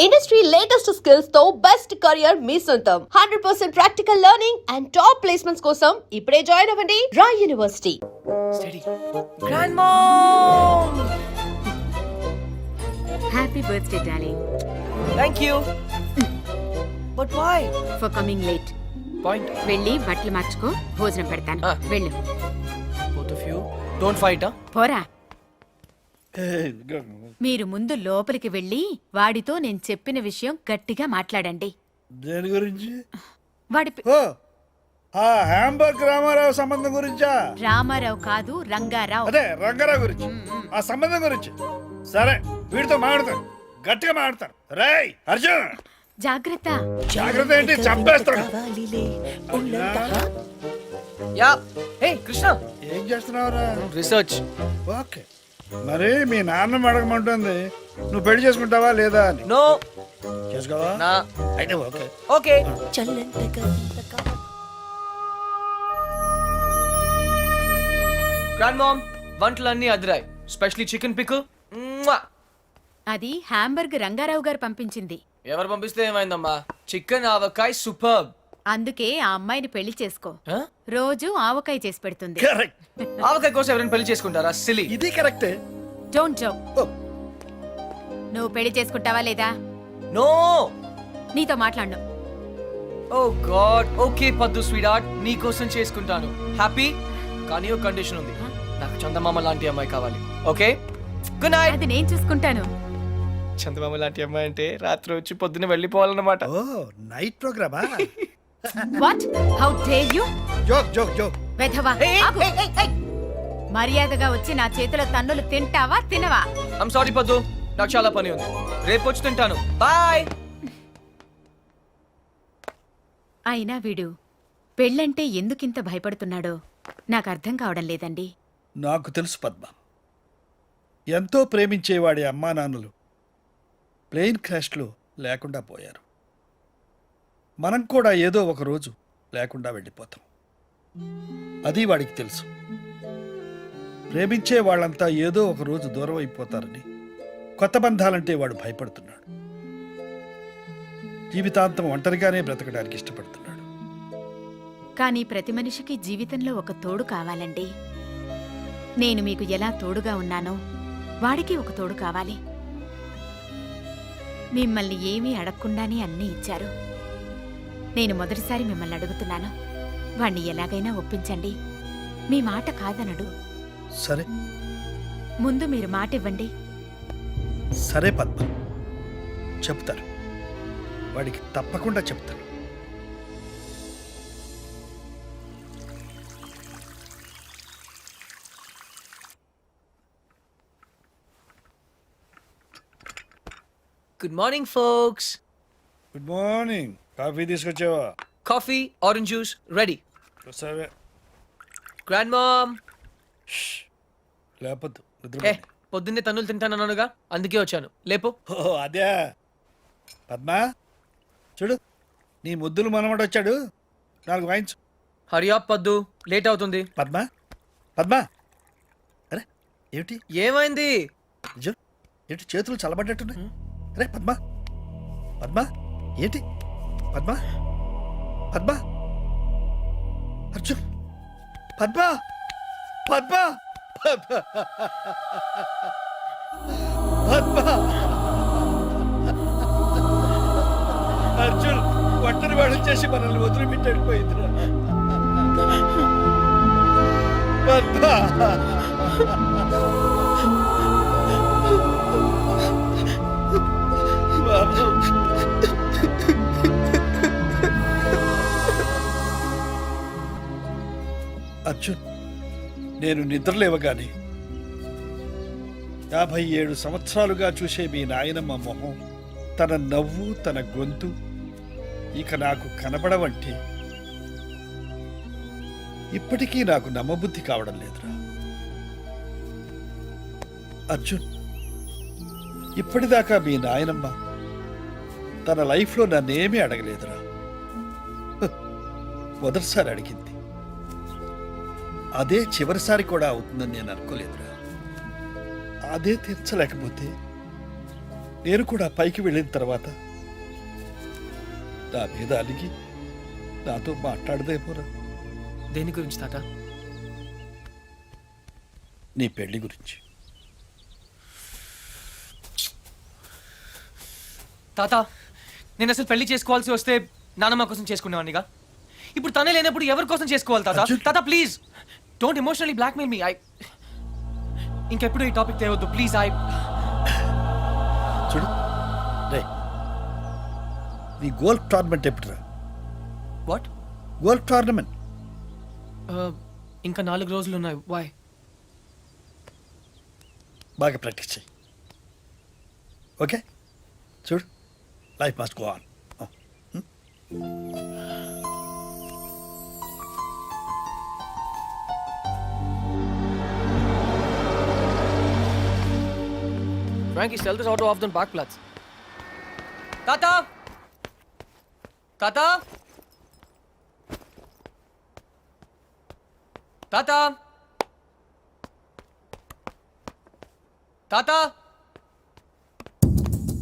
Industry latest skills తో best career మీ సొంతం 100% practical learning and top placements కోసం ఇప్పుడే జాయిన్ అవ్వండి Rai University. Steady. Grandmom! Happy birthday, darling. Thank you. But why? For coming late. Point. వెళ్ళి బట్టలు మార్చుకో, భోజనం పెడతాను. వెళ్ళు. Both of you. Don't fight, huh? పోరా. మీరు ముందు లోపలికి వెళ్ళి వాడితో నేను చెప్పిన విషయం గట్టిగా మాట్లాడండి. దేని గురించి? వాడి హ్యాంబర్గ్ రామారావు సంబంధం గురించా? రామారావు కాదు, రంగారావు. అదే రంగారావు గురించి. ఆ సంబంధం గురించి. సరే, వీడితో మాట్లాడతాను, గట్టిగా మాట్లాడతాను. రేయ్ అర్జున్, జాగ్రత్త. జాగ్రత్త ఏంటి, చంపేస్తాను. Yeah. Hey, Krishna. ఏం చేస్తున్నావురా? Research. ఓకే, మరి మీ నాన్న అడగమంటుంది, నువ్వు పెళ్లి చేసుకుంటావా లేదా అని. No. చేసుకోవా? Nah. అయితే ఓకే. Okay. Grandmom, వంటలన్నీ అదిరాయి. Specially chicken pickle. అది హ్యాంబర్గ్ రంగారావు గారు పంపించింది. ఎవరు పంపిస్తే ఏమైందమ్మా? చికెన్ ఆవకాయ సూపర్. అందుకే ఆ అమ్మాయిని పెళ్లి చేసుకో. రోజు ఆవకాయ చేసి పెడుతుంది. కరెక్ట్. ఆవకాయ కోసం ఎవరైనా పెళ్లి చేసుకుంటారా? సిలీ. ఇది కరెక్టే. Don't joke. నువ్వు పెళ్లి చేసుకుంటావా లేదా? నో. నీతో మాట్లాడను. ఓ గాడ్. ఓకే పద్దు స్వీట్, నీ కోసం చేసుకుంటాను. హ్యాపీ? కానీ ఒక కండిషన్ ఉంది, నాకు చందమామ లాంటి అమ్మాయి కావాలి. Okay, good night. అది నేను చూసుకుంటాను. చందమామ లాంటి అమ్మాయి అంటే రాత్రి వచ్చి పొద్దున్న వెళ్ళిపోవాలన్నమాట. ఓ, నైట్ ప్రోగ్రామా? What? How dare you? Joke joke joke. వెధవా, ఆగు. మర్యాదగా వచ్చి నా చేతిలో తన్నులు తింటావా తినవా? ఐమ్ సారీ పద్దు, నాకు చాలా పని ఉంది, రేపు వచ్చి తింటాను. బాయ్. అయినా వీడు పెళ్ళంటే ఎందుకింత భయపడుతున్నాడో నాకు అర్థం కావడం లేదండి. నాకు తెలుసు పద్మ, ఎంతో ప్రేమించేవాడి అమ్మా నాన్నలు ప్లేన్ క్రాష్లో లేకుండా పోయారు. మనం కూడా ఏదో ఒక రోజు లేకుండా వెళ్ళిపోతాం. అది వాడికి తెలుసు. ప్రేమించే వాళ్ళంతా ఏదో ఒక రోజు దూరం అయిపోతారని కొత్త బంధాలంటే వాడు భయపడుతున్నాడు. జీవితాంతం ఒంటరిగానే బ్రతకడానికి ఇష్టపడుతున్నాడు. కానీ ప్రతి మనిషికి జీవితంలో ఒక తోడు కావాలండి. నేను మీకు ఎలా తోడుగా ఉన్నానో వాడికి ఒక తోడు కావాలి. మిమ్మల్ని ఏమీ అడగకుండానే అన్నీ ఇచ్చారు. నేను మొదటిసారి మిమ్మల్ని అడుగుతున్నాను, వాణ్ణి ఎలాగైనా ఒప్పించండి. మీ మాట కాదనడు. సరే, ముందు మీరు మాట ఇవ్వండి. సరే పద్మ, చెప్తాను. వాడికి తప్పకుండా చెప్తాను. Good morning folks. Good morning. Coffee తీసుకొచ్చావా? Coffee, orange juice ready. సరే. Grandmom. లేపొద్దు, ఏ, పొద్దున్నే తన్నులు తింటానన్నానుగా, అందుకే వచ్చాను. లేపు. ఓ అదే. పద్మ చూడు, నీ ముద్దులు మనమడు వచ్చాడు, 4 వాయించు. హరియా పద్దు, లేట్ అవుతుంది. పద్మ పద్మ, అరే ఏమిటి ఏమైంది? నిజం ఏంటి, చేతులు చల్లబడ్డట్టున్నాయి. అరే పద్మ పద్మ, ఏంటి పద్మ? పద్మ, అర్జున్, పద్మ పద్మ పద్మ పద్మ. అర్జున్ ఒంటరి వాడు చేసి మనల్ని వదిలిపెట్టడిపోయిందిరా. పద్మ. బాబు, అర్జున్, నేను నిద్రలేవగానే 57 సంవత్సరాలుగా చూసే మీ నాయనమ్మ మొహం, తన నవ్వు, తన గొంతు ఇక నాకు కనబడవంటే ఇప్పటికీ నాకు నమ్మబుద్ధి కావడం లేదురా. అర్జున్, ఇప్పటిదాకా మీ నాయనమ్మ తన లైఫ్లో నన్నేమీ అడగలేదురా. మొదటిసారి అడిగింది, అదే చివరిసారి కూడా అవుతుందని నేను అనుకోలేదురా. అదే తీర్చలేకపోతే నేను కూడా పైకి వెళ్ళిన తర్వాత నా మీద అలిగి నాతో మాట్లాడదేమోరా. దేని గురించి తాత? నీ పెళ్లి గురించి. తాత, నేను అసలు పెళ్లి చేసుకోవాల్సి వస్తే నానమ్మ కోసం చేసుకునేవాడినిగా. ఇప్పుడు తనే లేనప్పుడు ఎవరి కోసం చేసుకోవాలి తాత? అర్జున్! తాత please don't emotionally blackmail me. ఇంకెప్పుడు ఈ టాపిక్ తేవద్దు ప్లీజ్. చూడు రే, నీ గోల్ఫ్ టోర్నమెంట్ ఎప్పుడురా? వాట్? గోల్ఫ్ టోర్నమెంట్ ఇంకా 4 రోజులు ఉన్నాయి. వై? బాగా ప్రాక్టీస్ చేయి. ఓకే, చూడు, life must go on. Frankie, sell this auto off the Parkplatz. Tata! Tata! Tata! Tata!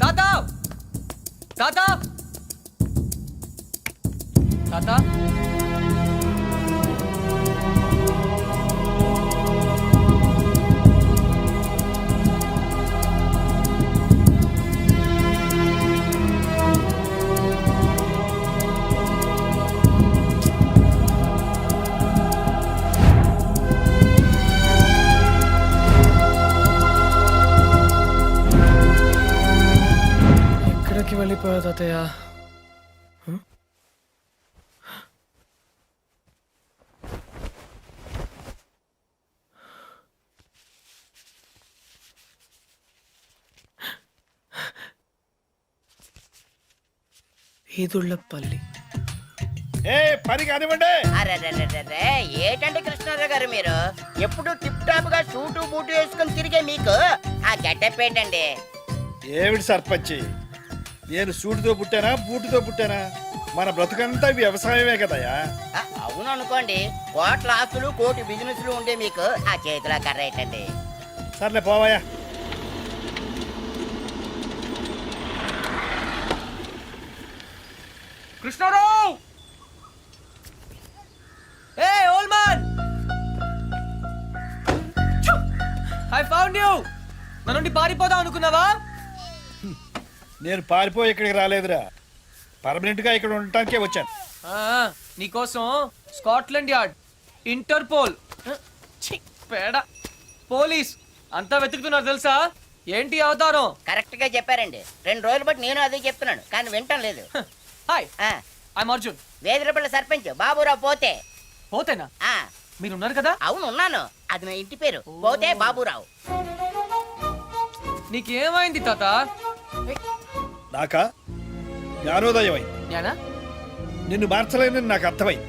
Tata! Tata! Tata! ఎక్కడికి వెళ్ళిపోయా తాతయ్య? ఈదుళ్ళపల్లి. ఏ పని కానివ్వండి. అరెరెరెరెరె, ఏటండి కృష్ణారావు గారు మీరు ఎప్పుడు టిప్ టాప్ గా సూటు బూటు వేసుకొని తిరిగే మీకు ఆ గెటప్ ఏంటండి? ఏమిటి సర్పంచి, నేను సూటితో పుట్టానా బూటుతో పుట్టానా? మన బ్రతుకంతా వ్యవసాయమే కదయా. అవును అనుకోండి, కోట్ల ఆస్తులు కోటి బిజినెస్లు ఉండే మీకు ఆ చేతిలో కర్ర ఏంటండి? సర్లే పోవాయా. కృష్ణారావు! ఏ old man! I found you! నా నుండి పారిపోదాం అనుకున్నావా? నేను పారిపోయి ఇక్కడికి రాలేదురా, పర్మనెంట్ గా ఇక్కడ ఉండటానికే వచ్చాను. నీకోసం స్కాట్లాండ్ యార్డ్, ఇంటర్పోల్, పేడ, పోలీస్ అంతా వెతుకుతున్నారు తెలుసా? ఏంటి అవతారం? కరెక్ట్ గా చెప్పారండి. 2 రోజులు బట్టి నేను అదే చెప్తున్నాను కానీ వింటం లేదు. హాయ్, ఆ, ఐఎమ్ అర్జున్. వేదిరపల్లి సర్పంచ్ బాబురావు పోతే. పోతేనా? ఆ, మీరున్నారు కదా? అవును ఉన్నాను. అది నా ఇంటి పేరు, పోతే బాబురావు. నీకేమైంది తాత? నాకా జ్ఞానోదయం అయింది. జ్ఞానా? నిన్ను మార్చలేనని నాకు అర్థమైంది.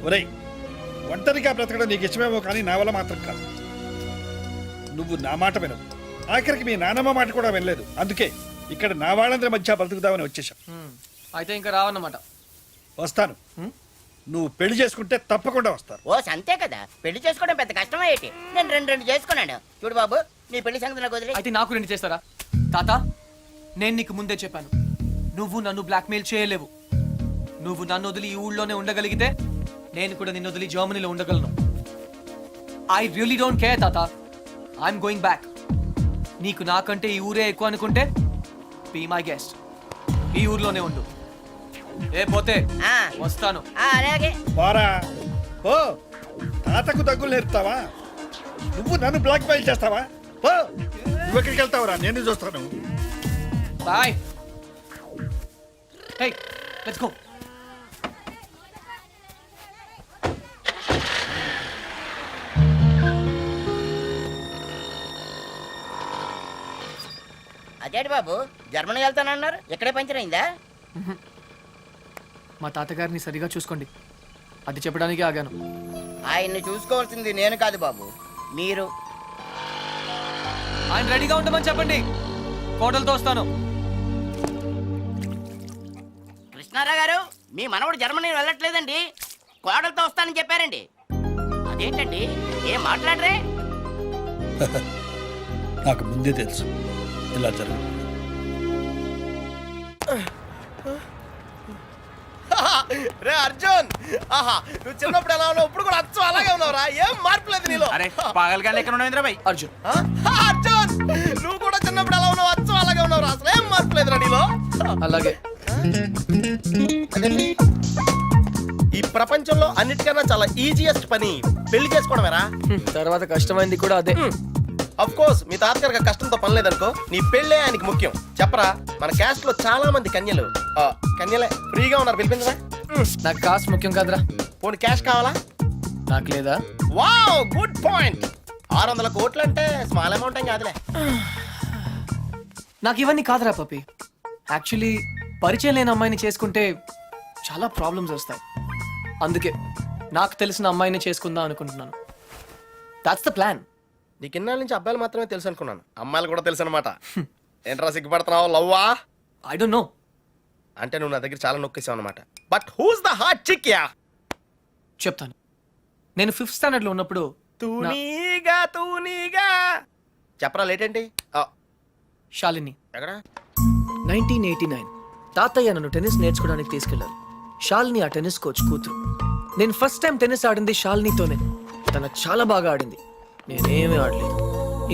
ఒరేయ్, ఒంటరిగా బ్రతకడం నీకు ఇష్టమేమో కానీ నా వల్ల మాత్రం కాదు. నువ్వు నా మాట వినవు, ఆఖరికి మీ నానమ్మ మాట కూడా వినలేదు. అందుకే ఇక్కడ నా వాళ్ళందరి మధ్య బ్రతుకుదామని వచ్చేసాం. అయితే ఇంకా రావన్నమాట. వస్తాను, నువ్వు పెళ్లి చేసుకుంటే తప్పకుండా వస్తాను. ఓ అంతే కదా, పెళ్లి చేసుకోవడం పెద్ద కష్టమే ఏంటి? నేను 2 చేసుకున్నాను. చూడు బాబు, నీ పెళ్లి సంగతి నాకు వదిలే. అయితే నాకు 2 చేస్తారా? తాత, నేను నీకు ముందే చెప్పాను, నువ్వు నన్ను బ్లాక్మెయిల్ చేయలేవు. నువ్వు నన్ను వదిలి ఈ ఊళ్ళోనే ఉండగలిగితే నేను కూడా నిన్ను వదిలి జర్మనీలో ఉండగలను. ఐ రియలీ డోంట్ కేర్ తాత, ఐఎమ్ గోయింగ్ బ్యాక్. నీకు నాకంటే ఈ ఊరే ఎక్కువ అనుకుంటే బీ మై గెస్ట్, ఈ ఊర్లోనే ఉండు. ఏ పోతే ఆ, వస్తాను. అలాగే. పోరా ఓ, తాతకు దగ్గులు నేర్పుతావా? నువ్వు నన్ను బ్లాక్ మెయిల్ చేస్తావా? ఓ, నువ్వు ఎక్కడికి వెళ్తావురా? నేను చూస్తాను. బాయ్. Hey, let's go. అదేంటి బాబు, జర్మనీ వెళ్తానన్నారు, ఇక్కడే పంచర్ అయిందా? మా తాతగారిని సరిగా చూసుకోండి, అది చెప్పడానికి ఆగాను. ఆయన్ని చూసుకోవాల్సింది నేను కాదు బాబు, మీరు. ఆయన రెడీగా ఉండమని చెప్పండి, కోటలతో వస్తాను. కృష్ణారావు గారు, మీ మనవడు జర్మనీ వెళ్ళట్లేదండి, కోడలతో వస్తానని చెప్పారండి. అదేంటండి, ఏం మాట్లాడరే? నాకు ముందే తెలుసు ఇలా జరుగు. రే అర్జున్, ఆహా నువ్వు చిన్నప్పుడు ఎలా ఉన్నావు ఇప్పుడు కూడా అచ్చం అలాగే ఉన్నావురా, ఏం మార్పు లేదు నీలో. అరే పాగలగానే ఎక్కడ ఉన్నావు ఇంద్రబాయ్? అర్జున్, అర్జున్ నువ్వు కూడా చిన్నప్పుడు ఎలా ఉన్నావు అచ్చం అలాగే ఉన్నావురా, అసలు ఏం మార్పు లేదురా నీలో. అలాగే. అదేంటి? ఈ ప్రపంచంలో అన్నిటికన్నా చాలా ఈజియెస్ట్ పని పెళ్లి చేసుకోవడమేరా. తర్వాత కష్టమైంది కూడా అదే. అఫ్ కోర్స్ మీ తాతగారికి కష్టంతో పని లేదనుకో, నీ పెళ్ళే ఆయనకి ముఖ్యం. చెప్పరా, మన క్యాస్ట్ లో చాలా మంది కన్యలు కన్యలే ఫ్రీగా ఉన్నారు, పిలిపించరా. నాకు కాస్ట్ ముఖ్యం కాదురా. పోనీ క్యాష్ కావాలా? నాకు లేదా? Wow good point. 600 కోట్లు అంటే స్మాల్ అమౌంట్ ఏం కాదులే. నాకు ఇవన్నీ కాదురా పప్పి. యాక్చువల్లీ పరిచయం లేని అమ్మాయిని చేసుకుంటే చాలా ప్రాబ్లమ్స్ వస్తాయి. అందుకే నాకు తెలిసిన అమ్మాయిని చేసుకుందాం అనుకుంటున్నాను. That's the plan. నీకు ఇన్నాళ్ళ నుంచి అబ్బాయిలు మాత్రమే తెలుసు అనుకున్నాను, అమ్మాయిలు కూడా తెలుసు అనమాట. ఏంట్రా సిగ్గుపడుతున్నావు, లవ్వా? I don't know. అంటే నువ్వు నా దగ్గర చాలా నొక్కేసావు అనమాట. But who's the hot chick yeah? చెప్తాను. నేను 5th స్టాండర్డ్ లో ఉన్నప్పుడు తూనీగా చెప్పరా, లేట్ ఏంటి? శాలిని ఎక్కడ? 1989 తాతయ్య నన్ను టెన్నిస్ నేర్చుకోవడానికి తీసుకెళ్లారు. శాలిని ఆ టెన్నిస్ కోచ్ కూతురు. నేను ఫస్ట్ టైం టెన్నిస్ ఆడింది శాలినితోనే. తను చాలా బాగా ఆడింది, నేనేమీ ఆడలేదు.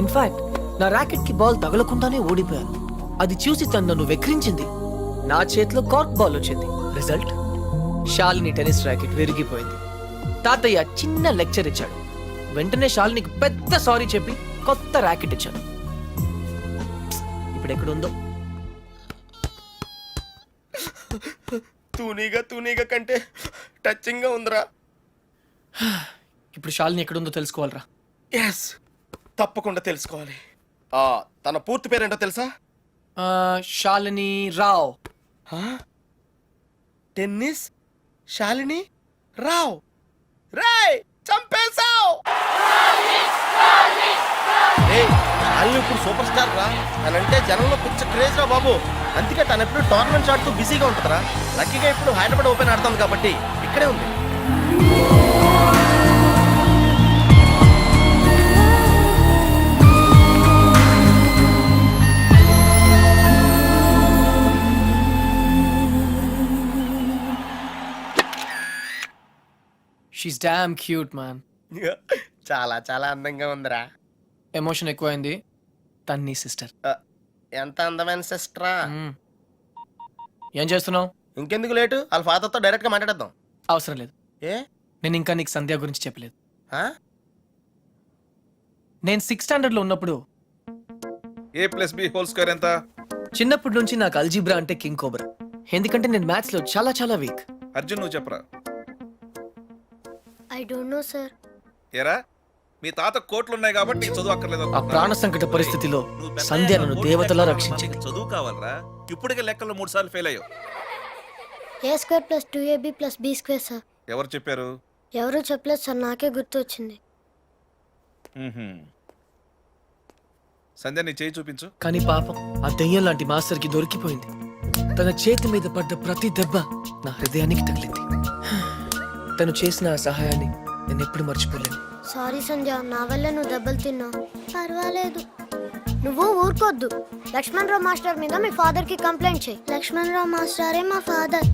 ఇన్ఫాక్ట్ నా ర్యాకెట్ కి బాల్ తగలకుండానే ఓడిపోయాను. అది చూసి తను నన్ను వెక్రించింది. నా చేతిలో కార్క్ బాల్ వచ్చింది. రిజల్ట్, శాలిని టెన్నిస్ ర్యాకెట్ విరిగిపోయింది. తాతయ్య చిన్న లెక్చర్ ఇచ్చాడు. వెంటనే శాలినికి పెద్ద సారీ చెప్పి కొత్త ర్యాకెట్ ఇచ్చాడు. ఇప్పుడు ఎక్కడుందో. తూనీగా కంటే టచింగ్ గా ఉందిరా. ఇప్పుడు శాలిని ఎక్కడుందో తెలుసుకోవాలరా. ఎస్, తప్పకుండా తెలుసుకోవాలి. తన పూర్తి పేరేంటో తెలుసా? శాలిని రావ్. టెన్నిస్ శాలిని రావ్. రేయ్ చంపేశావ్. శాలిని ఇప్పుడు సూపర్ స్టార్ రా. తనంటే జనంలో పిచ్చ క్రేజ్ రా బాబు. అందుకే తను ఎప్పుడు టోర్నమెంట్స్ ఆడుతూ బిజీగా ఉంటుందిరా. లక్కీగా ఇప్పుడు హైదరాబాద్ ఓపెన్ ఆడుతుంది కాబట్టి ఇక్కడే ఉంది. She's damn cute man. చాలా చాలా అందంగా ఉందిరా. ఎమోషన్ ఎక్కువైంది. తన్ని సిస్టర్. ఎంత అందమైన సిస్టరా. ఏం చేస్తున్నావు? ఇంకెందుకు లేటు, వాళ్ళ ఫాదర్తో డైరెక్ట్ గా మాట్లాడేద్దాం. అవసరం లేదు. ఏ? నేను ఇంకా నీకు సంధ్య గురించి చెప్పలేదు. ఆ? నేను 6th స్టాండర్డ్ లో ఉన్నప్పుడు a+b² ఎంత? చిన్నప్పటి నుంచి నాకు అల్జీబ్రా అంటే కింగ్ కోబ్రా. ఎందుకంటే నేను మ్యాథ్స్ లో చాలా చాలా వీక్. అర్జున్ నువ్వు చెప్పరా. I don't no sir. ఏరా, మీ తాత కోట్లు ఉన్నాయి కాబట్టి నీకు చదువు అక్కర్లేదు ఆ అనుకుంటున్నా. ప్రాణ సంకట పరిస్థితిలో నువ్వు పెద్ద సంధ్య నన్ను అయ్యాక దేవతలా నీకు రక్షించింది. చదువు కావాలరా. ఇప్పటికే లెక్కల్లో 3 సార్లు ఫెయిల్ అయ్యావు. a² + 2ab + b² sir. ఎవరు చెప్పారు? ఎవరూ చెప్పలేదు సార్, నాకే గుర్తు వచ్చింది. సంధ్య నీ చేయి చూపించు. కానీ పాపం ఆ దెయ్యం లాంటి మాస్టర్ కి దొరికిపోయింది. తన చేతి మీద పడ్డ ప్రతి దెబ్బ నా హృదయానికి తగిలింది. తను చేసిన ఆ సహాయాన్ని నేను ఎప్పుడు మర్చిపోలేను. సారీ సంధ్య, నా వల్ల నువ్వు దెబ్బలు తిన్నావు. పర్వాలేదు, నువ్వు ఊరుకోద్దు. లక్ష్మణరావు మాస్టర్ మీద మీ ఫాదర్ కి కంప్లైంట్ చేయి. లక్ష్మణరావు మాస్టరే మా ఫాదర్.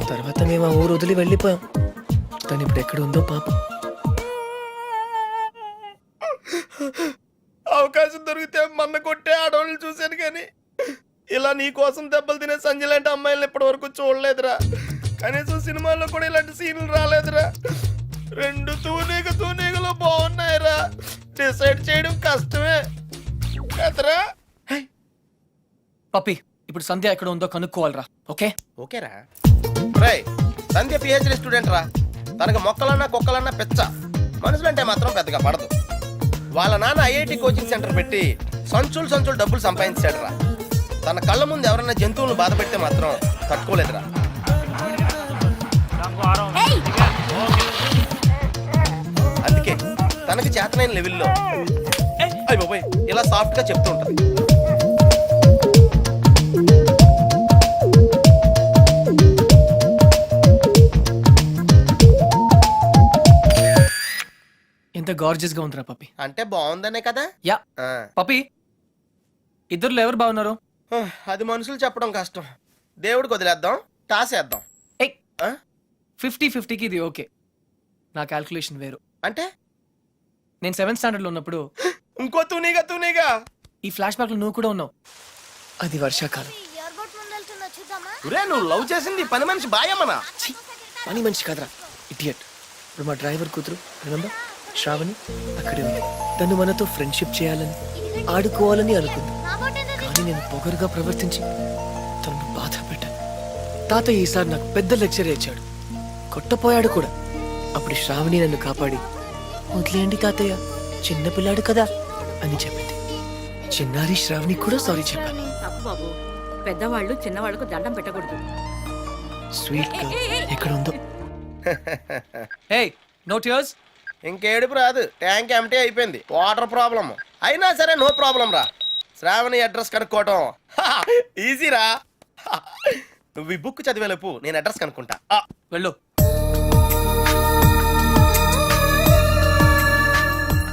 తర్వాత మేము ఆ ఊరు వదిలి వెళ్ళిపోయాం. తను ఇప్పుడు ఎక్కడ ఉందో పాపం. అవకాశం దొరికితే మన్న కొట్టే ఆడవాళ్ళని చూశాను కానీ ఇలా నీ కోసం దెబ్బలు తినే సంజయ్ లాంటి అమ్మాయిలను ఇప్పటి వరకు చూడలేదురా. కనీసం సినిమాల్లో కూడా ఇలాంటి సీన్లు రాలేదురా. 2 తూనీగలో బాగున్నాయిరా. డిసైడ్ చేయడం కష్టమే కదరా. పప్పి, ఇప్పుడు సంధ్య ఎక్కడ ఉందో కనుక్కోవాలరా. ఓకే? ఓకేరా. రై సంధ్య పిహెచ్డి స్టూడెంట్ రా. తనకు మొక్కలన్నా కుక్కలన్నా పెచ్చ. మనుషులంటే మాత్రం పెద్దగా పడదు. వాళ్ళ నాన్న ఐఐటి కోచింగ్ సెంటర్ పెట్టి సంచులు డబ్బులు సంపాదించాడు రా. తన కళ్ళ ముందు ఎవరైనా జంతువులను బాధ పెడితే మాత్రం తట్టుకోలేదురా. అందుకే తనకి చేతనైన లెవెల్లో అయ్ బాబోయ్ ఇలా సాఫ్ట్ గా చెప్తూ ఉంటుంది. ఎంత గార్జియస్ గా ఉందిరా పప్పి. అంటే బాగుందనే కదా. యా. ఆ. పప్పి, ఇద్దరులో ఎవరు బాగున్నారు? అది మనుషులు చెప్పడం కష్టం. దేవుడికి వదిలేద్దాం, టాస్ వేద్దాం. ఏ ఆ? 50-50కి ఇది ఓకే. నా క్యాల్కులేషన్ వేరు. అంటే నేను 7th స్టాండర్డ్ లో ఉన్నప్పుడు ఇంకో తూనీగా ఈ ఫ్లాష్ బ్యాక్ లో నువ్వు కూడా ఉన్నావు. అది వర్షాకాలం. ఎయిర్పోర్ట్ ముందు వెళ్తుందో చూద్దామా? ఒరే, నువ్వు లవ్ చేసింది పని మనిషి బాయమ్మనా? పని మనిషి కాదురా, ఇడియట్. ఇప్పుడు మా డ్రైవర్ కూతురు రిమెంబర్ శ్రావణి అక్కడే ఉంది. తను మనతో ఫ్రెండ్షిప్ చేయాలని ఆడుకోవాలని అనుకుంది. నా బోట్ ఎందుకు? కానీ నేను పొగరుగా ప్రవర్తించి తనను బాధ పెట్టాను. తాతయ్య ఈసారి నాకు పెద్ద లెక్చర్ ఇచ్చాడు, కొట్టపోయాడు కూడా. అప్పుడు శ్రావణి నన్ను కాపాడి వదిలేయండి తాతయ్య, చిన్నపిల్లాడు కదా అని చెప్పింది. చిన్నారి శ్రావణి కూడా సారీ చెప్పాను. తప్పు బాబు, పెద్దవాళ్ళు చిన్నవాళ్ళకు దండం పెట్టకూడదు. స్వీట్ ఎక్కడ ఉందో. Hey no tears. ఇంకేడుపు రాదు, ట్యాంక్ ఎంటీ అయిపోయింది. వాటర్ ప్రాబ్లం అయినా సరే నో ప్రాబ్లం రా. శ్రావణి అడ్రస్ కనుక్కోవటం ఈజీరా. నువ్వు ఈ బుక్ చదివేలోపు నేను అడ్రస్ కనుక్కుంటా. వెళ్ళు.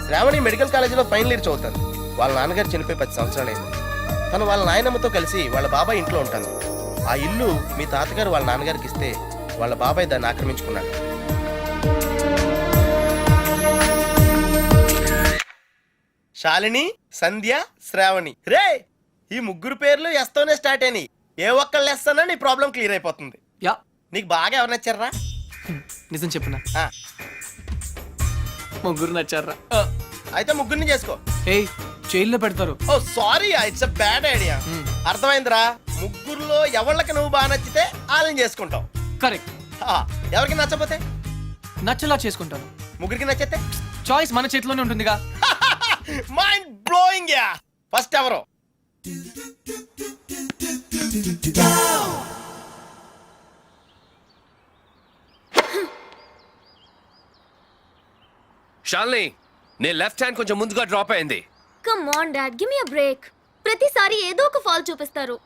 శ్రావణి మెడికల్ కాలేజీలో ఫైనల్ ఇయర్ చదువుతాను. వాళ్ళ నాన్నగారు చనిపోయి 10 సంవత్సరాలైంది. తను వాళ్ళ నాయనమ్మతో కలిసి వాళ్ళ బాబాయ్ ఇంట్లో ఉంటాను. ఆ ఇల్లు మీ తాతగారు వాళ్ళ నాన్నగారికి ఇస్తే వాళ్ళ బాబాయ్ దాన్ని ఆక్రమించుకున్నాడు. శాలిని, సంధ్య, శ్రావణి. రే, ఈ ముగ్గురు పేర్లు ఎస్తోనే స్టార్ట్ అయినాయి. ఏ ఒక్కళ్ళు ఎస్తానో నీ ప్రాబ్లం క్లియర్ అయిపోతుంది. యా, నీకు బాగా ఎవరు నచ్చారా? నిజం చెప్పునా, ఆ, ముగ్గురు నచ్చారా? అయితే ముగ్గురిని చేసుకో. ఏయ్, జైల్లో పెడతారు. Oh sorry, it's a bad idea. అర్థమైందిరా? ముగ్గురులో ఎవళ్ళకి నువ్వు బాగా నచ్చితే వాళ్ళని చేసుకుంటావు. కరెక్ట్. ఎవరికి నచ్చపోతే నచ్చలా చేసుకుంటాను. ముగ్గురికి నచ్చితే చాయిస్ మన చేతిలోనే ఉంటుందిగా. Mind blowing yeah. ఫస్ట్ ఎవరు? షాల్ని, నీ లెఫ్ట్ హ్యాండ్ కొంచెం ముందుగా డ్రాప్ అయింది. Come on dad, give me a break. ప్రతిసారి ఏదో ఒక ఫాల్ చూపిస్తారు.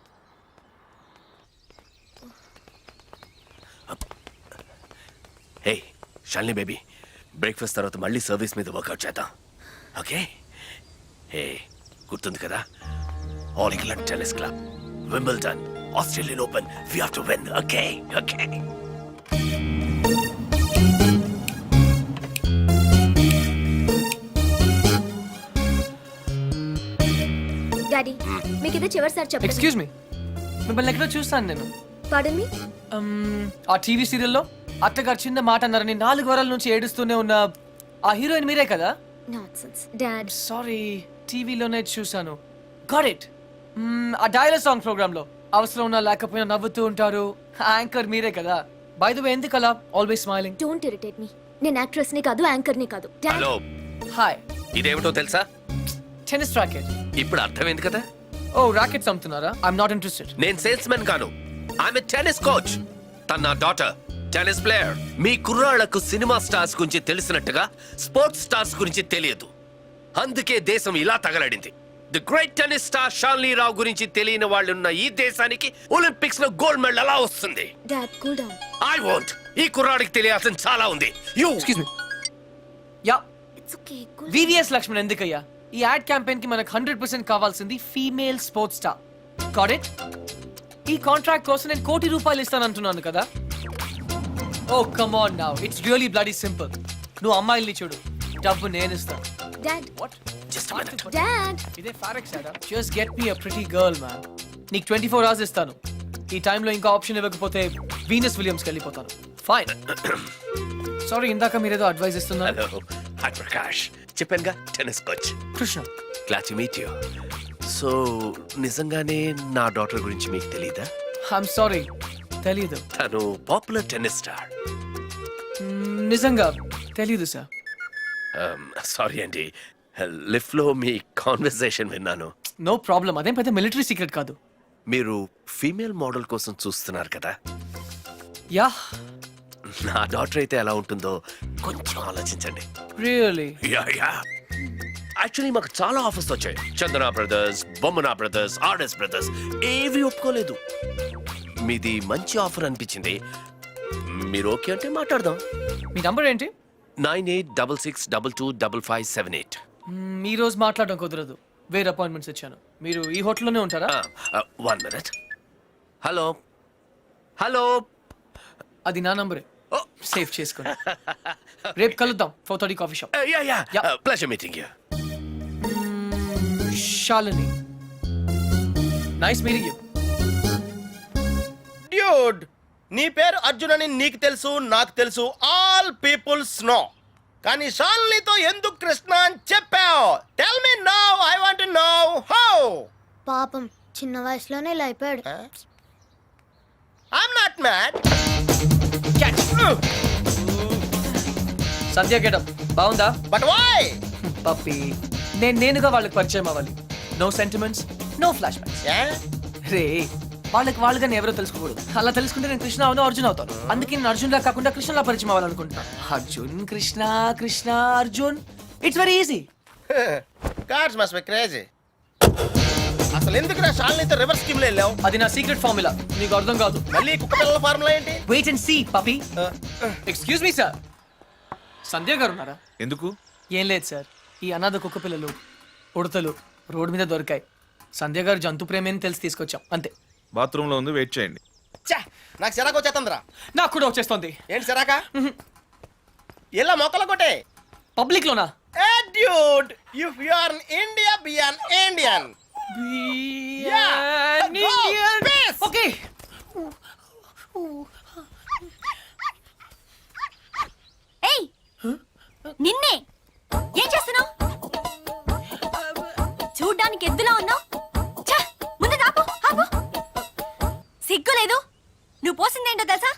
హే షాల్ని బేబీ, బ్రేక్ఫాస్ట్ తర్వాత మళ్ళీ సర్వీస్ మీద వర్కౌట్ చేద్దాం, ఓకే? హే, గుర్తుంది కదా, All England Tennis Club, Wimbledon, Australian Open, we have to win, okay? Okay. Daddy, మీకు ఇది చివరిసారి చెప్పండి. ఎక్స్క్యూజ్ మీ, మిమ్మల్ని ఎక్కడో చూస్తాను నేను. పాడన్ మీ? ఆ టీవీ సీరియల్లో అత్తగారు చిన్న మాట అన్నారని 4 వారాల నుంచి ఏడుస్తూనే ఉన్న ఆ హీరోయిన్ మీరే కదా? Nonsense dad. సారీ, టీవీలోనే చూసాను. Got it. ఆ డైలాగ్ సాంగ్ ప్రోగ్రామ్ లో అవసరం ఉన్నా లేకపోయినా నవ్వుతూ ఉంటారు. యాంకర్ మీరే కదా? బై ద వే, ఎందుకు అలా always smiling? Don't irritate me. నేను యాక్ట్రెస్ ని కాదు, యాంకర్ ని కాదు. Dad, hello, hi. ఇదేమిటో తెలుసా? Tennis racket. ఇప్పుడు అర్థమైంది కదా? ఓ, రాకెట్స్ అమ్ముతున్నారా? I'm not interested. నేను సేల్స్ మెన్ కాను, ఐఎమ్ ఎ టెన్నిస్ కోచ్. తన నా డాటర్ టెన్నిస్ ప్లేయర్. మీ కుర్రాళ్లకు సినిమా స్టార్స్ గురించి తెలిసినట్టుగా స్పోర్ట్స్ స్టార్స్ గురించి తెలియదు. అందుకే దేశం ఇలా తగలడింది. The great tennis star Shalini Rao గురించి తెలియని వాళ్ళున్న ఈ దేశానికి ఒలింపిక్స్ లో గోల్డ్ మెడల్ ఎలా వస్తుంది? Dad cool down. I want. ఈ కుర్రాడికి తెలియాల్సిన చాలా ఉంది. You excuse me. Yeah, it's okay. VVS Laxman ఎందుకయ్యా? ఈ యాడ్ క్యాంపెయిన్ కి మనకు 100% కావాల్సింది female sports star. Got it? ఈ కాంట్రాక్ట్ కోసం నేను ₹1 కోటి ఇస్తానంటున్నాను కదా? Oh come on now, it's really bloody simple. నువ్వు అమ్మాయిల్ని చూడు, డబ్బు నేను ఇస్తాను. Dad, what? Just a minute. Dad. ఇదే ఫారెక్స్ యాడా? Just get me a pretty girl man. నీకు 24 hours ఇస్తాను. ఈ టైంలో ఇంకా ఆప్షన్ ఇవ్వకపోతే వీనస్ విలియమ్స్కి వెళ్ళిపోతాను. ఫైన్. సారీ, ఇందాక మీరేదో అడ్వైస్ ఇస్తున్నారు. Hello, hi Prakash. చెప్పానుగా, tennis coach. Krishna. Glad to meet you. So నిజంగానే నా డాటర్ గురించి మీకు తెలీదా? ఐఎమ్ సారీ, తెలీదు. తను పాపులర్ టెన్నిస్ స్టార్. నిజంగా తెలీదు సార్. సారీ అండి, లిఫ్ట్ లో మీ కాన్వర్సేషన్ విన్నాను. నో ప్రాబ్లం, అదేం పెద్ద మిలిటరీ సీక్రెట్ కాదు. మీరు ఫీమేల్ మోడల్ కోసం చూస్తున్నారు కదా? యా. నా డాటర్ అయితే ఎలా ఉంటుందో కొంచెం ఆలోచించండి. రియల్లీ? యాక్చువల్లీ మాకు చాలా ఆఫర్స్ వచ్చాయి. చందన బ్రదర్స్, బొమ్మనా బ్రదర్స్, ఆర్ఎస్ బ్రదర్స్ ఏవి ఒప్పుకోలేదు. మీది మంచి ఆఫర్ అనిపించింది. మీరు ఓకే అంటే మాట్లాడదాం. మీ నంబర్ ఏంటి? 9866225578. ఈ రోజు మాట్లాడడం కుదరదు, వేరే అపాయింట్మెంట్స్ ఇచ్చాను. మీరు ఈ హోటల్లోనే ఉంటారా? 1 minute. హలో, హలో అది నా నంబరే సేవ్ చేసుకోండి రేపు కలుద్దాం 4:30 coffee shop yeah yeah Yeah. Pleasure meeting you Shalini nice meeting you dude నీ పేరు అర్జున్ అని నీకు తెలుసు నాకు తెలుసు ఆల్ పీపుల్స్ నో కానీ షాలినితో ఎందుకు కృష్ణ అని చెప్పావు tell me now I want to know how పాపం చిన్న వయసులోనే ఇలా అయిపోయాడు. I'm not mad Sandhya getup బాగుందా బట్ వై పప్పి నేనుగా వాళ్ళకి పరిచయం అవ్వాలి no sentiments no flashbacks రే వాళ్ళకి వాళ్ళుగా నేను ఎవరో తెలుసుకోకూడదు అలా తెలుసుకుంటే నేను కృష్ణ అవును అర్జున్ అవుతాను అందుకే నేను అర్జున్ లా కాకుండా కృష్ణలా పరిచయం అవ్వాలనుకుంటున్నాను Arjun Krishna Krishna Arjun it's very easy cards must be crazy అసలు ఎందుకు నా షాలినితో రివర్స్ స్కీమ్ లో వెళ్ళావు అది నా సీక్రెట్ ఫార్ములా నీకు అర్థం కాదు మళ్ళీ కుక్క పిల్లల ఫార్ములా ఏంటి wait and see puppy excuse me sir Sandhya garu ఉన్నారా ఎందుకు? ఏం లేదు సార్ ఈ అనాథ కుక్క పిల్లలు ఉడతలు రోడ్డు మీద దొరికాయి సంధ్య గారు జంతు ప్రేమని తెలిసి తీసుకొచ్చాం అంతే బాత్రూమ్ లో ఉంది, వెయిట్ చేయండి. ఛే, నాకు సిరాకు వచ్చేస్తుందిరా నాకు కూడా వచ్చేస్తుంది ఏంటి సిరాక ఇలా మొక్కలు కొట్టే పబ్లిక్ లోనా dude if you are in India be an Indian go, peace. Okay ఏయ్ నిన్నే ఏం చేస్తున్నావు? చూడ్డానికి ఎద్దులా ఉన్నావు. ముందు ఆపు ఆపు. సిగ్గు లేదు. నువ్వు పోసిందేంటో తెలుసా?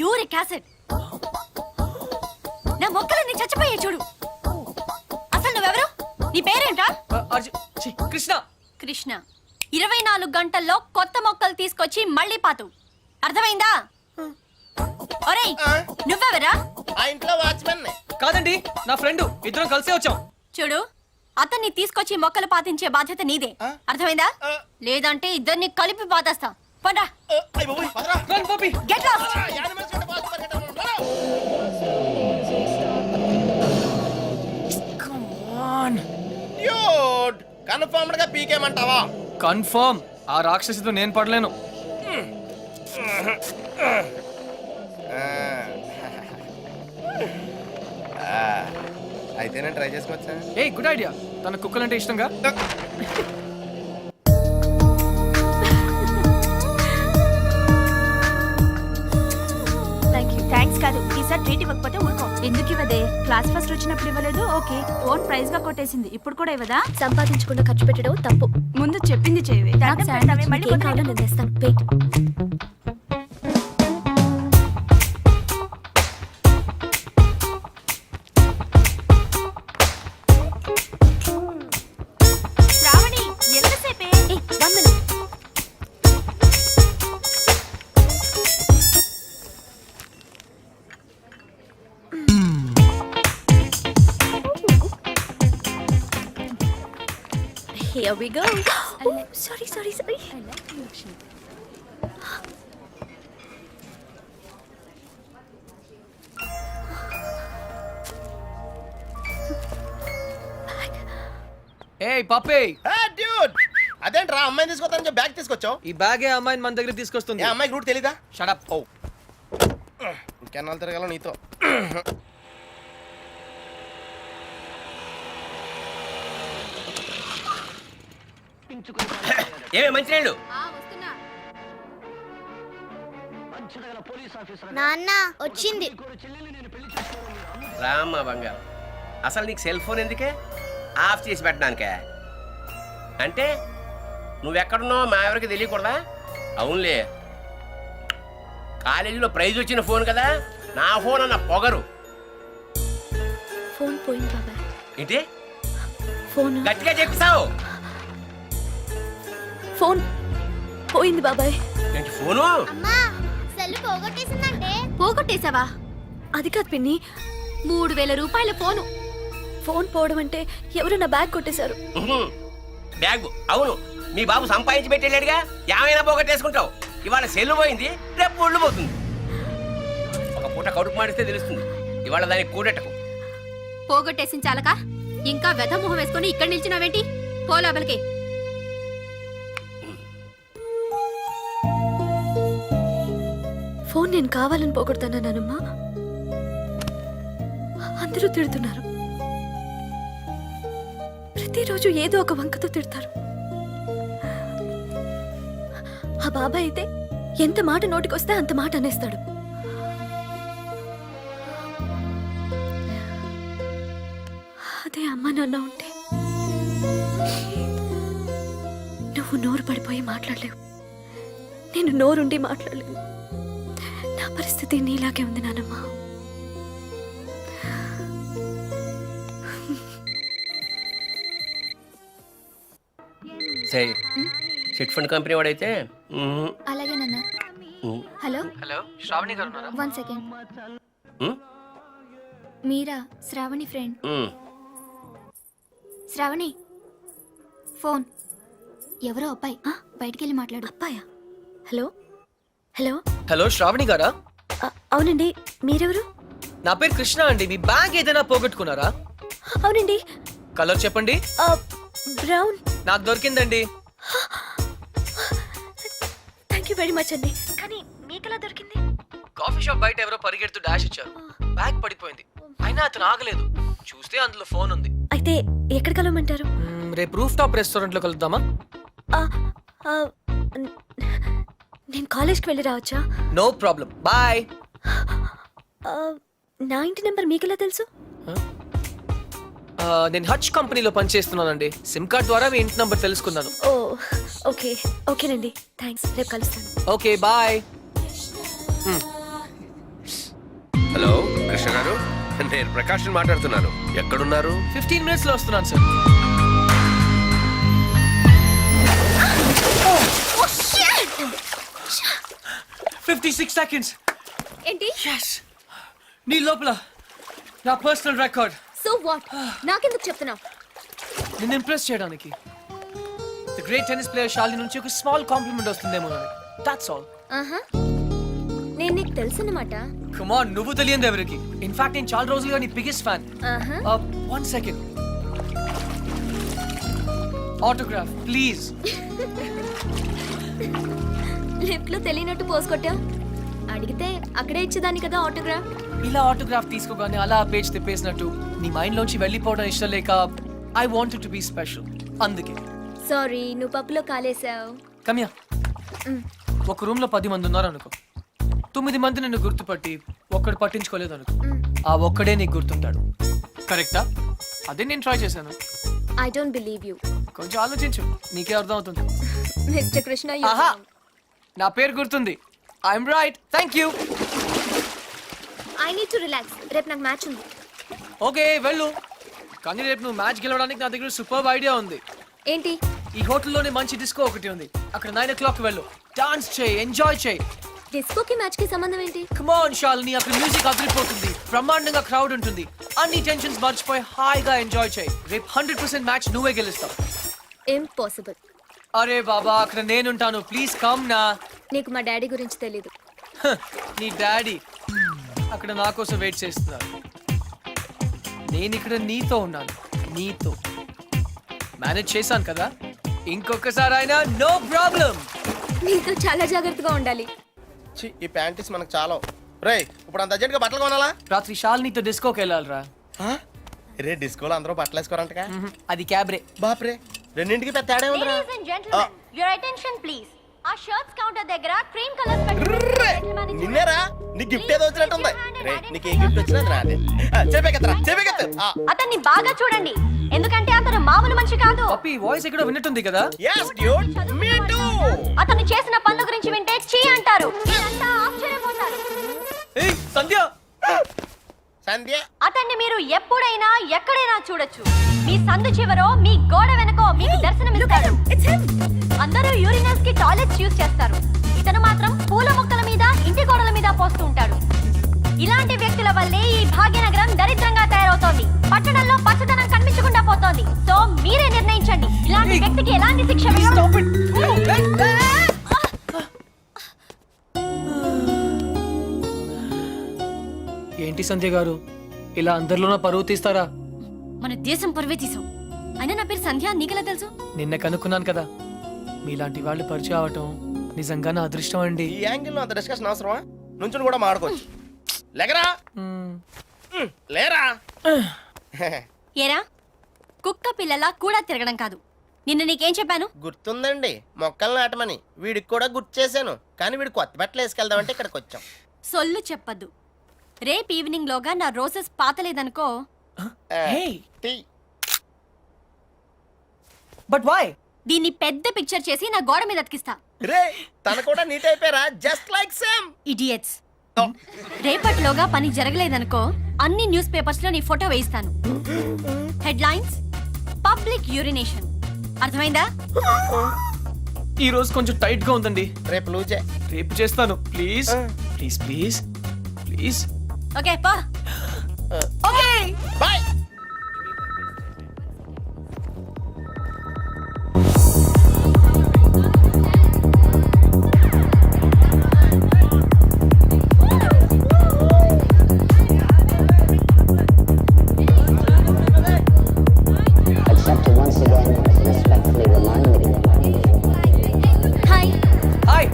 Uric acid. నా మొక్కలన్నీ చచ్చిపోయాయి చూడు. అసలు నువ్వెవరు? నీ పేరేంట్రా? కృష్ణ కృష్ణ. 24 గంటల్లో కొత్త మొక్కలు తీసుకొచ్చి మళ్ళీ పాతు. అర్థమైందా? ఒరేయ్ నువ్వెవరా? ఆ ఇంట్లో వాచ్మెన్ కాదండి నా ఫ్రెండ్ ఇద్దరం కలిసే వచ్చాం చూడు అతన్ని తీసుకొచ్చి మొక్కలు పాతించే బాధ్యత నీదే. అర్థమైందా? లేదంటే ఇద్దరిని కలిపి పాతేస్తా. పండ్రా. రన్ పప్పి గెట్ లాస్ట్. డ్యూడ్ కన్ఫర్మ్డ్ గా పీకేమంటావా కన్ఫర్మ్ ఆ రాక్షసితో నేను పడలేను అయితే నేను ట్రై చేసుకోవచ్చా ఏ గుడ్ ఐడియా తన కుక్కలంటే ఇష్టంగా థ్యాంక్స్ కాదు ఈసారి ట్రీట్ ఇవ్వకపోతే ఊరుకో. ఎందుకు ఇవ్వదే? క్లాస్ ఫస్ట్ వచ్చినప్పుడు ఇవ్వలేదు. ఓకే ఓన్ ప్రైజ్ గా కొట్టేసింది. ఇప్పుడు కూడా ఇవ్వదా? సంపాదించకుండా ఖర్చు పెట్టడం తప్పు. ముందు చెప్పింది చేయవే. ఏం కావాలో నేను తెస్తాను. వెయిట్. శ్రావణి ఎంతసేపే? 1 minute. Here we go. Oh, sorry. ఏ పప్పి డ్యూడ్ అదేంట్రా అమ్మాయిని తీసుకొస్తానని చెప్పి బ్యాగ్ తీసుకొచ్చావు ఈ బ్యాగే అమ్మాయిని మన దగ్గర తీసుకొస్తుంది ఏ అమ్మాయికి రూట్ తెలీదా షడప్ ఓ ఇంకెన్నాళ్ళు తిరగాల నీతో ఏమే మంచినీళ్ళు నాన్న వచ్చింది. రామ్మ బంగారం అసలు నీకు సెల్ ఫోన్ ఎందుకే ఆఫ్ చేసి పెట్టడానికే అంటే నువ్వెక్కడున్నావు మా ఎవరికి తెలియకూడదా అవునులే కాలేజీలో ప్రైజ్ వచ్చిన ఫోన్ కదా నా ఫోన్ అన్న పొగరు ఫోన్ పోయింది బాబాయ్. ఏంటి ఫోన్ గట్టిగా చెప్పిస్తావు ఫోన్ పోయింది బాబాయ్. ఏంటి ఫోను అమ్మా సెల్ పోగొట్టేసిందంటే. పోగొట్టేశావా? అది కాదు పిన్ని, 3000 రూపాయల ఫోను. ఫోన్ పోవడం అంటే ఎవరు నా బ్యాగ్ కొట్టేశారు. బ్యాగ్ అవును మీ బాబు సంపాదించి పెట్టేళ్ళాడుగా ఏమైనా పోగొట్టేసుకుంటావు ఇవాళ సెల్లు పోయింది రేపు ఒళ్ళు పోతుంది ఒక పూట కడుపు మాడిస్తే తెలుస్తుంది ఇవాళ దానికి కూడెట్టకు పోగొట్టేసిన చాలక ఇంకా వెధ మొహం వేసుకొని ఇక్కడ నిల్చున్నావేంటి? పో లోపలికి. ఫోన్ నేను కావాలని పోగొడతానమ్మా. అందరూ తిడుతున్నారు. ప్రతిరోజు ఏదో ఒక వంకతో తిడతారు. ఆ బాబాయ్ అయితే ఎంత మాట నోటికొస్తే అంత మాట అనేస్తాడు. అదే అమ్మ నాన్న ఉంటే నువ్వు నోరు పడిపోయి మాట్లాడలేవు, నేను నోరుండి మాట్లాడలేను. నా పరిస్థితి నీలాగే ఉంది నానమ్మ. సరే చిట్ ఫండ్ కంపెనీ వాడైతే అలాగే నాన్న. హలో హలో శ్రావణి గారు ఉన్నారా? 1 సెకండ్. మీరా శ్రావణి ఫ్రెండ్? శ్రావణి ఫోన్. ఎవరో అబ్బాయి బయటికి వెళ్ళి మాట్లాడు. అబ్బాయా? Hello hello. హలో శ్రావణి గారా? అవునండి, మీరెవరు? నా పేరు కృష్ణ అండి. మీ బ్యాగ్ ఏదైనా పోగొట్టుకున్నారా? అవునండి. కలర్ చెప్పండి. బ్రౌన్. నాకు దొరికిందండి. థ్యాంక్ యూ వెరీ మచ్ అండి. కానీ మీకెలా దొరికింది? కాఫీ షాప్ బయట ఎవరో పరిగెడుతూ డాష్ ఇచ్చారు. బ్యాగ్ పడిపోయింది. అయినా అతను ఆగలేదు. చూస్తే అందులో ఫోన్ ఉంది. అయితే ఎక్కడ కలవమంటారు? రేపు రూఫ్ టాప్ రెస్టారెంట్ లో కలుద్దామా? నేను కాలేజ్కి వెళ్ళి రావచ్చా? No problem. బాయ్. నా ఇంటి నెంబర్ మీకెలా తెలుసు? నేను హచ్ కంపెనీలో పనిచేస్తున్నానండి. సిమ్ కార్డ్ ద్వారా మీ ఇంటి నంబర్ తెలుసుకున్నాను. ఓ ఓకే. ఓకేనండి, థ్యాంక్స్. రేపు కలుస్తాను. Okay bye. హలో కృష్ణ గారు, నేను ప్రకాష్ మాట్లాడుతున్నాను. ఎక్కడున్నారు? 15 minutes లో వస్తున్నాను సార్. Oh, 56 seconds. ఏంటి? Yes. నీ లోపల నా పర్సనల్ రికార్డ్. So what? నాకెందుకు చెప్తున్నావు? నిన్ను ఇంప్రెస్ చేయడానికి. The great tennis player Shalini నుంచి ఒక స్మాల్ కాంప్లిమెంట్ వస్తుందేమో అని. That's all. ఆహా, నేను నీకు తెలుసన్నమాట. కమ్ ఆన్, నువ్వు తెలియదు ఎవరికి. ఇన్ఫాక్ట్ నేను చాలా రోజులుగా నీ బిగ్గెస్ట్ ఫ్యాన్. ఆహా. 1 second. Autograph please. లిఫ్ట్ లో తెలియనట్టు పోసుకొట్టావు. అడిగితే అక్కడే ఇచ్చేదాన్ని కదా ఆటోగ్రాఫ్. ఇలా ఆటోగ్రాఫ్ తీసుకోగానే అలా పేజ్ తిప్పేసినట్టు నీ మైండ్ లోంచి వెళ్ళిపోవడం ఇష్టం లేక I wanted to be special. అందుకే. సారీ, నువ్వు పప్పులో కాలేసావు. కమ్యా. ఒక రూమ్ లో 10 మంది ఉన్నారు అనుకో. 9 మంది నిన్ను గుర్తుపట్టి ఒక్కడు పట్టించుకోలేదు అనుకో. ఆ ఒక్కడే నీకు గుర్తుంటాడు. కరెక్టా? అదే నేను ట్రై చేశాను. I don't believe you. కొంచెం ఆలోచించు, నీకే అర్థం అవుతుంది. మిస్టర్ కృష్ణ, ఆహా, నా పేరు గుర్తుంది. I'm right. Thank you. I need to relax. రేపు నాకు మ్యాచ్ ఉంది. ఓకే వెళ్ళు. కానీ రేపు నువ్వు మ్యాచ్ గెలవడానికి నా దగ్గర సూపర్ ఐడియా ఉంది. ఏంటి? ఈ హోటల్లోనే మంచి డిస్కో ఒకటి ఉంది. అక్కడ 9 o'clock వెళ్ళు. డాన్స్ చేయి, ఎంజాయ్ చేయి. డిస్కోకి మ్యాచ్ కి సంబంధం ఏంటి? కమ్ ఆన్ శాలిని, అక్కడ మ్యూజిక్ అదిరిపోతుంది. బ్రహ్మాండంగా క్రౌడ్ ఉంటుంది. అన్ని టెన్షన్స్ మర్చిపోయి హాయిగా ఎంజాయ్ చేయి. రేపు 100% మ్యాచ్ నువ్వే గెలుస్తావు. ఇంపాసిబుల్. అరే బాబా, అక్కడ నేనుంటాను. ప్లీజ్ కమ్ నా. నీకు మా డాడీ గురించి తెలీదు. నీ డాడీ అక్కడ నా కోసం వెయిట్ చేస్తున్నారు. నేను ఇక్కడ నీతో ఉన్నాను. నీతో మేనేజ్ చేశాను కదా. ఇంకొకసారి అయినా నో ప్రాబ్లం. నీతో చాలా జాగ్రత్తగా ఉండాలి. ఈ ప్యాంటీస్ మనకు చాలా. రేయ్, ఇప్పుడు అంత అర్జెంట్గా బట్టలు కొనాలా? రాత్రి శాలినితో డిస్కోకి వెళ్ళాలిరా. రే, డిస్కోలో అందరూ బట్టలు వేసుకోరంటగా. అది క్యాబ్రే. బాప్రే, రెండింటికి పెద్ద తేడా ఉందిరా. Ladies and gentlemen, your attention please. ఆ షర్ట్స్ కౌంటర్ దగ్గర క్రీమ్ కలర్స్ పెట్టుకోండి. నిన్నేరా, నీ గిఫ్ట్ ఏదో వచ్చినట్టుంది. రే, నీకు ఏ గిఫ్ట్ వచ్చినది రాదే. చెప్పేకెత్తరా. అతన్ని బాగా చూడండి, ఎందుకంటే అతను మామూలు మనిషి కాదు. పప్పి వాయిస్ ఎక్కడో విన్నట్టుంది కదా. yes dude, me too. అతను చేసిన పనుల గురించి వింటే చీ అంటారు. మీరంతా ఆశ్చర్యపోతారు. ఏయ్ సంధ్య. సంధ్య, అతన్ని మీరు ఎప్పుడైనా ఎక్కడైనా చూడొచ్చు. మీ సందు చివరో మీ గోడ వెనకో మీకు దర్శనమిస్తాడు. అందరూ యూరినల్స్ కి టాయిలెట్స్ యూజ్ చేస్తారు. ఇతను మాత్రం పూల మొక్కల మీద, ఇంటి గోడల మీద పోస్తూ ఉంటాడు. ఇలాంటి వ్యక్తుల వల్లే ఈ భాగ్యనగరం దరిద్రంగా తయారవుతోంది. పట్టణంలో పచ్చదనం కనిపించకుండా పోతోంది. సో మీరే నిర్ణయించండి, ఇలాంటి వ్యక్తికి ఎలాంటి శిక్ష ఏంటి సంధ్య గారు, ఇలా అందరిలోనూ పరువు తీస్తారా? మన దేశం పరువే తీసాం. అయినా నా పేరు సంధ్య, నీకెలా తెలుసు? నిన్న కనుక్కున్నాను కదా. మీలాంటి వాళ్ళు పరిచయం అవటం నిజంగా నా అదృష్టం అండి. ఈ యాంగిల్ లో అంత డిస్కషన్ అవసరమా? నుంచుని కూడా మాడుకోవచ్చు. లేకరా లేరా. ఏరా కుక్క పిల్లలా కూడా తిరగడం కాదు. నిన్న నీకేం చెప్పాను? గుర్తుందండి, మొక్కలు నాటమని. వీడికి కూడా గుర్తు చేశాను, కానీ వీడు కొత్త బట్టలు వేసుకెళ్దామంటే ఇక్కడికి వచ్చాం. సొల్లు చెప్పద్దు. రేపు ఈవినింగ్ లోగా నా రోజెస్ పాతలేదనుకో. టీ. But why? దీన్ని పెద్ద పిక్చర్ చేసి నా గోడ మీద అతికిస్తా. రే తన కూడా నీట్ అయిపోయారా, జస్ట్ లైక్ సేమ్. ఇడియట్స్. రేపటిలోగా పని జరగలేదనుకో అన్ని న్యూస్ పేపర్స్ లో నీ ఫోటో వేయిస్తాను. Headlines public urination. అర్థమైందా? ఈ రోజు కొంచెం టైట్ గా ఉందండి. రేపు లూజే. రేపు చేస్తాను please please please please. Okay పా. Okay bye. Except to once again respectfully remind me. Hi. Hi.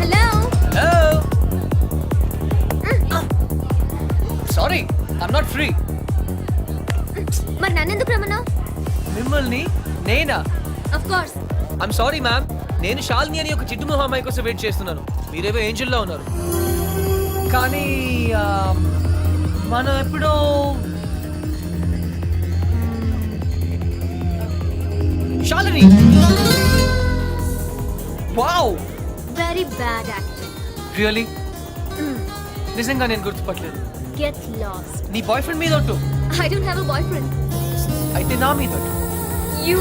Hello. Hello. Sorry I'm not free. మరి నన్ను ఎందుకు రమ్మన్నావు? మిమ్మల్ని నేనా? Of course. I'm sorry ma'am, నేను శాలిని అని ఒక చిట్టు మొహం అమ్మాయి కోసం వెయిట్ చేస్తున్నాను. మీరేవో ఏంజల్లో ఉన్నారు. కానీ మనం ఎప్పుడో Shalini. Wow, very bad acting. Really? నిజంగా నేను గుర్తుపట్టలేదు. Get lost. నీ బాయ్ ఫ్రెండ్ మీద ఒట్టు. I don't have a boyfriend. అయితే నా మీద ఒట్టు. యు.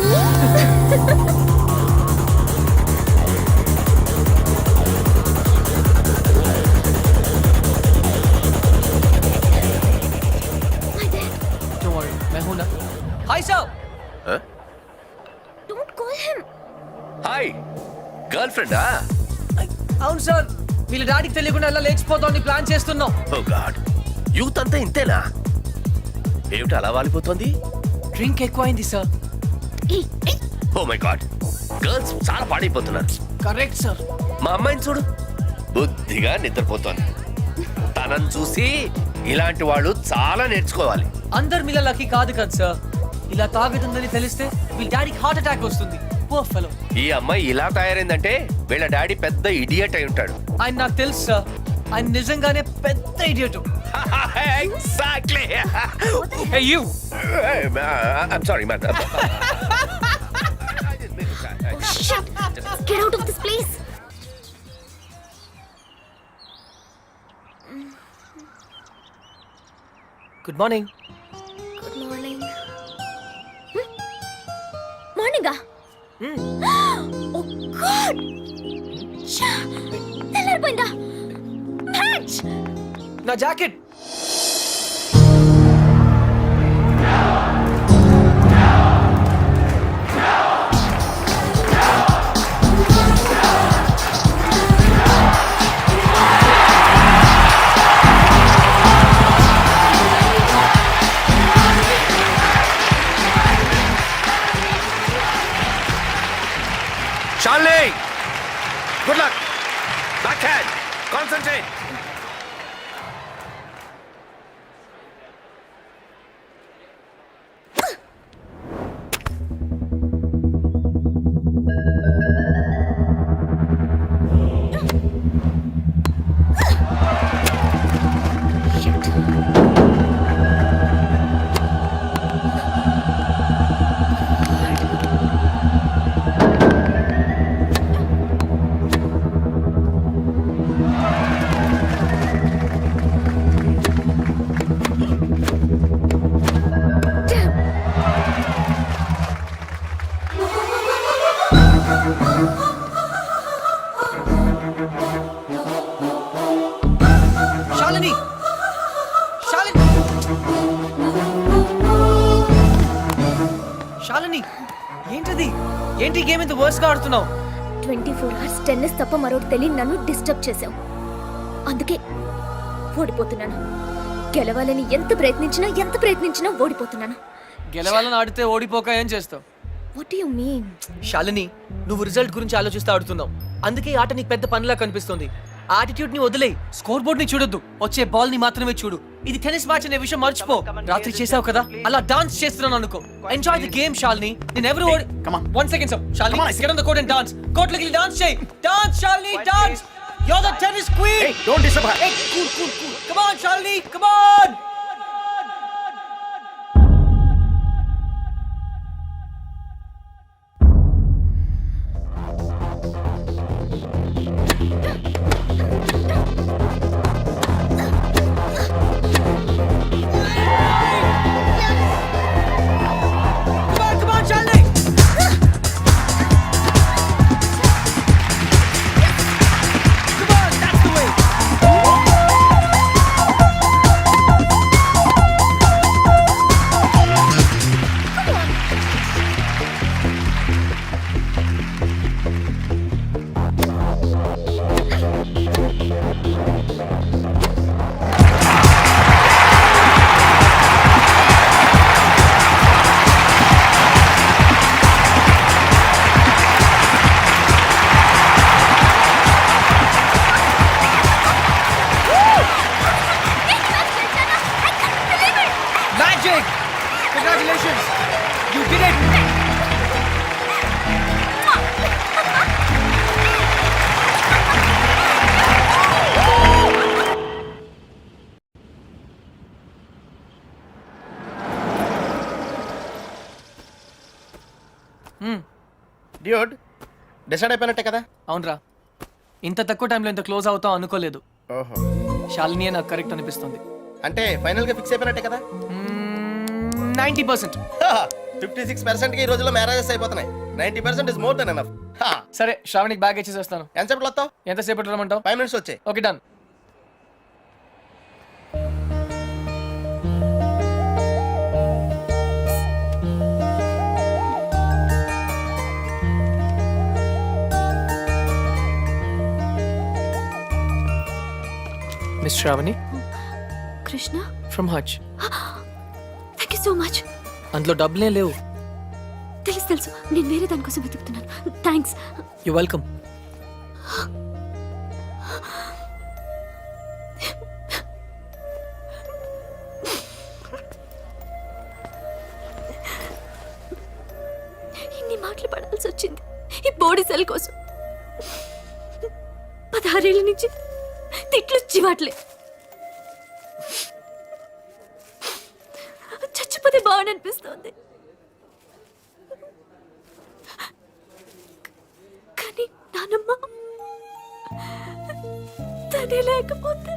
Don't worry, मैं हूं ना. Hi sir. Don't call him. Hi, girl ఫ్రెండా? అవును సార్, వీళ్ళ డాడీకి తెలియకుండా ఎలా లేచిపోతామని ప్లాన్ చేస్తున్నాం. ఓ గాడ్, యూత్ అంతా ఇంతేనా? ఏమిటి అలా వాలిపోతుంది? డ్రింక్ ఎక్కువైంది sir. Oh my god, girls చాలా పాడైపోతున్నారు. Correct sir. మా అమ్మాయిని చూడు, బుద్ధిగా నిద్రపోతోంది. తనని చూసి ఇలాంటి వాళ్ళు చాలా నేర్చుకోవాలి. అందరు మీలా లక్కీ కాదు కదా సార్. ఇలా తాగుతుందని తెలిస్తే వీళ్ళ డాడీకి హార్ట్ అటాక్ వస్తుంది. Poor fellow. ఈ అమ్మాయి ఇలా తయారైందంటే వీళ్ళ డాడీ పెద్ద ఇడియట్ అయి ఉంటాడు. ఆయన నాకు తెలుసు సార్, ఆయన నిజంగానే పెద్ద idiot. Exactly. Hey you. I'm sorry, madam. Shit. Get out of this place. Good morning. Good morning. మార్నింగా? Oh God. తెల్లారిపోయిందా? మ్యాచ్. నా jacket. Shalini, good luck. Backhand, concentrate. Shalini. Shalini. Shalini, ఏంటది? ఏంటి గేమ్ ఇంత వర్స్ గా ఆడుతున్నావు? 24 hours టెన్నిస్ తప్ప మరొకటి తెలియని నన్ను డిస్టర్బ్ చేశావు. అందుకే ఓడిపోతున్నాను. గెలవాలని ఎంత ప్రయత్నించినా ఓడిపోతున్నాను. గెలవాలని ఆడితే ఓడిపోక ఏం చేస్తావు? What do you mean? Shalini, నువ్వు రిజల్ట్ గురించి ఆలోచిస్తూ ఆడుతున్నావు. అందుకే ఈ ఆట నీకు పెద్ద పనిలా కనిపిస్తుంది. ఆ యాటిట్యూడ్ ని వదిలేయి. స్కోర్ బోర్డ్ ని చూడొద్దు, వచ్చే బాల్ ని మాత్రమే చూడు. ఇది టెన్నిస్ మ్యాచ్ అనే విషయం మర్చిపో. రాత్రి చేసావు కదా, అలా డాన్స్ చేస్తున్నాను అనుకో. Enjoy the game Shalini. నేను ఎవరు one second sir. Shalini, get on the court and dance. Court లోకి డాన్స్ చేయి. Dance Shalini, dance. You are the tennis queen. Don't disturb her. Cool cool cool. Come on Shalini, come on. Magic! Congratulations! You did it! Dude decide అయిపోయినట్టే కదా? అవునరా, ఇంత తక్కువ టైంలో ఇంత close అవుతాం అనుకోలేదు. ఓహో, శాలినియే నాకు కరెక్ట్ అనిపిస్తుంది. అంటే ఫైనల్ గా ఫిక్స్ అయిపోయినట్టే కదా? 90%. 56% కి ఈ రోజుల్లో మ్యారేజెస్ అయిపోతున్నాయి. 90% ఇస్ మోర్ దెన్ ఎనఫ్. సరే, శ్రావణికి బ్యాగ్ ఇచ్చేసి వస్తాను. ఎంతసేపు వస్తావు? ఎంతసేపు రమ్మంటావు? 5 minutes వచ్చాయి. Okay, done. Miss Sravani Krishna, from Hutch. Thank you so much. అందులో డబ్బులే లేవు. తెలుసు తెలుసు, నేను వేరే దానికోసం వెతుకుతున్నాను. థ్యాంక్స్. You welcome. ఇన్ని మాటలు పడాల్సి వచ్చింది ఈ బోడీ సెల్ కోసం. 16 ఏళ్ళ నుంచి తిట్లు చివాట్లే. చచ్చిపోతే బాగుంది అనిపిస్తోంది. కానీ నానమ్మ తనే లేకపోతే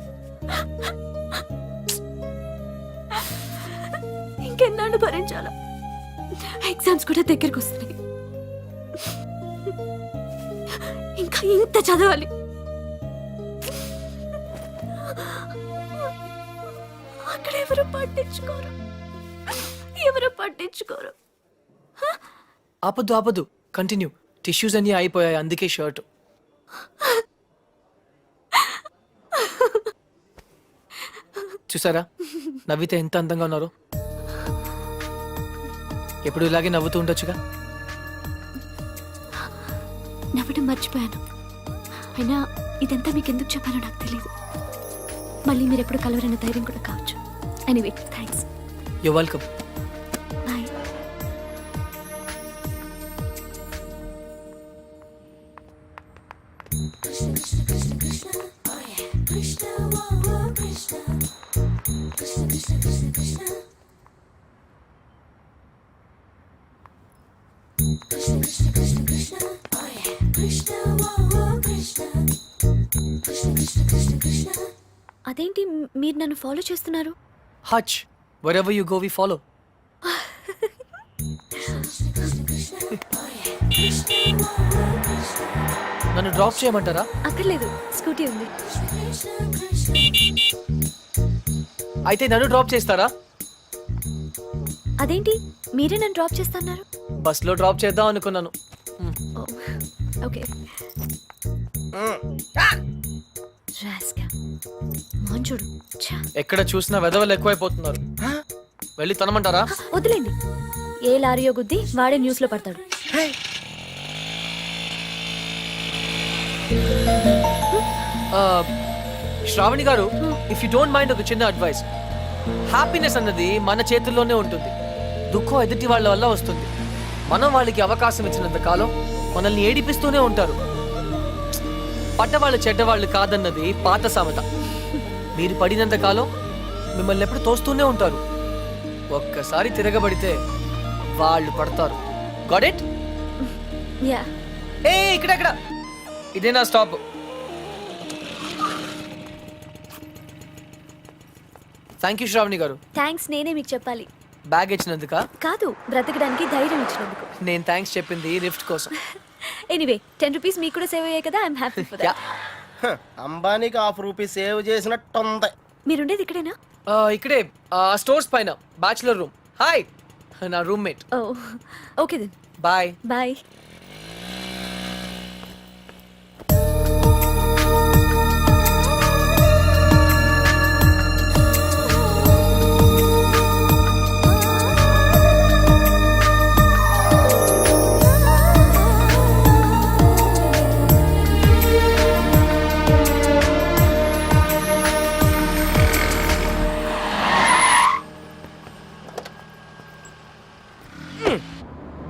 ఇంకెన్నాళ్ళు భరించాలా? ఎగ్జామ్స్ కూడా దగ్గరికి వస్తున్నాయి. ఇంకా ఇంత చదవాలి. అక్కడ ఎవరు పట్టించుకోరు. ఆపద్దు ఆపద్దు, కంటిన్యూ. టిష్యూస్ అన్నీ అయిపోయాయి, అందుకే షర్ట్. చూసారా, నవ్వితే ఎంత అందంగా ఉన్నారు. ఎప్పుడు ఇలాగే నవ్వుతూ ఉండొచ్చుగా. నవ్వడం మర్చిపోయాను. అయినా ఇదంతా మీకు ఎందుకు చెప్పాలో నాకు తెలియదు. మళ్ళీ మీరు ఎప్పుడు కలవరన్న ధైర్యం కూడా కావచ్చు. Anyway, thanks. You welcome. Bye. అదేంటి మీరు నన్ను ఫాలో చేస్తున్నారు? Hutch, wherever you go we follow. నన్ను డ్రాప్ చేయమంటారా? అక్కర్లేదు, స్కూటీ ఉంది. అయితే నన్ను డ్రాప్ చేస్తారా? అదేంటి మీరే నన్ను డ్రాప్ చేస్తున్నారు? బస్ లో డ్రాప్ చేద్దాం అనుకున్నాను. ఓకే. చూడు, ఎక్కడ చూసినా వెధవలు ఎక్కువైపోతున్నారు. వెళ్ళి తనమంటారా? వదిలేండి. ఏ లారీయో గుద్ది వాడే న్యూస్ లో పడతాడు. శ్రావణి గారు, ఇఫ్ యూ డోంట్ మైండ్ ఒక చిన్న అడ్వైస్. హ్యాపీనెస్ అన్నది మన చేతుల్లోనే ఉంటుంది. దుఃఖం ఎదుటి వాళ్ళ వల్ల వస్తుంది. మనం వాళ్ళకి అవకాశం ఇచ్చినంత కాలం మనల్ని ఏడిపిస్తూనే ఉంటారు. పడ్డవాళ్ళు చెడ్డవాళ్ళు కాదన్నది పాత సామెత. మీరు పడినంత కాలం మిమ్మల్ని ఎప్పుడు తోస్తూనే ఉంటారు. ఒక్కసారి తిరగబడితే వాళ్ళు పడతారు. Got it? యా. ఏ ఇక్కడ ఇదే నా స్టాప్. థ్యాంక్ యూ శ్రావణి గారు. థ్యాంక్స్ నేనే మీకు చెప్పాలి. బ్యాగ్ ఇచ్చినందుక? కాదు, బ్రతకడానికి ధైర్యం ఇచ్చినందుకు. నేను థ్యాంక్స్ చెప్పింది లిఫ్ట్ కోసం. ఎనీవే 10 రూపీస్ మీకు కూడా సేవ్ అయ్యాయి కదా. I'm happy for that. అంబానీకి ₹1 సేవ్ చేసినట్టుంది. మీరుండేది ఇక్కడేనా? ఇక్కడే స్టోర్స్ పైన బ్యాచులర్ రూమ్. హాయ్, నా roommate. Oh okay then. Bye. Bye.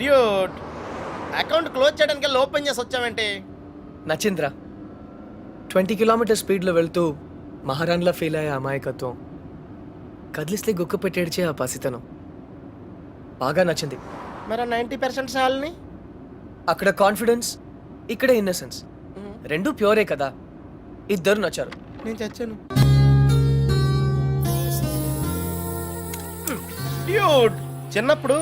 Dude, account close చేయడానికి ఓపెన్ చేసి వచ్చావేంటి? నచింద్ర 20 కిలోమీటర్ స్పీడ్లో వెళ్తూ మహారాణ్లా ఫీల్ అయ్యే అమాయకత్వం, కదిలిస్తే గుక్క పెట్టేడ్చే ఆ పసితనం బాగా నచ్చింది. మరి 90% సాల్ని అక్కడ కాన్ఫిడెన్స్, ఇక్కడ ఇన్నసెన్స్ రెండూ ప్యూరే కదా. ఇద్దరు నచ్చారు. నేను చచ్చాను. డ్యూట్, చిన్నప్పుడు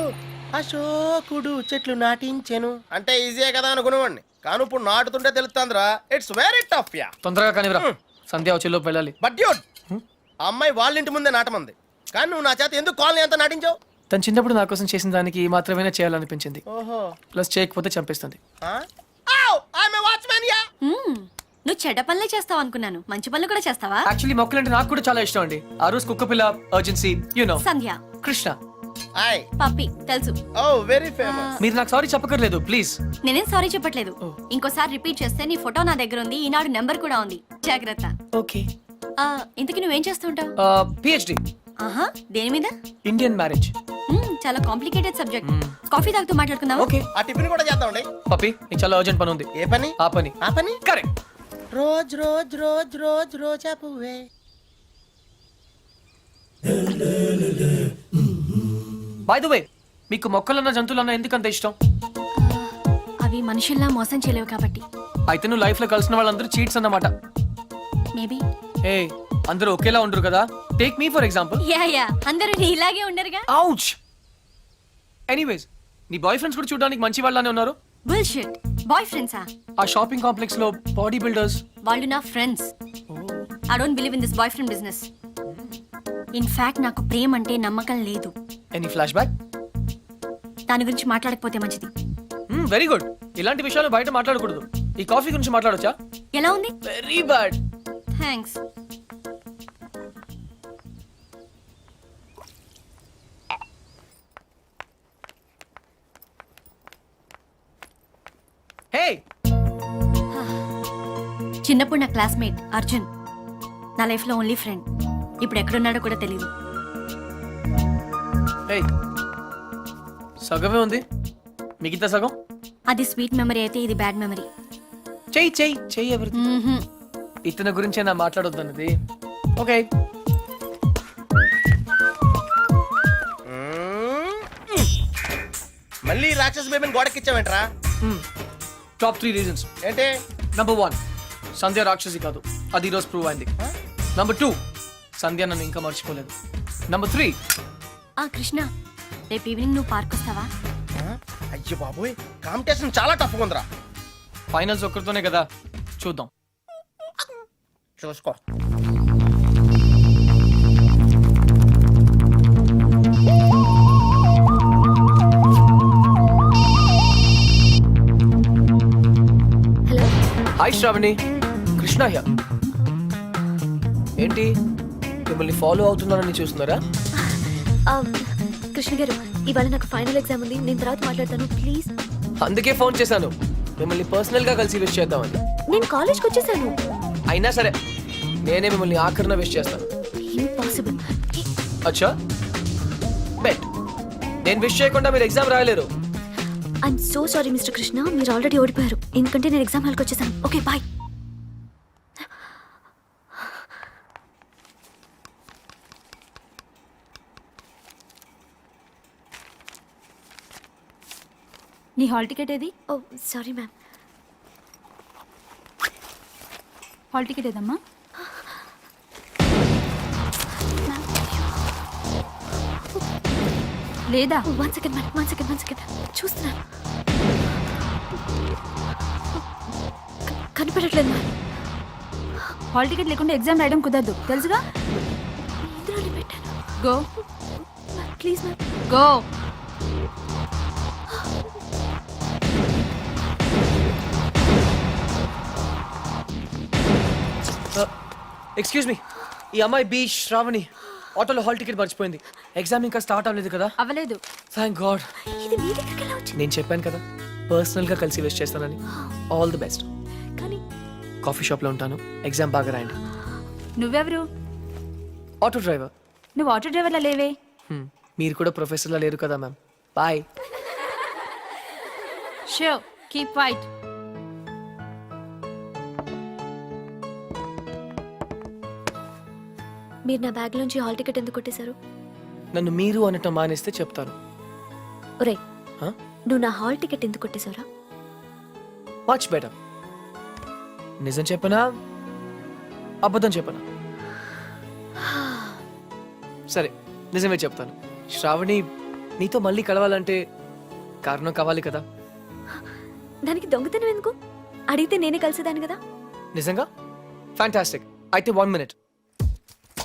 అశోకుడు చెట్లు నాటించెను అంటే ఈజీయే కదా అనుకునేవాడిని. కానీ ఇప్పుడు నాటుతుంటే తెలుస్తుందిరా, ఇట్స్ వెరీ టఫ్. యా, తొందరగా కానివ్వరా, సంధ్య వచ్చేలోపు వెళ్ళాలి. బట్ డ్యూట్, ఆ అమ్మాయి వాళ్ళ ఇంటి ముందే నాటమంది. కానీ నువ్వు నా చేత ఎందుకు కాలనీ అంతా నాటించావు? తను చిన్నప్పుడు నా కోసం చేసిన దానికి మాత్రమే చేయాలనిపించింది. ఓహో, ప్లస్ చేయకపోతే చంపేస్తుంది. వాచ్మెన్. యా, నువ్వు చెడ్డ పనులే చేస్తావు అనుకున్నాను. మంచి పనులు కూడా చేస్తావా? యాక్చువల్లీ మొక్కలంటే నాకు కూడా చాలా ఇష్టం అండి. ఆ రోజు కుక్క పిల్ల, urgency, you know, Sandhya, Krishna. Hi. Puppy తెలుసు. Oh very famous. మీరు నాకు సారీ చెప్పకర్లేదు ప్లీజ్. నేనేం సారీ చెప్పట్లేదు. ఇంకోసారి రిపీట్ చేస్తే నీ ఫోటో నా దగ్గర ఉంది. ఈనాడు నెంబర్ కూడా ఉంది, జాగ్రత్త. ఓకే. ఇంతకీ నువ్వేం చేస్తుంటావు? పిహెచ్డి ఆహా, దేని మీద? Indian marriage. చాలా కాంప్లికేటెడ్ సబ్జెక్ట్. కాఫీ తాగుతూ మాట్లాడుకుందాం. ఓకే. ఆ టిఫిన్ కూడా చేద్దామండి. పప్పి, నీకు చాలా అర్జెంట్ పని ఉంది. ఏ పని? ఆ పని. ఆ పని correct. Rose rose rose rose రోజా పువ్వే. బై ద వే, మీకు మొక్కలన్న జంతువులన్న ఎందుకంత ఇష్టం? అవి మనుషుల్లా మోసం చేయలేవు కాబట్టి. అయితే నువ్వు లైఫ్ లో కలిసిన వాళ్ళందరూ చీట్స్ అన్నమాట. మేబీ. ఏ, అందరూ ఒకేలా ఉండరు కదా. Take me for example. Yeah అందరూ నీలాగే ఉండరుగా. ఔచ్. ఎనీవేస్, నీ బాయ్ ఫ్రెండ్స్ కూడా చూడడానికి మంచి వాళ్ళనే ఉన్నారు. బుల్షిట్. బాయ్ ఫ్రెండ్సా? ఆ షాపింగ్ కాంప్లెక్స్ లో బాడీ బిల్డర్స్. వాళ్ళు నా friends. I don't believe in this boy friend business. In fact నాకు ప్రేమ అంటే నమ్మకం లేదు. Any flash back? దాని గురించి మాట్లాడకపోతే మంచిది. Very good. ఇలాంటి విషయాలు బయట మాట్లాడకూడదు. ఈ కాఫీ గురించి మాట్లాడొచ్చా? ఎలా ఉంది? Very bad. థ్యాంక్స్. హే, చిన్నప్పుడు నా క్లాస్మేట్ అర్జున్ నా లైఫ్ లో ఓన్లీ ఫ్రెండ్. ఇప్పుడు ఎక్కడున్నాడో కూడా తెలియదు. హే, సగమే ఉంది, మిగతా సగం అది స్వీట్ మెమరీ అయితే ఇది బ్యాడ్ మెమరీ. చెయ్యి చెయ్యి చెయ్యి. ఎవరిది? ఇతని గురించే నా మాట్లాడొద్దన్నది. ఓకే. మళ్ళీ రాక్షస్ బేబీని గోడకిచ్చావేంట్రా? టాప్ 3 రీజన్స్ ఏంటి? నంబర్ 1, సంధ్య రాక్షసి కాదు, అది ఈరోజు ప్రూవ్ అయింది. నంబర్ 2, సంధ్య నన్ను ఇంకా మర్చిపోలేదు. నంబర్ 3, కృష్ణ, రేపు ఈవినింగ్ నువ్వు పార్క్ వస్తావా? అయ్యో బాబోయ్, కాంపిటీషన్ చాలా టఫ్ ఉందిరా. ఫైనల్స్ ఒక్కరితోనే కదా, చూద్దాం. చూసుకో. Hello. Hi Sravani, Krishna here. ఏంటి, మిమ్మల్ని ఫాలో అవుతున్నానని చూస్తున్నారా? కృష్ణ గారు, ఇవాళ నాకు ఫైనల్ ఎగ్జామ్ ఉంది, నేను తర్వాత మాట్లాడతాను ప్లీజ్. అందుకే ఫోన్ చేశాను, మిమ్మల్ని పర్సనల్ గా కలిసి విష్ చేద్దామని. నేను కాలేజ్కి వచ్చేసాను. అయినా సరే నేనే మిమ్మల్ని ఆఖరిన విష్ చేస్తాను. ఇంపాసిబుల్. అచ్చా బెట్, నేను విష్ చేయకుండా మీరు ఎగ్జామ్ రాయలేరు. I'm so sorry mister Krishna, మీరు ఆల్రెడీ ఓడిపోయారు, ఎందుకంటే నేను ఎగ్జామ్ హాల్కి వచ్చేసాను. Okay bye. నీ హాల్ టికెట్ ఏది? Oh sorry ma'am. Hall ticket ఏదమ్మా? లేదా? One second ma'am, one second చూస్తున్నాను. కనిపెట్టట్లేదు మ్యామ్. హాల్ టికెట్ లేకుండా ఎగ్జామ్ రాయడం కుదరదు, తెలుసుగా? ఇందులోనే పెట్టాను. Go please ma'am. Go. Excuse me, ఈ అమ్మాయి బి శ్రావణి ఆటోలో హాల్ టికెట్ మర్చిపోయింది. ఎగ్జామ్ ఇంకా స్టార్ట్ అవ్వలేదు కదా? అవ్వలేదు. Thank God. ఇది మీ దగ్గరికి ఎలా వచ్చింది? నేను చెప్పాను కదా పర్సనల్ గా కలిసి విష్ చేస్తానని. All the best. కానీ కాఫీ షాప్ లో ఉంటాను, ఎగ్జామ్ బాగా రాయండి. నువ్వెవరు? Auto driver. నువ్వు ఆటో డ్రైవర్లా లేవే. మీరు కూడా ప్రొఫెసర్లా లేరు కదా ma'am. Bye. Show keep white. మీరు నా బ్యాగ్ లోంచి హాల్ టికెట్ ఎందుకు కొట్టేశారు? నన్ను మీరు అనటం మానేస్తే చెప్తాను. ఒరే, Huh? నువ్వు నా హాల్ టికెట్ ఎందుకు కొట్టేశారా? Much better. నిజం చెప్పనా అబద్ధం చెప్పనా? సరే నిజమే చెప్తాను. శ్రావణి, నీతో మళ్ళీ కలవాలంటే కారణం కావాలి కదా? దానికి దొంగతనం ఎందుకు? అడిగితే నేనే కలిసేదాన్ని కదా. నిజంగా? ఫ్యాంటాస్టిక్. అయితే 1 minute.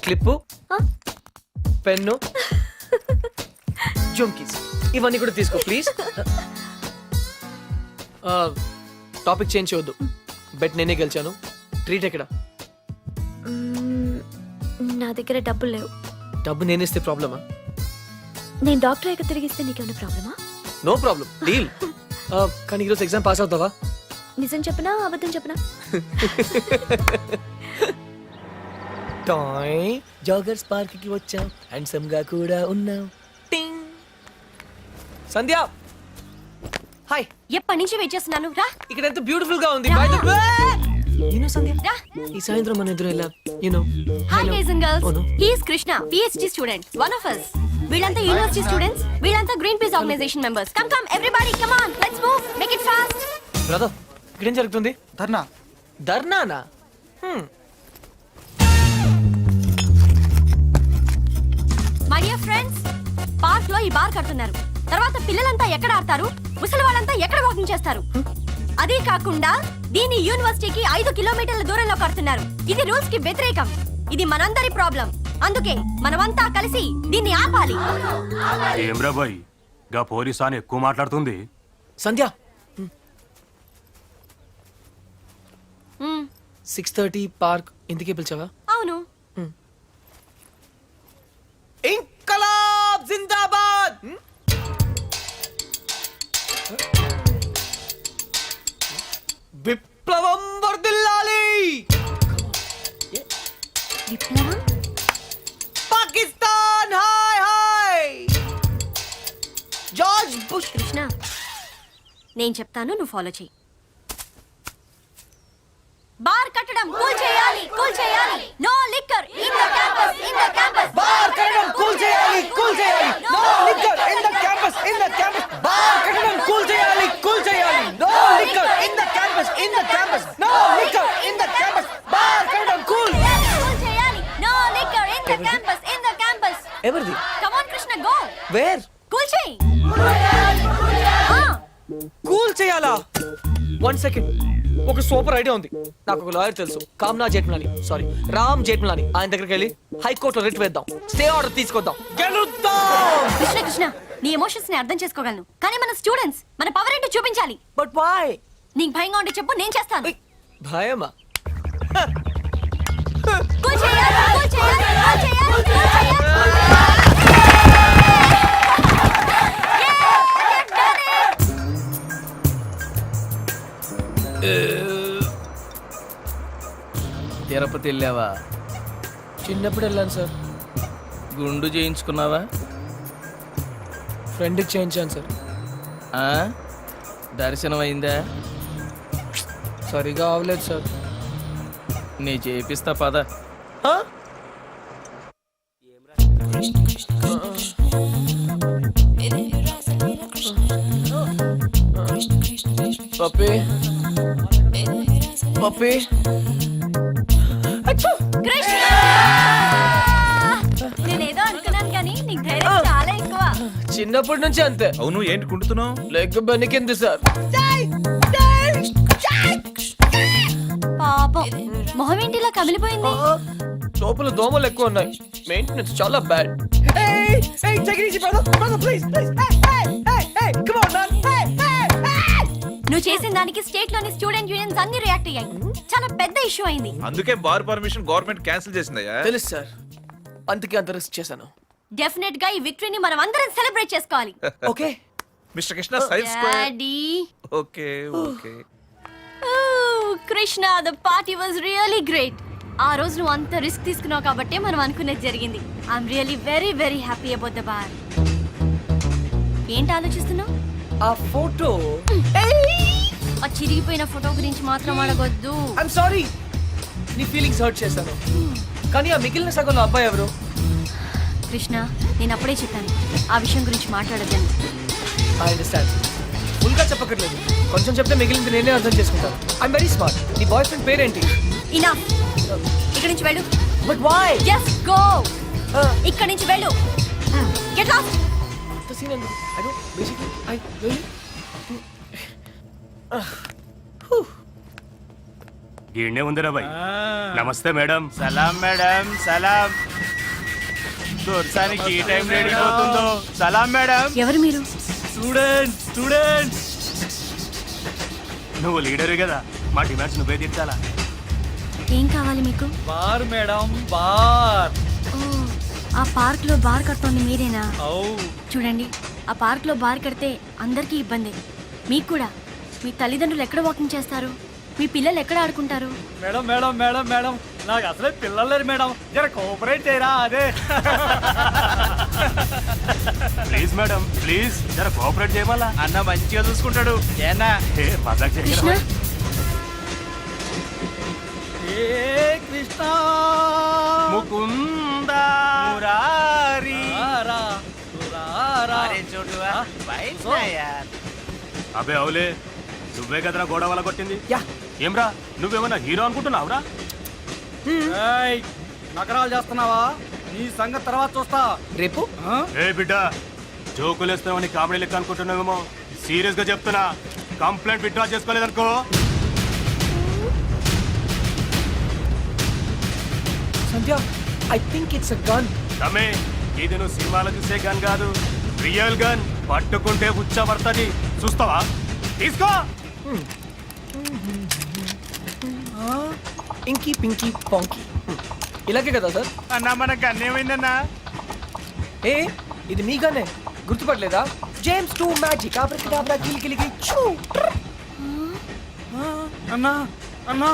Clip, Huh? Pen, jhumkis ఇవన్నీ కూడా తీసుకో ప్లీజ్. టాపిక్ చేంజ్ చేయొద్దు. బెట్ నేనే గెలిచాను. ట్రీట్ ఎక్కడ? మ్మ్, నా దగ్గర డబ్బులు లేవు. డబ్బు నేనేస్తే ప్రాబ్లమా? నేను డాక్టర్ అయ్యాక తిరిగిస్తే నీకేమైనా ప్రాబ్లమా? No problem, deal. కానీ ఈరోజు ఎగ్జామ్ పాస్ అవుతావా? నిజం చెప్పనా అబద్ధం చెప్పనా? టాయ్ జాగర్స్ పార్క్ కి వచ్చాం, హ్యాండ్సమ్ గా కూడా ఉన్నాం. టింగ్. సంధ్య, హాయ్. ఎప్పటి నుంచి వెయిట్ చేస్తున్నాను, రా. ఇక్కడ ఎంత బ్యూటిఫుల్ గా ఉంది. By the way, you know Sandhya, ఈ సాయంత్రం మన ఎదురు ఎలా you know. Hi guys and Oh, no. Girls, he is Krishna, PhD student, one of us. వీళ్ళంతా యూనివర్సిటీ స్టూడెంట్స్, వీళ్ళంతా Greenpeace organisation members. Come come everybody, come on, let's move, make it fast. Brother, ఇక్కడ ఏం జరుగుతుంది? ధర్నా. ధర్నానా? My dear friends, park లో ఈ bar కడుతున్నారు. తర్వాత పిల్లలంతా ఎక్కడ ఆడతారు, ముసలి వాళ్ళంతా ఎక్కడ వాకింగ్ చేస్తారు? అదే కాకుండా దీని యూనివర్సిటీకి 5 కిలోమీటర్ల దూరంలో కడుతున్నారు. ఇది రూల్స్ కి వ్యతిరేకం. ఇది మనందరి ప్రాబ్లం. అందుకే మనమంతా కలిసి దీన్ని ఆపాలి. ఏమ్రా బాయ్, గా పోలీసాని ఎక్కువ మాట్లాడుతుంది. సంధ్య, మ్మ్, 6:30 పార్క్ ఇందుకే పిలిచావా? అవును. ఇంకలాబ్ జిందాబాద్. విప్లవం వర్ధిల్లాలి. విప్లవం? Pakistan hi hi. George bush. Krishna, నేను చెప్తాను, నువ్వు ఫాలో చెయ్యి. బార్ కట్టడం కూల్ చేయాలి, కూల్ చేయాలి. No liquor in the campus, in the campus. Bar కట్టడం కూల్ చేయాలి, కూల్ చేయాలి. No liquor in the campus, in the campus. Bar కట్టడం కూల్ చేయాలి, కూల్ చేయాలి. No liquor in the campus, in the campus. No liquor in the campus. Bar కట్టడం cool చేయాలి. No liquor in the campus, in the campus. ఎవరిది? Come on Krishna, go. Where? Cool చేయి. Cool చేయాలా? 1 second. ఒక super idea ఉంది. నాకు ఒక lawyer తెలుసు, కామ్నా జేఠ్మలాని, సారీ రామ్ జేఠ్మలాని. ఆయన దగ్గరికి వెళ్ళి హైకోర్టులో రిట్ వేద్దాం, స్టే ఆర్డర్ తీసుకొద్దాం, గెలుద్దాం. కృష్ణ కృష్ణ, నీ ఎమోషన్స్ ని అర్థం చేసుకోగలను, కానీ మన స్టూడెంట్స్, మన పవర్ ఏంటో చూపించాలి. But why? నీకు భయంగా ఉంటే చెప్పు, నేను చేస్తాను. భయమా? కూల్ చేయాలి, కూల్ చేయాలి, కూల్ చేయాలి, కూల్ చేయాలి. తిరుపతి వెళ్ళావా? చిన్నప్పుడు వెళ్ళాను సార్. గుండు చేయించుకున్నావా? ఫ్రెండ్కి చేయించాను సార్. ఆ? దర్శనం అయిందా? సరిగా అవ్వలేదు సార్. నీ చేపిస్తా పద. పప్పి పప్పి నేనేదో అనుకున్నాను కానీ నీకు ధైర్యం చాలా ఎక్కువ. చిన్నప్పటి నుంచి అంతే. అవును ఏంటి కుంటున్నావు? Leg బెనికింది sir. పాపం మొహం ఏంటి ఇలా కమిలిపోయింది? లోపల దోమలు ఎక్కువ ఉన్నాయి. మెయింటెనెన్స్ చాలా బ్యాడ్. నువ్వు చేసిన దానికి స్టేట్ లోని స్టూడెంట్ యూనియన్స్ అన్ని రియాక్ట్ అయ్యాయి. చాలా పెద్ద ఇష్యూ అయింది. అందుకే బార్ పర్మిషన్ గవర్నమెంట్ క్యాన్సిల్ చేసిందయ్యా. తెలుసు సార్, అందుకే అంత రిస్క్ చేశాను. డెఫినెట్ గా ఈ విక్టరీని మనం అందరం సెలబ్రేట్ చేసుకోవాలి. Okay mister Krishna size square. Daddy okay okay. Krishna, the party was really great. ఆ రోజు నువ్వు అంత రిస్క్ తీసుకున్నావు కాబట్టి మనం అనుకునేది జరిగింది. I'm really very very happy about the bar. ఏంటి ఆలోచిస్తున్నావు? ఆ ఫోటో. ఆ చిరిగిపోయిన ఫోటో గురించి మాత్రం అడగొద్దు. ఐఎమ్ సారీ, నీ ఫీలింగ్స్ హర్ట్ చేశాను. కానీ ఆ మిగిలిన సగంలో అబ్బాయి ఎవరు? కృష్ణ, నేను అప్పుడే చెప్పాను ఆ విషయం గురించి మాట్లాడద్దని. I understand. ఫుల్గా చెప్పక్కర్లేదు, కొంచెం చెప్తే మిగిలింది నేనే అర్థం చేసుకుంటాను. I'm very smart. నీ బాయ్ ఫ్రెండ్ పేరేంటి? ఇనఫ్. ఇక్కడి నుంచి వెళ్ళు. But why? Just go. ఇక్కడి నుంచి వెళ్ళు. Get lost. సీన్ ఎందుకు? I don't basically I really. ఈయనే ఉందిరా బాయ్. నమస్తే మేడం. సలాం మేడం. సలాం. దొరసానికి ఈ టైం రెడీ అవుతుందో. సలాం మేడం. ఎవరు మీరు? స్టూడెంట్ నువ్వు లీడరు కదా, మా డిమాండ్స్ నువ్వే తీర్చాలా. ఏం కావాలి మీకు? Bar madam, bar. ఓ, ఆ పార్క్ లో బార్ కడుతోంది మీరేనా? చూడండి, ఆ పార్క్ లో బార్ కడితే అందరికీ ఇబ్బంది. మీకు కూడా. మీ తల్లిదండ్రులు ఎక్కడ వాకింగ్ చేస్తారు? మీ పిల్లలు ఎక్కడ ఆడుకుంటారు? మేడం మేడం మేడం మేడం నాకు అసలే పిల్లలు లేరు మేడం, జర కోఆపరేట్ చేయరా. అదే ప్లీజ్ మేడం ప్లీజ్, జర కోఆపరేట్ చేయమలా. అన్న మంచిగా చూసుకుంటాడు. ఏనా మజాక్ కృష్ణ, చేయరా. ఏ కృష్ణ ముకుంద మురారి. అబే అవులే, నువ్వే కదరా గోడ వల్ల కొట్టింది. యా. ఏమ్రా, నువ్వేమన్నా హీరో అనుకుంటున్నావురా? నకరాలు చేస్తున్నావా? నీ సంగతి తర్వాత చూస్తా. రేపు ఏ బిడ్డ, జోకులేస్తున్నావని కామెడీ లెక్క అనుకుంటున్నావేమో. సీరియస్ గా చెప్తున్నా, కంప్లైంట్ విత్డ్రా చేసుకోలేదనుకో. Sandhya, I think it's a gun. తమ్మే, ఇది నువ్వు సినిమాలో చూసే గన్ కాదు, రియల్ గన్. పట్టుకుంటే ఉచ్చబడుతుంది, చూస్తావా? తీసుకో. ఇంకీ పింకీ పాంకీ, ఇలాగే కదా సార్? అన్నా మన గన్ ఏమైందన్నా? ఏ, ఇది మీ గన్నే, గుర్తుపడలేదా? జేమ్స్ 2 మ్యాజిక్ ఆబ్రకడాబ్రా కిలి కిలి కిలి చూ. అన్నా అన్నా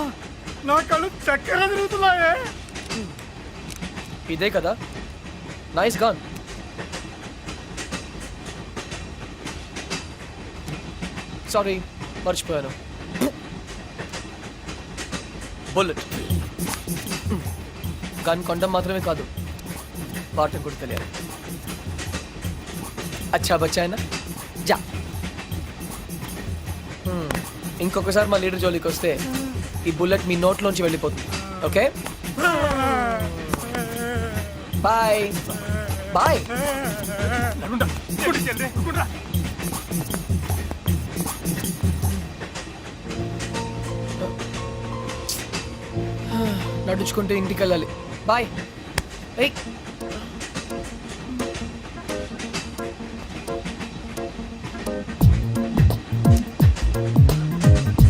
నా కళ్ళు చక్కెర తిరుగుతున్నాయే. ఇదే కదా? Nice gun. సారీ, మర్చిపోయాను. బుల్లెట్. గన్ కొండం మాత్రమే కాదు, వాడటం కూడా తెలియాలి. అచ్చా బచ్చాయనా జా. ఇంకొకసారి మా లీడర్ జోలికి వస్తే ఈ బుల్లెట్ మీ నోట్లోంచి వెళ్ళిపోతుంది. Okay, bye bye. నడుచుకుంటూ ఇంటికి వెళ్ళాలి. బాయ్.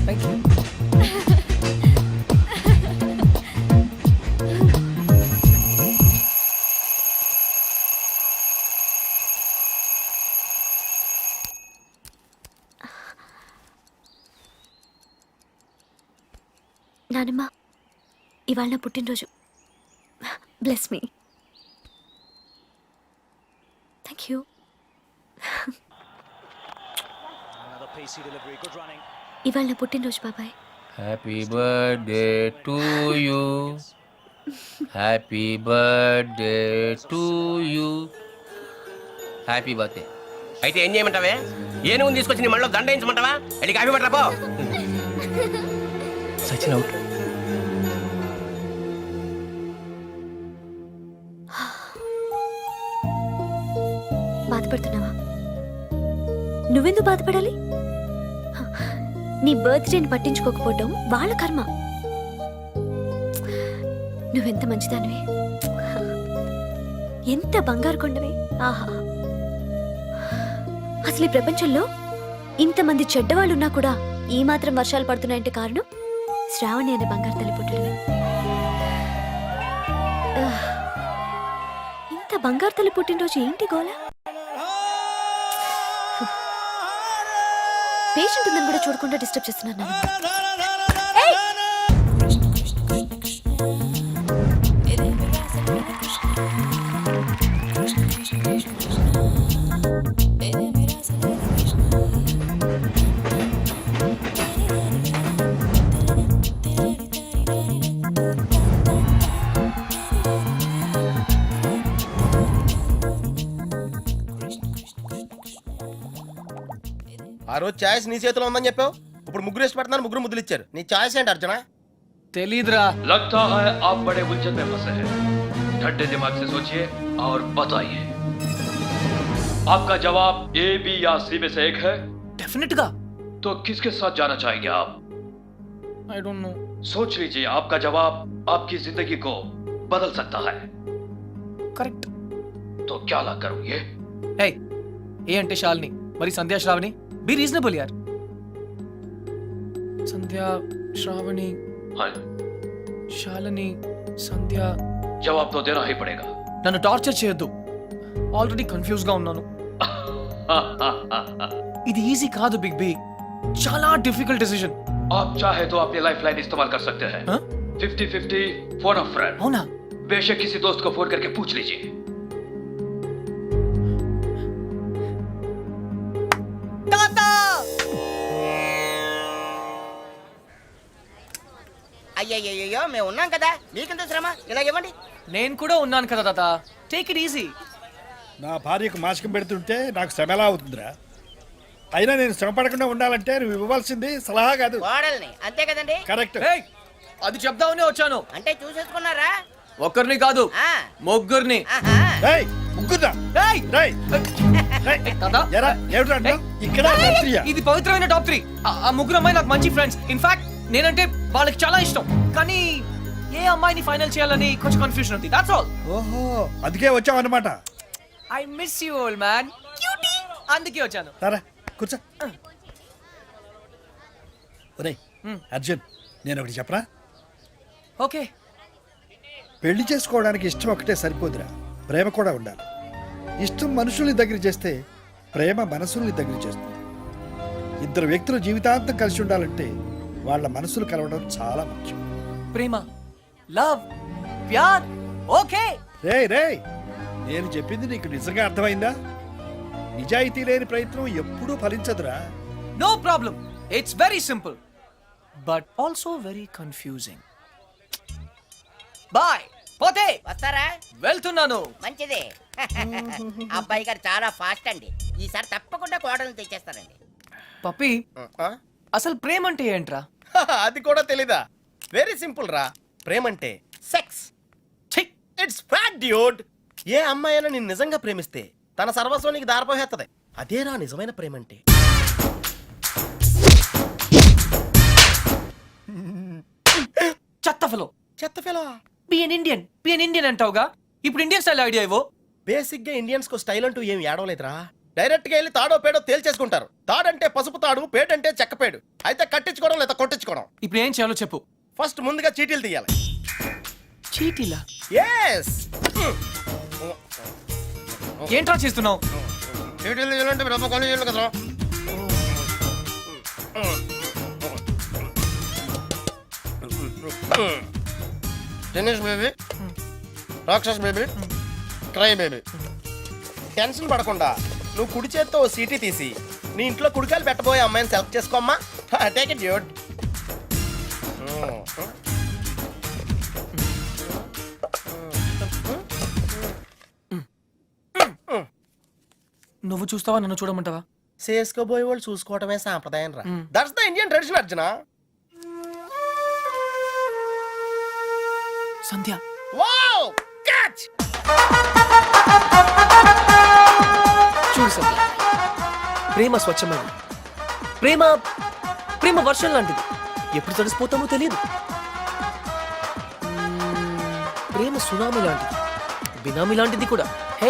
Thank you. నానమ్మ, ఇవాళ నా పుట్టినరోజు. Bless me. Thank you. ఇవాళ నా పుట్టినరోజు బాబాయ్. Happy birthday to you, happy birthday to you, happy birthday. అయితే ఏం చేయమంటావే? ఏనుగుని తీసుకొచ్చి నీ మళ్ళీ దండ వేయించమంటావా? వెళ్ళి కాఫీ పట్టరా పో. సచిన్ అవుట్. బాధపడుతున్నావా? నువ్వెందుకు బాధపడాలి? నీ బర్త్డేని పట్టించుకోకపోవడం వాళ్ళ కర్మ. నువ్వెంత మంచిదానివి, ఎంత బంగారు కొండవి. ఆహా, అసలు ఈ ప్రపంచంలో ఇంతమంది చెడ్డవాళ్ళు ఉన్నా కూడా ఈ మాత్రం వర్షాలు పడుతున్నాయంటే కారణం శ్రావణి అనే బంగారు తల్లి పుట్టడమే. ఇంత బంగారు తల్లి పుట్టినరోజు ఏంటి గోలా? పేషెంట్ ఉందని కూడా చూడకుండా డిస్టర్బ్ చేస్తున్నాను నన్ను. ఏయ్! ఆ రోజు ఛాయిస్ నీ చేతిలో ఉందని చెప్పావు, ఇప్పుడు ముగ్గురు ఇష్టపడుతున్నారు, ముగ్గురు ముద్దులు ఇచ్చారు. నీ ఛాయిస్ ఏంటి అర్జున? తెలీదురా. लगता है आप बड़े उलझन में फंसे हैं। ठंडे दिमाग से सोचिए और बताइए, आपका जवाब ए, बी या सी में से एक है। డెఫినెట్ గా. तो किसके साथ जाना चाहेंगे आप? I don't no. सोच लीजिए, आपका जवाब आपकी जिंदगी को बदल सकता है। కరెక్ట్. तो क्या ला करूं ये? హే, ఏ అంటే శాలిని, మరి సంధ్యా శ్రావణి. బి రీజనబుల్ యార్. సంధ్యా శ్రావణి, हाँ, శాలిని, సంధ్య. जवाब तो देना ही पड़ेगा। నన్ను టార్చర్ చేయొద్దు. ఆల్రెడీ కన్ఫ్యూజ్ గా ఉన్నాను. ఇది ఈజీ కాదు బిగ్ బి, చాలా డిఫికల్ట్ డెసిషన్. आप चाहे तो अपनी लाइफ लाइन इस्तेमाल कर सकते हैं। 50-50 फोन अ फ्रेंड। అవునా? बेशक किसी दोस्त को फोन करके पूछ लीजिए। అయ్యయ్యో, మేము ఉన్నాం కదా, మీకెంత శ్రమ? ఇలా ఇవ్వండి. నేను కూడా ఉన్నాను కదా తాత. Take it easy. నా భార్యకు మాసికం పెడుతుంటే నాకు శ్రమ ఎలా అవుతుందిరా? అయినా నేను శ్రమ పడకుండా ఉండాలంటే నువ్వు ఇవ్వవలసింది సలహా కాదు, కోడల్ని, అంతే కదండి? కరెక్ట్. ఏయ్, అది చెప్దామనే వచ్చాను. అంటే చూసేసుకున్నారా? ఒక్కరిని కాదు, ఆ, ముగ్గురిని. ఆహా. రేయ్, ముగ్గురా. ఏయ్, రేయ్, రేయ్. తాత, ఎరా, ఏమిట్రా అంటున్నావ్? ఇక్కడ రాత్రియా? ఇది పవిత్రమైన టాప్ 3. ఆ ముగ్గురు అమ్మాయి నాకు మంచి ఫ్రెండ్స్. ఇన్ఫాక్ట్ నేనంటే వాళ్ళకి చాలా ఇష్టం. కానీ ఏ అమ్మాయిని ఫైనల్ చేయాలని కొంచెం కన్ఫ్యూజన్ ఉంది. That's all. ఓహో, అందుకే వచ్చావు అన్నమాట. I miss you old man. Cutie. అందుకే వచ్చాను. సరే కూర్చో. ఒరేయ్ అర్జున్, నేను ఒకటి చెప్పరా? ఓకే. పెళ్లి చేసుకోవడానికి ఇష్టం ఒకటే సరిపోదురా, ప్రేమ కూడా ఉండాలి. ఇష్టం మనుషుల్ని దగ్గర చేస్తే ప్రేమ మనసుల్ని దగ్గర చేస్తుంది. ఇద్దరు వ్యక్తులు జీవితాంతం కలిసి ఉండాలంటే వాళ్ళ మనసులు కలవడం చాలా ముఖ్యం. ప్రేమ, లవ్, ప్యార్. ఓకే. రేయ్ రేయ్, నేను చెప్పింది నీకు నిజంగా అర్థమైందా? నిజాయితీ లేని ప్రయత్నం ఎప్పుడూ ఫలించదురా. No problem. It's very simple but also very confusing. Bye. పోతే వస్తారా? వెళ్తున్నాను. మంచిది. అబ్బాయి గారు చాలా ఫాస్ట్ అండి. ఈసారి తప్పకుండా కోడల్ని తెచ్చేస్తారండి. పప్పి, ఆ? అసలు ప్రేమ అంటే ఏంట్రా? అది కూడా తెలీదా? వెరీ సింపుల్ రా. ప్రేమంటే సెక్స్. ఛీ! It's fact dude. ఏ అమ్మాయి అయినా నిన్ను నిజంగా ప్రేమిస్తే తన సర్వస్వం నీకు దారిపోహేత్తది. అదేరా నిజమైన ప్రేమంటే. చెత్త ఫెలో. చెత్త ఫెలో. బి ఎన్ ఇండియన్ అంటావుగా. ఇప్పుడు ఇండియన్ స్టైల్ ఐడియా ఇవ్వు. బేసిక్ గా ఇండియన్స్ కు స్టైల్ అంటూ ఏం ఏడవలేదురా. డైరెక్ట్ గా వెళ్ళి తాడో పేడో తేల్చేసుకుంటారు. తాడంటే పసుపు తాడు, పేడంటే చెక్కపేడు. అయితే కట్టించుకోవడం లేదా కొట్టించుకోవడం. ఇప్పుడు ఏం చేయాలో చెప్పు. ఫస్ట్ ముందుగా చీటీలు తీయాలి. చీటీలా? ఎస్. ఏంట్రా చేస్తున్నావు? చీటీలు తీయాలంటే బ్రహ్మ కాలేజీలు కదా. టెన్నిస్ బేబీ రాక్షస్ బేబీ క్రై బేబీ టెన్షన్ పడకుండా నువ్వు కుడి చేత్తో ఓ సీటీ తీసి నీ ఇంట్లో కుడికాయలు పెట్టబోయే అమ్మాయిని సెలెక్ట్ చేసుకోమ్మా. Take it dude. నువ్వు చూస్తావా నన్ను చూడమంటావా? చేసుకోబోయే వాళ్ళు చూసుకోవటమే సాంప్రదాయం రా. That's the Indian tradition Arjuna. Sandhya. Wow catch. చూడు సంధ్య, ప్రేమ స్వచ్ఛమైనది. ప్రేమ ప్రేమ వర్షం లాంటిది, ఎప్పుడు తడిసిపోతామో తెలియదు. ప్రేమ సునామీ లాంటిది, బినామీ లాంటిది కూడా. Hey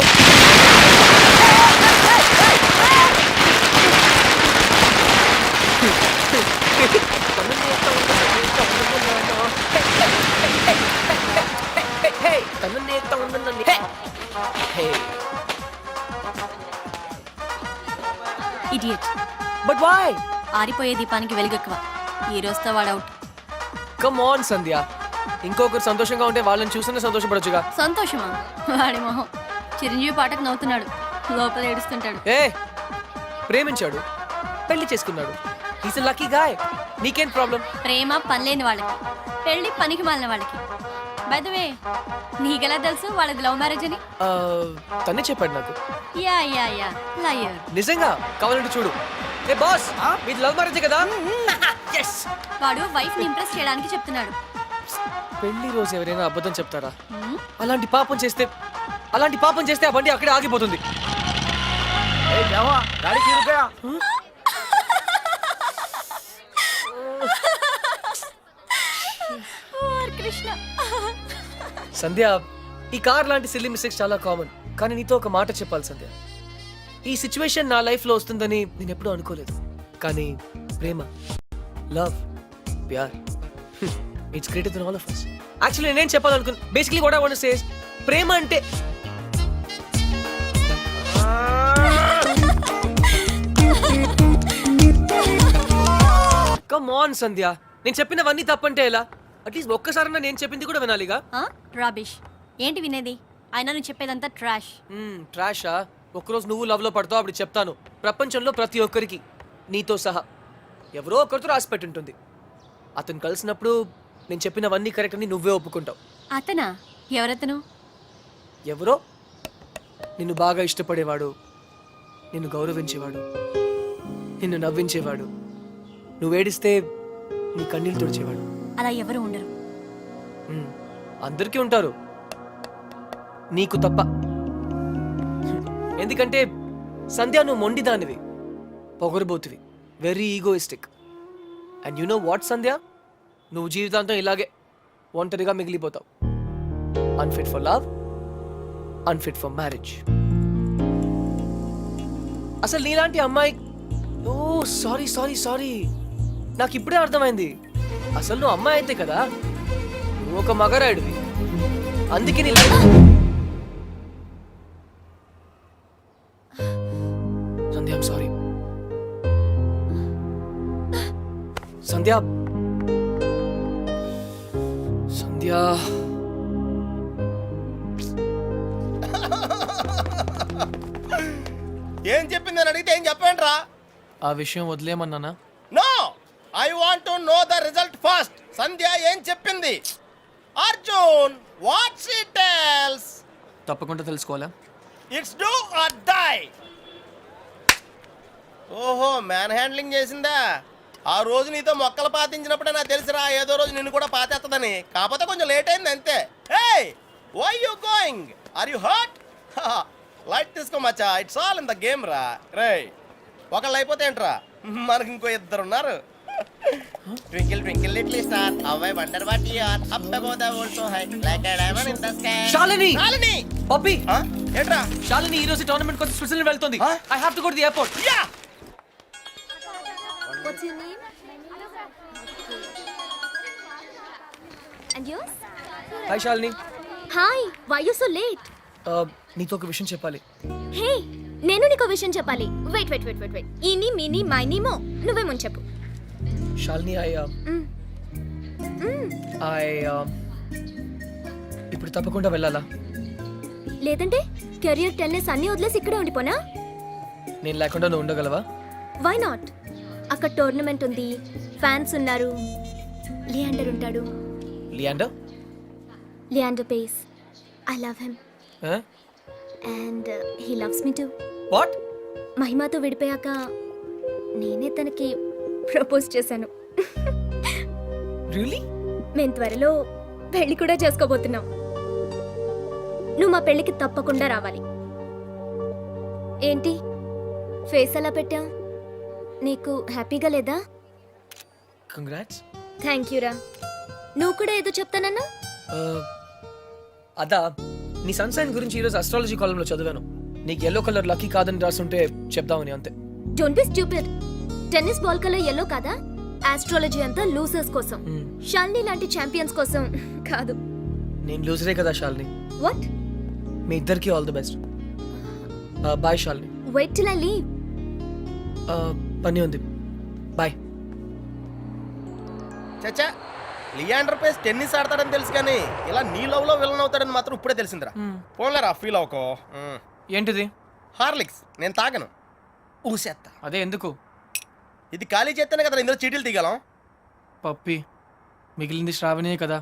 idiot. But why? ఆరిపోయే దీపానికి వెలుగెక్కువ. ఈ రోజుతో వాడు అవుట్. కమ్ ఆన్ సంధ్య, ఇంకొకరు సంతోషంగా ఉంటే వాళ్ళని చూస్తేనే సంతోషపడొచ్చుగా. సంతోషమా? వాడి మొహం. చిరంజీవి పాటకు నవ్వుతున్నాడు, లోపల ఏడుస్తుంటాడు. ఏ ప్రేమించాడు, పెళ్లి చేసుకున్నాడు. Is a lucky guy. నీకేం ప్రాబ్లం? ప్రేమ పనిలేని వాళ్ళకి, పెళ్లి పనికి మాలిన వాళ్ళకి. బై ద వే, నీకెలా తెలుసు వాళ్ళది లవ్ మ్యారేజ్ అని? తనే చెప్పాడు నాకు. Yeah yeah yeah liar. నిజంగా? కావాలంటే చూడు. ఏ బాస్, మీది లవ్ మ్యారేజ్ కదా? yes. వాడు వైఫ్ ని ఇంప్రెస్ చేయడానికి చెప్తున్నాడు. పెళ్లి రోజు ఎవరైనా అబద్ధం చెప్తారా? అలాంటి పాపం చేస్తే ఆ బండి అక్కడే ఆగిపోతుంది. కృష్ణ. సంధ్య, ఈ కార్ లాంటి సిల్లీ మిస్టేక్స్ చాలా కామన్. కానీ నీతో ఒక మాట చెప్పాలి సంధ్య. ఈ సిచ్యువేషన్ నా లైఫ్ లో వస్తుందని నేను ఎప్పుడూ అనుకోలేదు. కానీ ప్రేమ, లవ్, ప్యార్, it's greater than all of us. Actually నేనేం చెప్పాలనుకున్నా, basically what I want to say is, ప్రేమ అంటే కమ్ ఆన్ సంధ్య, నేను చెప్పినవన్నీ తప్పంటే ఎలా? అట్లీస్ట్ ఒక్కసారన్నా నేను చెప్పింది కూడా వినాలిగా. రాబిష్. ఏంటి వినేది? అయినా నువ్వు చెప్పేదంతా ట్రాష్. ట్రాషా? ఒక్కరోజు నువ్వు లవ్ లో పడతావు, అప్పుడు చెప్తాను. ప్రపంచంలో ప్రతి ఒక్కరికి, నీతో సహా, ఎవరో ఒకరితో రాసి పెట్టుంటుంది. అతను కలిసినప్పుడు నేను చెప్పినవన్నీ కరెక్ట్ అని నువ్వే ఒప్పుకుంటావు. అతనా? ఎవరతను? ఎవరో నిన్ను బాగా ఇష్టపడేవాడు, నిన్ను గౌరవించేవాడు, నిన్ను నవ్వించేవాడు, నువ్వేడిస్తే నీ కన్నీళ్ళు తుడిచేవాడు. అలా ఎవరు ఉండరు. అందరికీ ఉంటారు, నీకు తప్ప. ఎందుకంటే సంధ్య, నువ్వు మొండిదానివి, పొగరబోతువి, very egoistic. And you know what Sandhya, నువ్వు జీవితాంతం ఇలాగే ఒంటరిగా మిగిలిపోతావు. Unfit for love, unfit for marriage. అసలు నీలాంటి అమ్మాయి, ఓ సారీ సారీ సారీ, నాకు ఇప్పుడే అర్థమైంది. అసలు నువ్వు అమ్మాయి అయితే కదా, నువ్వు ఒక మగరాయుడివి. అందుకే నీ life. Sandhya, I'm sorry. Sandhya, Sandhya. ఏం చెప్పింది అని అడిగితే ఏం చెప్పండి. ఆ విషయం వదిలేమన్నానా? No, I want to know the result first. Sandhya ఏం చెప్పింది? Arjun, what she tells? తప్పకుండా తెలుసుకోవాలా? It's do or die. ఓహో, మ్యాన్ హ్యాండ్లింగ్ చేసిందా? ఆ రోజు నీతో మొక్కలు పాతించినప్పుడే నాకు తెలిసిరా ఏదో రోజు నిన్ను కూడా పాతేస్తుందని. కాకపోతే కొంచెం లేట్ అయింది అంతే. Hey, why you going? Are you hurt? Light తీసుకో మచ్చా, it's all in the game రా. రే, ఒకళ్ళు అయిపోతే ఏంట్రా, మనకి ఇంకో ఇద్దరు ఉన్నారు. Twinkle twinkle little star, how I wonder what you are. Up above the world so high, like a diamond in the sky. Shalini! Shalini! పప్పి! ఏంట్రా? శాలిని ఈ రోజు టోర్నమెంట్ కోసం స్విట్జర్లాండ్ వెళ్తుంది. I have to go to the airport. Yeah! What's your name? And yours? Hi Shalini. Hi, why you so late? నీతో ఒక విషయం చెప్పాలి. Hey, నేను నీకు విషయం చెప్పాలి. వెయిట్. ఈని మిని మైని మో, నువ్వే ముందు చెప్పు. శాలిని, ఇప్పుడు తప్పకుండా వెళ్ళాలా? లేదంటే కెరియర్ టెన్నిస్ అన్ని వదిలేసి ఇక్కడే ఉండిపోనా? నేను లేకుండా నువ్వు ఉండగలవా? Why not? అక్కడ టోర్నమెంట్ ఉంది, ఫ్యాన్స్ ఉన్నారు, లియాండర్ ఉంటాడు. Leander? Leander Paes. I love him and he loves me too. What? మహిమతో విడిపోయాక నేనే తనకి ప్రపోజ్ చేశాను. రియల్లీ? మేము త్వరలో పెళ్లి కూడా చేసుకోబోతున్నాం. నువ్వు మా పెళ్లికి తప్పకుండా రావాలి. ఏంటి ఫేస్ అలా పెట్టావు? నీకు హ్యాపీగా లేదా? కంగ్రాట్స్. థ్యాంక్ యూ రా. నువ్వు కూడా ఏదో చెప్తానన్నా? అదా, నీ సన్సైన్ గురించి ఈరోజు అస్ట్రాలజీ కాలంలో చదివాను. నీకు ఎల్లో కలర్ లక్కీ కాదని రాసుంటే చెప్దామని అంతే. Don't be stupid. Tennis ball colour yellow కాదా? ఆస్ట్రాలజీ అంతా లూజర్స్ కోసం, షాల్ని లాంటి ఛాంపియన్స్ కోసం కాదు. నేను లూజరే కదా శాలిని. వాట్? మీ ఇద్దరికి all the best. Bye Shalini. Wait till I leave. పని ఉంది. బాయ్. చచ్చా, లియాండర్ పేస్ టెన్నిస్ ఆడతాడని తెలుసు కానీ ఇలా నీ లవ్ లో విలన్ అవుతాడని మాత్రం ఇప్పుడే తెలిసిందిరా. పోన్లేరా, ఫీల్ అవకో. ఏంటిది? హార్లిక్స్ నేను తాగను, ఊసేత్తా. అదే ఎందుకు? ఇది ఖాళీ చేస్తేనే కదా ఇందులో చీటీలు తీగలం. పప్పి, మిగిలింది శ్రావణే కదా,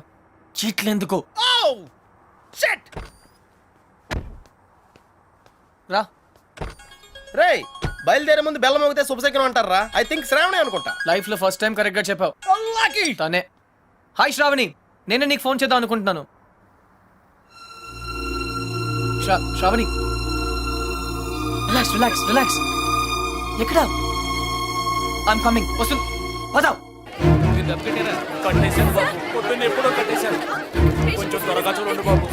చీట్లు ఎందుకు? షట్ రా. రేయ్, బయలుదేరే ముందు బెల్లం మోగితే శుభశకరం అంటారా? ఐ థింక్ శ్రావణి అనుకుంటా. లైఫ్ లో ఫస్ట్ టైం కరెక్ట్ గా చెప్పావు. తనే. హాయ్ శ్రావణి, నేనే నీకు ఫోన్ చేద్దాం అనుకుంటున్నాను. Shravani, relax relax relax. ఎక్కడా? I'm coming. వస్తుంది, పదాం. కట్టేశాను బాబు, పొద్దున్న ఎప్పుడో కట్టేశాను. కొంచెం త్వరగా చూడండి బాబు.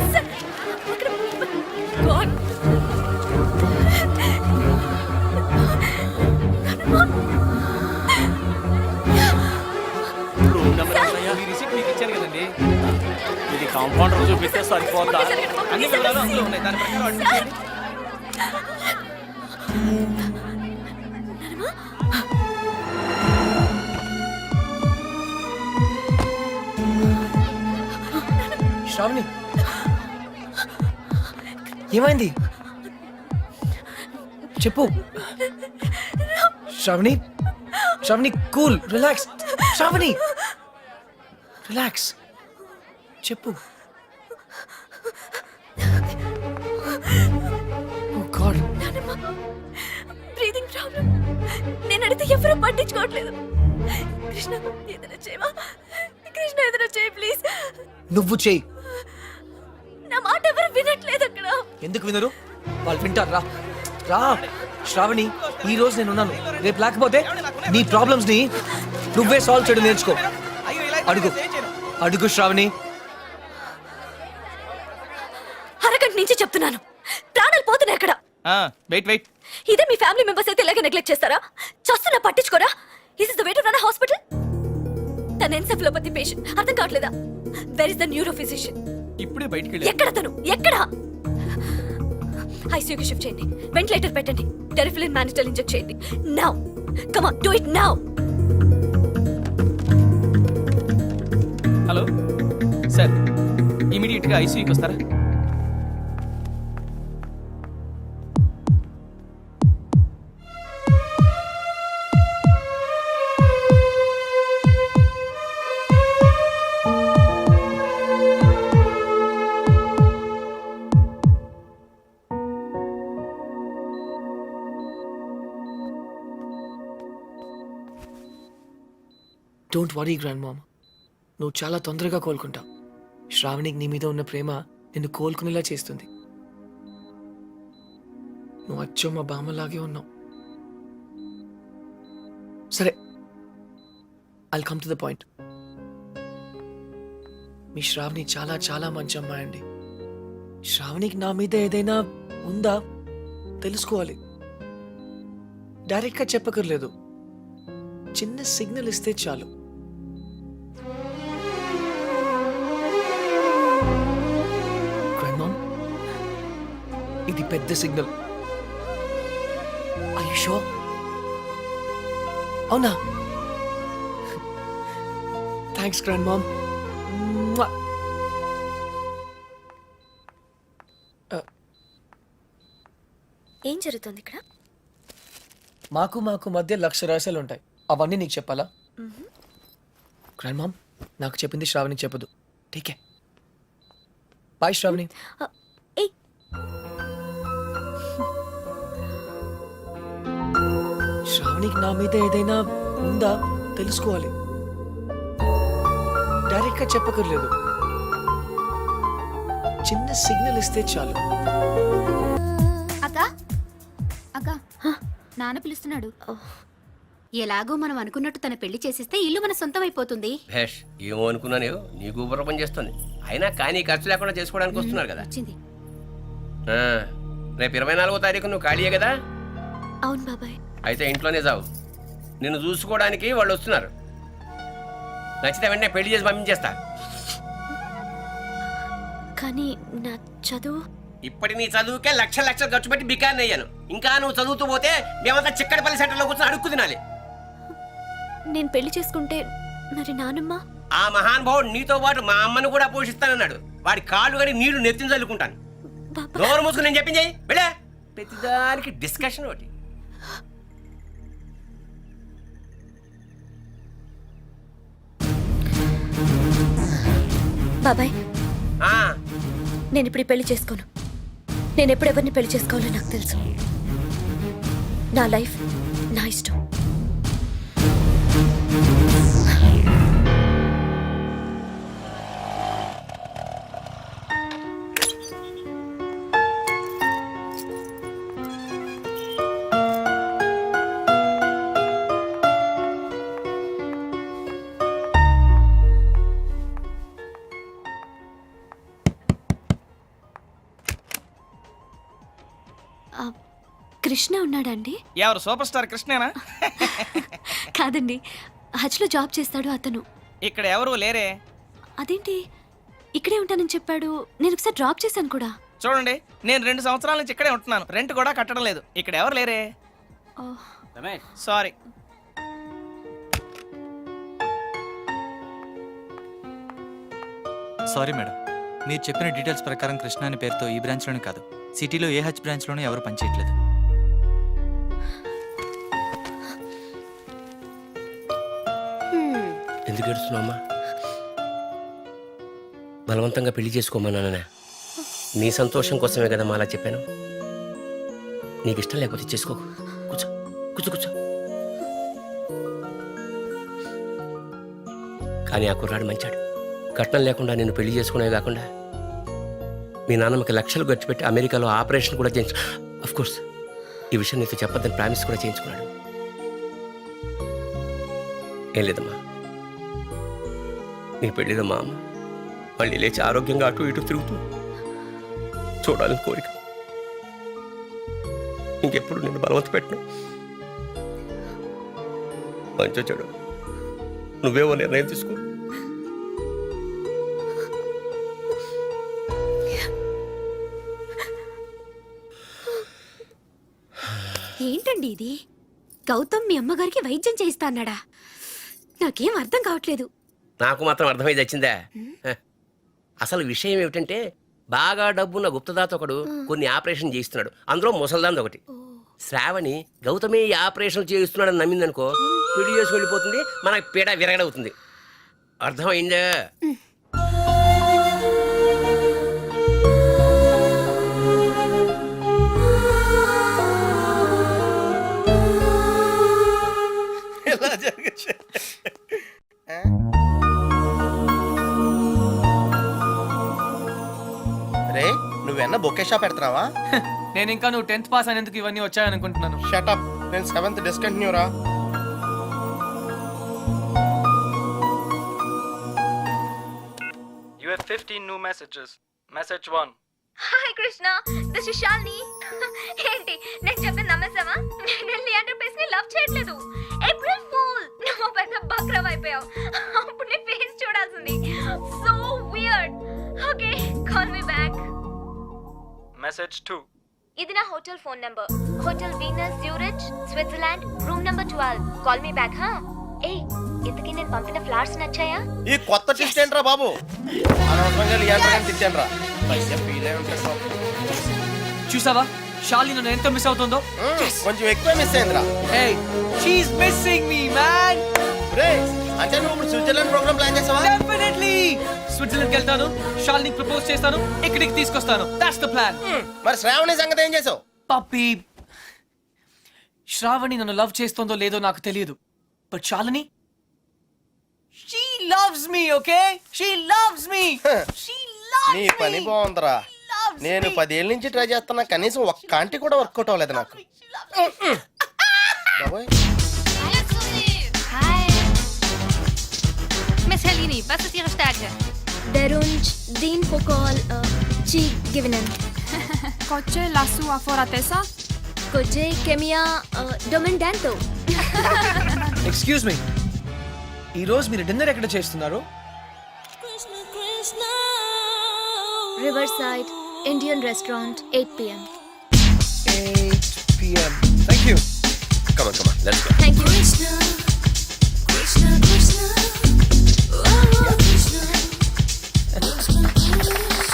ఇది కాంపౌండర్ చూపిస్తే సరిపోద్దా? అన్ని వివరాలు అందులో ఉన్నాయి, దాని ప్రకారం అడ్మిట్ చేయండి. శ్రావణి, ఏమైంది చెప్పు. Sravani, Sravani cool, relax. Sravani relax, చెప్పు. Oh god, breathing problem. నేను అడిగితే ఎవరు పట్టించుకోవట్లేదు. కృష్ణ ఏదైనా చేయవా? కృష్ణ ఏదైనా చేయి ప్లీజ్. నువ్వు చెయ్యి. నా మాట ఎవరు వినట్లేదు అక్కడ. ఎందుకు వినరు? వాళ్ళు వింటారు. రా రా శ్రావణి, ఈ రోజు నేను ఉన్నాను, రేపు లేకపోతే నీ ప్రాబ్లమ్స్ ని నువ్వే సాల్వ్ చేయడం నేర్చుకో. అడుగు అడుగు శ్రావణి. అరగంట నుంచి చెప్తున్నాను, ప్రాణాలు పోతున్నాయి అక్కడ. Wait wait. ఇదే మీ ఫ్యామిలీ మెంబర్స్ అయితే ఇలాగే నెగ్లెక్ట్ చేస్తారా? చస్తున్నా పట్టించుకోరా? Is is the way to run hospital? తన ఎన్సెఫలోపతి పేషెంట్, అర్థం కావట్లేదా? Where is the neuro physician? ఇప్పుడే బయటికి వెళ్ళి. ఎక్కడ తను? ఎక్కడ? ఐసీయూకి షిఫ్ట్ చేయండి, వెంటిలేటర్ పెట్టండి, టెరిఫిలిన్ మానిటల్ ఇంజెక్ట్ చేయండి. Now come on, do it now. Hello sir, immediate గా ఐసీయూకి వస్తారా? డోంట్ వరీ గ్రాండ్ మామ్, నువ్వు చాలా తొందరగా కోలుకుంటావు. శ్రావణికి నీ మీద ఉన్న ప్రేమ నిన్ను కోలుకునేలా చేస్తుంది. నువ్వు అచ్చో మా బామ్మలాగే ఉన్నావు. సరే, I'll come to the point. మీ శ్రావణి చాలా చాలా మంచి అమ్మాయి అండి. శ్రావణికి నా మీద ఏదైనా ఉందా తెలుసుకోవాలి. డైరెక్ట్గా చెప్పకర్లేదు, చిన్న సిగ్నల్ ఇస్తే చాలు. ఇది పెద్ద సిగ్నల్. Are you sure? అవునా? Thanks grand mom. ఏం జరుగుతుంది ఇక్కడ? మాకు మధ్య లక్ష రహస్యాలు ఉంటాయి. అవన్నీ నీకు చెప్పాలా? గ్రాండ్ మామ్, నాకు చెప్పింది శ్రావణి చెప్పదు. ఠీకే, బాయ్ శ్రావణి. ఏయ్, శ్రావణికి నా మీద ఏదైనా ఉందా తెలుసుకోవాలి. డైరెక్ట్ గా చెప్పకర్లేదు, చిన్న సిగ్నల్ ఇస్తే చాలు. అక్క అక్క, నాన్న పిలుస్తున్నాడు. ఎలాగో మనం అనుకున్నట్టు తన పెళ్లి చేసేస్తే ఇల్లు మన సొంతం అయిపోతుంది. భేష్, ఏమో అనుకున్నాను, నీకు ఊపిరి పని చేస్తుంది. అయినా కానీ ఖర్చు లేకుండా చేసుకోవడానికి వస్తున్నారు కదా. వచ్చింది. ఆ, రేపు 24వ తారీఖు నువ్వు ఖాళీయే కదా? అవును బాబాయ్. అయితే ఇంట్లోనే చావు. నిన్ను చూసుకోవడానికి వాళ్ళు వస్తున్నారు. నచ్చితే వెంటనే పెళ్లి చేసి పంపించేస్తా. కానీ నా చదువు. ఇప్పటి నీ చదువుకే లక్షలు ఖర్చు పెట్టి బికాన్ని అయ్యాను. ఇంకా నువ్వు చదువుతూ పోతే మేమంతా చిక్కడపల్లి సెంటర్లో కూర్చొని అడుక్కు తినాలి. నేను పెళ్లి చేసుకుంటే మరి నానమ్మ? ఆ మహానుభావుడు నీతో పాటు మా అమ్మను కూడా పోషిస్తానన్నాడు. వాడి కాళ్ళు కడి నీళ్లు నెత్తిని చల్లుకుంటాను. బాబాయ్, నోరు మూసుకుని నేను చెప్పింది వెళ్ళా. ప్రతిదానికి డిస్కషన్ ఒకటి. బాబాయ్, ఆ, నేను ఇప్పుడు ఈ పెళ్లి చేసుకోను. నేను ఎప్పుడు ఎవరిని పెళ్లి చేసుకోవాలో నాకు తెలుసు. నా లైఫ్ నా ఇష్టం. కృష్ణ ఉన్నాడండి? ఎవరు సూపర్ స్టార్ కృష్ణేనా? కాదండి, హజ్లో జాబ్ చేస్తాడు అతను. ఇక్కడ ఎవరు లేరే. అదేంటి ఇక్కడే ఉంటానని చెప్పాడు? నేను ఒకసారి డ్రాప్ చేశాను కూడా. చూడండి, నేను 2 సంవత్సరాల నుంచి ఇక్కడే ఉంటున్నాను. రెంట్ కూడా కట్టడం లేదు. ఇక్కడ ఎవరు లేరే. సారీ. సారీ మేడం, మీరు చెప్పిన డీటెయిల్స్ ప్రకారం కృష్ణ అనే పేరుతో ఈ బ్రాంచ్లోనే కాదు, సిటీలో ఏ హచ్ బ్రాంచ్లోనూ ఎవరు పనిచేయట్లేదు. ఎందుకు ఏడుస్తున్నావమ్మా? బలవంతంగా పెళ్లి చేసుకోమన్నానే. నీ సంతోషం కోసమే కదా అలా చెప్పాను. నీకు ఇష్టం లేకపోతే చేసుకోకు. కూర్చో కూర్చో కూర్చో. కానీ ఆ కుర్రాడు మంచాడు. కట్నం లేకుండా నేను పెళ్లి చేసుకునేవి కాకుండా మీ నాన్నమ్మకి లక్షలు ఖర్చు పెట్టి అమెరికాలో ఆపరేషన్ కూడా చేయించు. అఫ్ కోర్స్ ఈ విషయం నీతో చెప్పొద్దని ప్రామిస్ కూడా చేయించుకున్నాడు. ఏం లేదమ్మా, నీ పెళ్ళిలో మా అమ్మ మళ్ళీ లేచి ఆరోగ్యంగా అటు ఇటు తిరుగుతూ చూడాలని కోరిక. ఇంకెప్పుడు నేను బలవంత పెట్టను. మంచి చెడు నువ్వేవో నిర్ణయం తీసుకో. ఏంటండి ఇది? గౌతమ్ మీ అమ్మగారికి వైద్యం చేయిస్తా అన్నాడా? నాకేం అర్థం కావట్లేదు. నాకు మాత్రం అర్థమై వచ్చిందా? అసలు విషయం ఏమిటంటే బాగా డబ్బున్న గుప్తదాత ఒకడు కొన్ని ఆపరేషన్ చేయిస్తున్నాడు. అందులో ముసల్దాంది ఒకటి. శ్రావణి గౌతమే ఈ ఆపరేషన్ చేయిస్తున్నాడని నమ్మిందనుకో, పెళ్లి చేసి వెళ్ళిపోతుంది, మనకి పీడ విరగడవుతుంది. అర్థమైందా? రే, నువ్వేనా బొకే షాప్ పెడతావా? నేను ఇంకా నువ్వు 10th పాస్ అయినందుకు ఇవన్నీ వచ్చాయనుకుంటున్నాను. షటప్, నేను 7th డిస్కంటిన్యూ రా. You have 15 new messages. Message 1. Hi Krishna, this is Shalini. ఏంటి నేను చెప్పింది నమ్మేసావా? నేను లియాండర్ పేస్ ని లవ్ చేయట్లేదు. ఏప్రిల్ ఫూల్, నువ్వు పెద్ద బక్రవ్ అయిపోయావు. అప్పుడు నీ ఫేస్ చూడాల్సింది. So weird. Okay, call me back. Message 2. ఇది నా hotel phone number. Hotel Venus Zurich, Switzerland, room number 12. Call me back. హా ఏయ్, ఇంతకీ నేను పంపిన ఫ్లవర్స్ నచ్చాయా? ఈ కొత్త ట్విస్ట్ ఏంట్రా బాబు? అనవసరంగా లియాండర్ గాని తిట్టానురా. పైగా ఫీల్ అయి ఉంటాడు. చూసావా, షాలిని నన్ను ఎంత మిస్ అవుతుందో. కొంచెం ఎక్కువ మిస్ అయిందిరా. Hey, she's missing me, man. రే అంటే నువ్వు ఇప్పుడు స్విట్జర్లాండ్ ప్రోగ్రామ్ ప్లాన్ చేసావా? Definitely. స్విట్జర్లాండ్కి వెళ్తాను, షాలినికి ప్రపోజ్ చేస్తాను, ఇక్కడికి తీసుకొస్తాను. That's the plan. మరి శ్రావణి సంగతి ఏం చేసావు? పప్పి, శ్రావణి నన్ను లవ్ చేస్తుందో లేదో నాకు తెలియదు, but Shalini she loves me, okay? She loves me. She loves నీ me. పని బాగుందిరా. Loves నేను me. 10 ఏళ్ళ నుంచి ట్రై చేస్తున్నా, కనీసం ఒక్క ఆంటీ కూడా వర్కౌట్ అవ్వలేదు నాకు. బాబోయ్. Hi. Miss Helini, was ist Ihre Stärke? Der Wunsch, den Pokal zu gewinnen. Coche la sua fortezza? Coche Kemia Domindanto. Excuse me. ఈ రోజు మీరు డిన్నర్ ఎక్కడ చేస్తున్నారు? Riverside Indian Restaurant, 8 p.m. 8 p.m. Thank you. Come on, let's go. Thank you.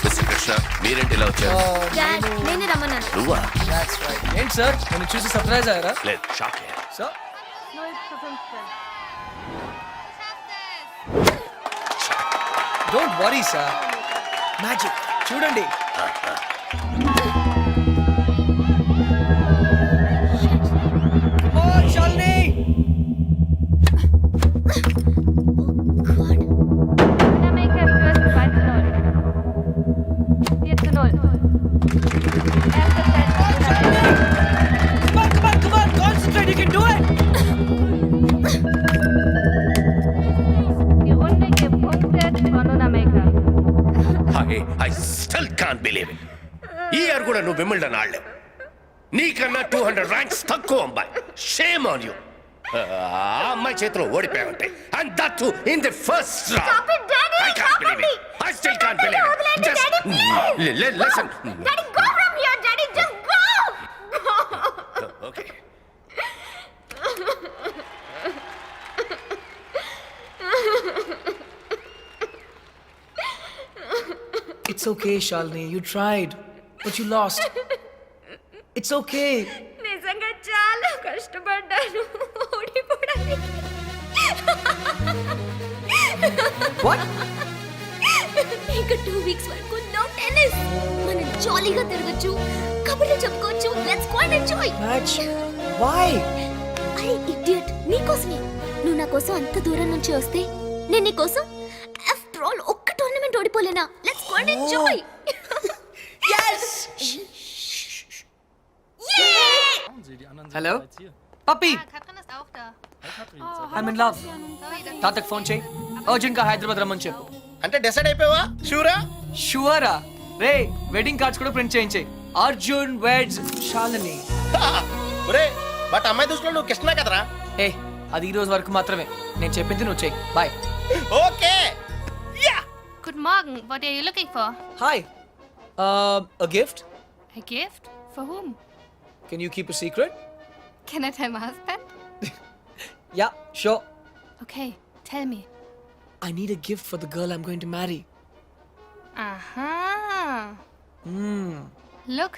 Mister Krishna, మీరేంటి ఇలా వచ్చారు? Dad, నేనే రమ్మన్నాను. నువ్వా? That's right. ఏంటి సార్, నన్ను చూసి సర్ప్రైజ్ అయ్యారా? లేదు, shock. Sir, 0:15. Don't worry sir. Magic చూడండి. Oh, Shalini! Winamaker führt 2:0. 4:0. Erster Set. Come on, concentrate, you can do it! Die Runde gepunktet von Winamaker. I still can't believe it. ఈ year కూడా నువ్వు Wimbledon ఆడలేవు. నీకన్నా 200 ranks తక్కువ అమ్మాయి. Shame on you. ఆ అమ్మాయి చేతిలో ఓడిపోయావంటే, and that too in the first round. Stop it, Daddy! I can't believe it. I still can't believe it. వదిలేండి, Just Daddy, listen. Daddy, go from here, Daddy, just go! Okay. It's okay, Shalini. You tried, but you lost. It's okay. నిజంగా చాలా కష్టపడ్డాను ఓడిపోవడానికి. What? ఇంకా 2 weeks వరకు no tennis. మనం జాలీగా తిరగచ్చు, కబుర్లు చెప్పుకోవచ్చు. Let's go and enjoy. Match? Why? అరే ఇడియట్, నీకోసమే. నువ్వు నా కోసం అంత దూరం నుంచి వస్తే నేను నీకోసం ఆఫ్టర్ ఆల్ ఒక్క టోర్నమెంట్ ఓడిపోలేనా? Let's go and enjoy. Yes! Hello? Puppy, Katrin ist auch da. I'm in love. తాతకు ఫోన్ చేయి. అర్జెంట్ గా హైదరాబాద్ రమ్మని చెప్పు. అంటే డిసైడ్ అయిపోయావా? షూరా? షూరా? రే, వెడ్డింగ్ కార్డ్స్ కూడా ప్రింట్ చేయించాయి. అర్జున్ వెడ్స్ షాలిని. ఒరే, బట్ అమ్మాయి దృష్టిలో నువ్వు కృష్ణ కదరా? ఏ, అది ఈ రోజు వరకు మాత్రమే. నేను చెప్పింది నువ్వు చెయ్యి. Bye. Okay. Guten Morgen, what are you looking for? Hi. A gift? A gift? For whom? Can you keep a secret? Can I tell my husband? Yeah, sure. Okay, tell me. I need a gift for the girl I'm going to marry. Aha. Hmm. Look.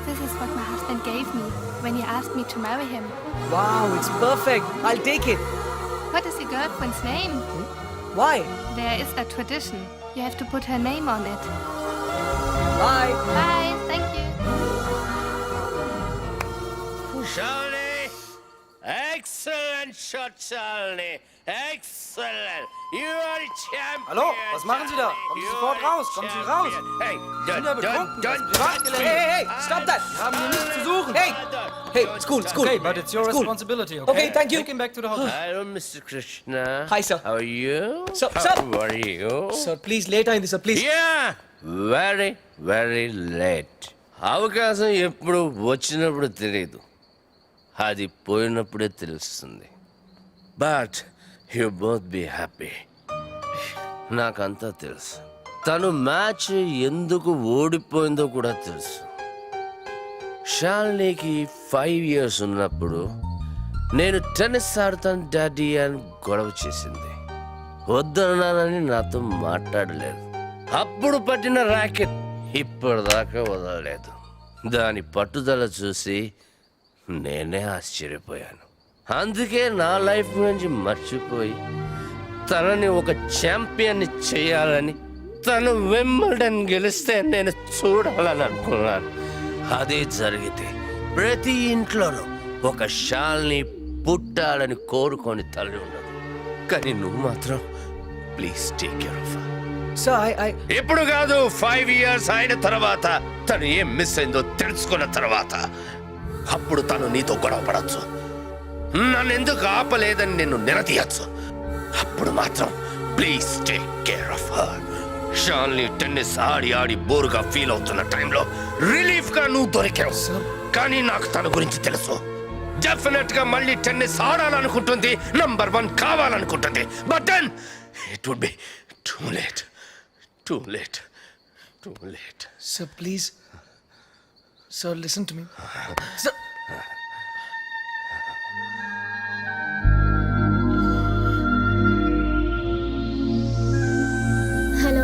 This is what my husband gave me when he asked me to marry him. Wow, it's perfect. I'll take it. What is your girlfriend's name? Why? There is a tradition. You have to put her name on it. Bye. Bye, thank you. Shalini! Excellent shot, Shalini! Excellent! You are a champion! Hallo, was machen Sie da? Kommen Sie sofort raus, kommen Sie raus! Hey, sind ja betrunken, das ist Privatgelände. Hey, stop that. Haben hier nichts zu suchen! Hey, it's cool. Okay, but it's your School. responsibility, okay? Okay, thank you. Take him back to the hotel. Hello, Mr. Krishna. Hi, sir. How are you? Sir. How are you? Sir, please, later in this, sir, please. Yeah, very late. అవకాశం ఎప్పుడు వచ్చినప్పుడు తెలియదు, అది పోయినప్పుడే తెలుస్తుంది. But you both be happy. నాకంతా తెలుసు. తను match ఎందుకు ఓడిపోయిందో కూడా తెలుసు. షాలినికి 5 years ఉన్నప్పుడు నేను టెన్నిస్ ఆడతాను డాడీ అని గొడవ చేసింది. వద్దన్నానని నాతో మాట్లాడలేదు. అప్పుడు పట్టిన ర్యాకెట్ ఇప్పటిదాకా వదలలేదు. దాని పట్టుదల చూసి నేనే ఆశ్చర్యపోయాను. అందుకే నా లైఫ్ గురించి మర్చిపోయి తనని ఒక ఛాంపియన్ని చేయాలని, తను వింబల్డన్ గెలిస్తే నేను చూడాలని అనుకున్నాను. అదే జరిగితే ప్రతి ఇంట్లోనూ ఒక షాల్ని పుట్టాలని కోరుకొని తల్లి ఉన్నది. కానీ నువ్వు మాత్రం please take care of her. ఇప్పుడు కాదు, 5 years అయిన తర్వాత, తను ఏం మిస్ అయిందో తెలుసుకున్న తర్వాత అప్పుడు తను నీతో గొడవ పడచ్చు, నన్ను ఎందుకు ఆపలేదని నిన్ను నిలదీయచ్చు. అప్పుడు మాత్రం please take care of her. Shalini tennis ఆడి ఆడి బోరుగా ఫీల్ అవుతున్న టైంలో రిలీఫ్ గా నువ్వు దొరికావు. కానీ నాకు తన గురించి తెలుసు. డెఫినెట్ గా మళ్ళీ టెన్నిస్ ఆడాలనుకుంటుంది, నంబర్ 1 కావాలనుకుంటుంది. But then it would be too late. Sir, please. Sir, listen to me. Sir. Hello.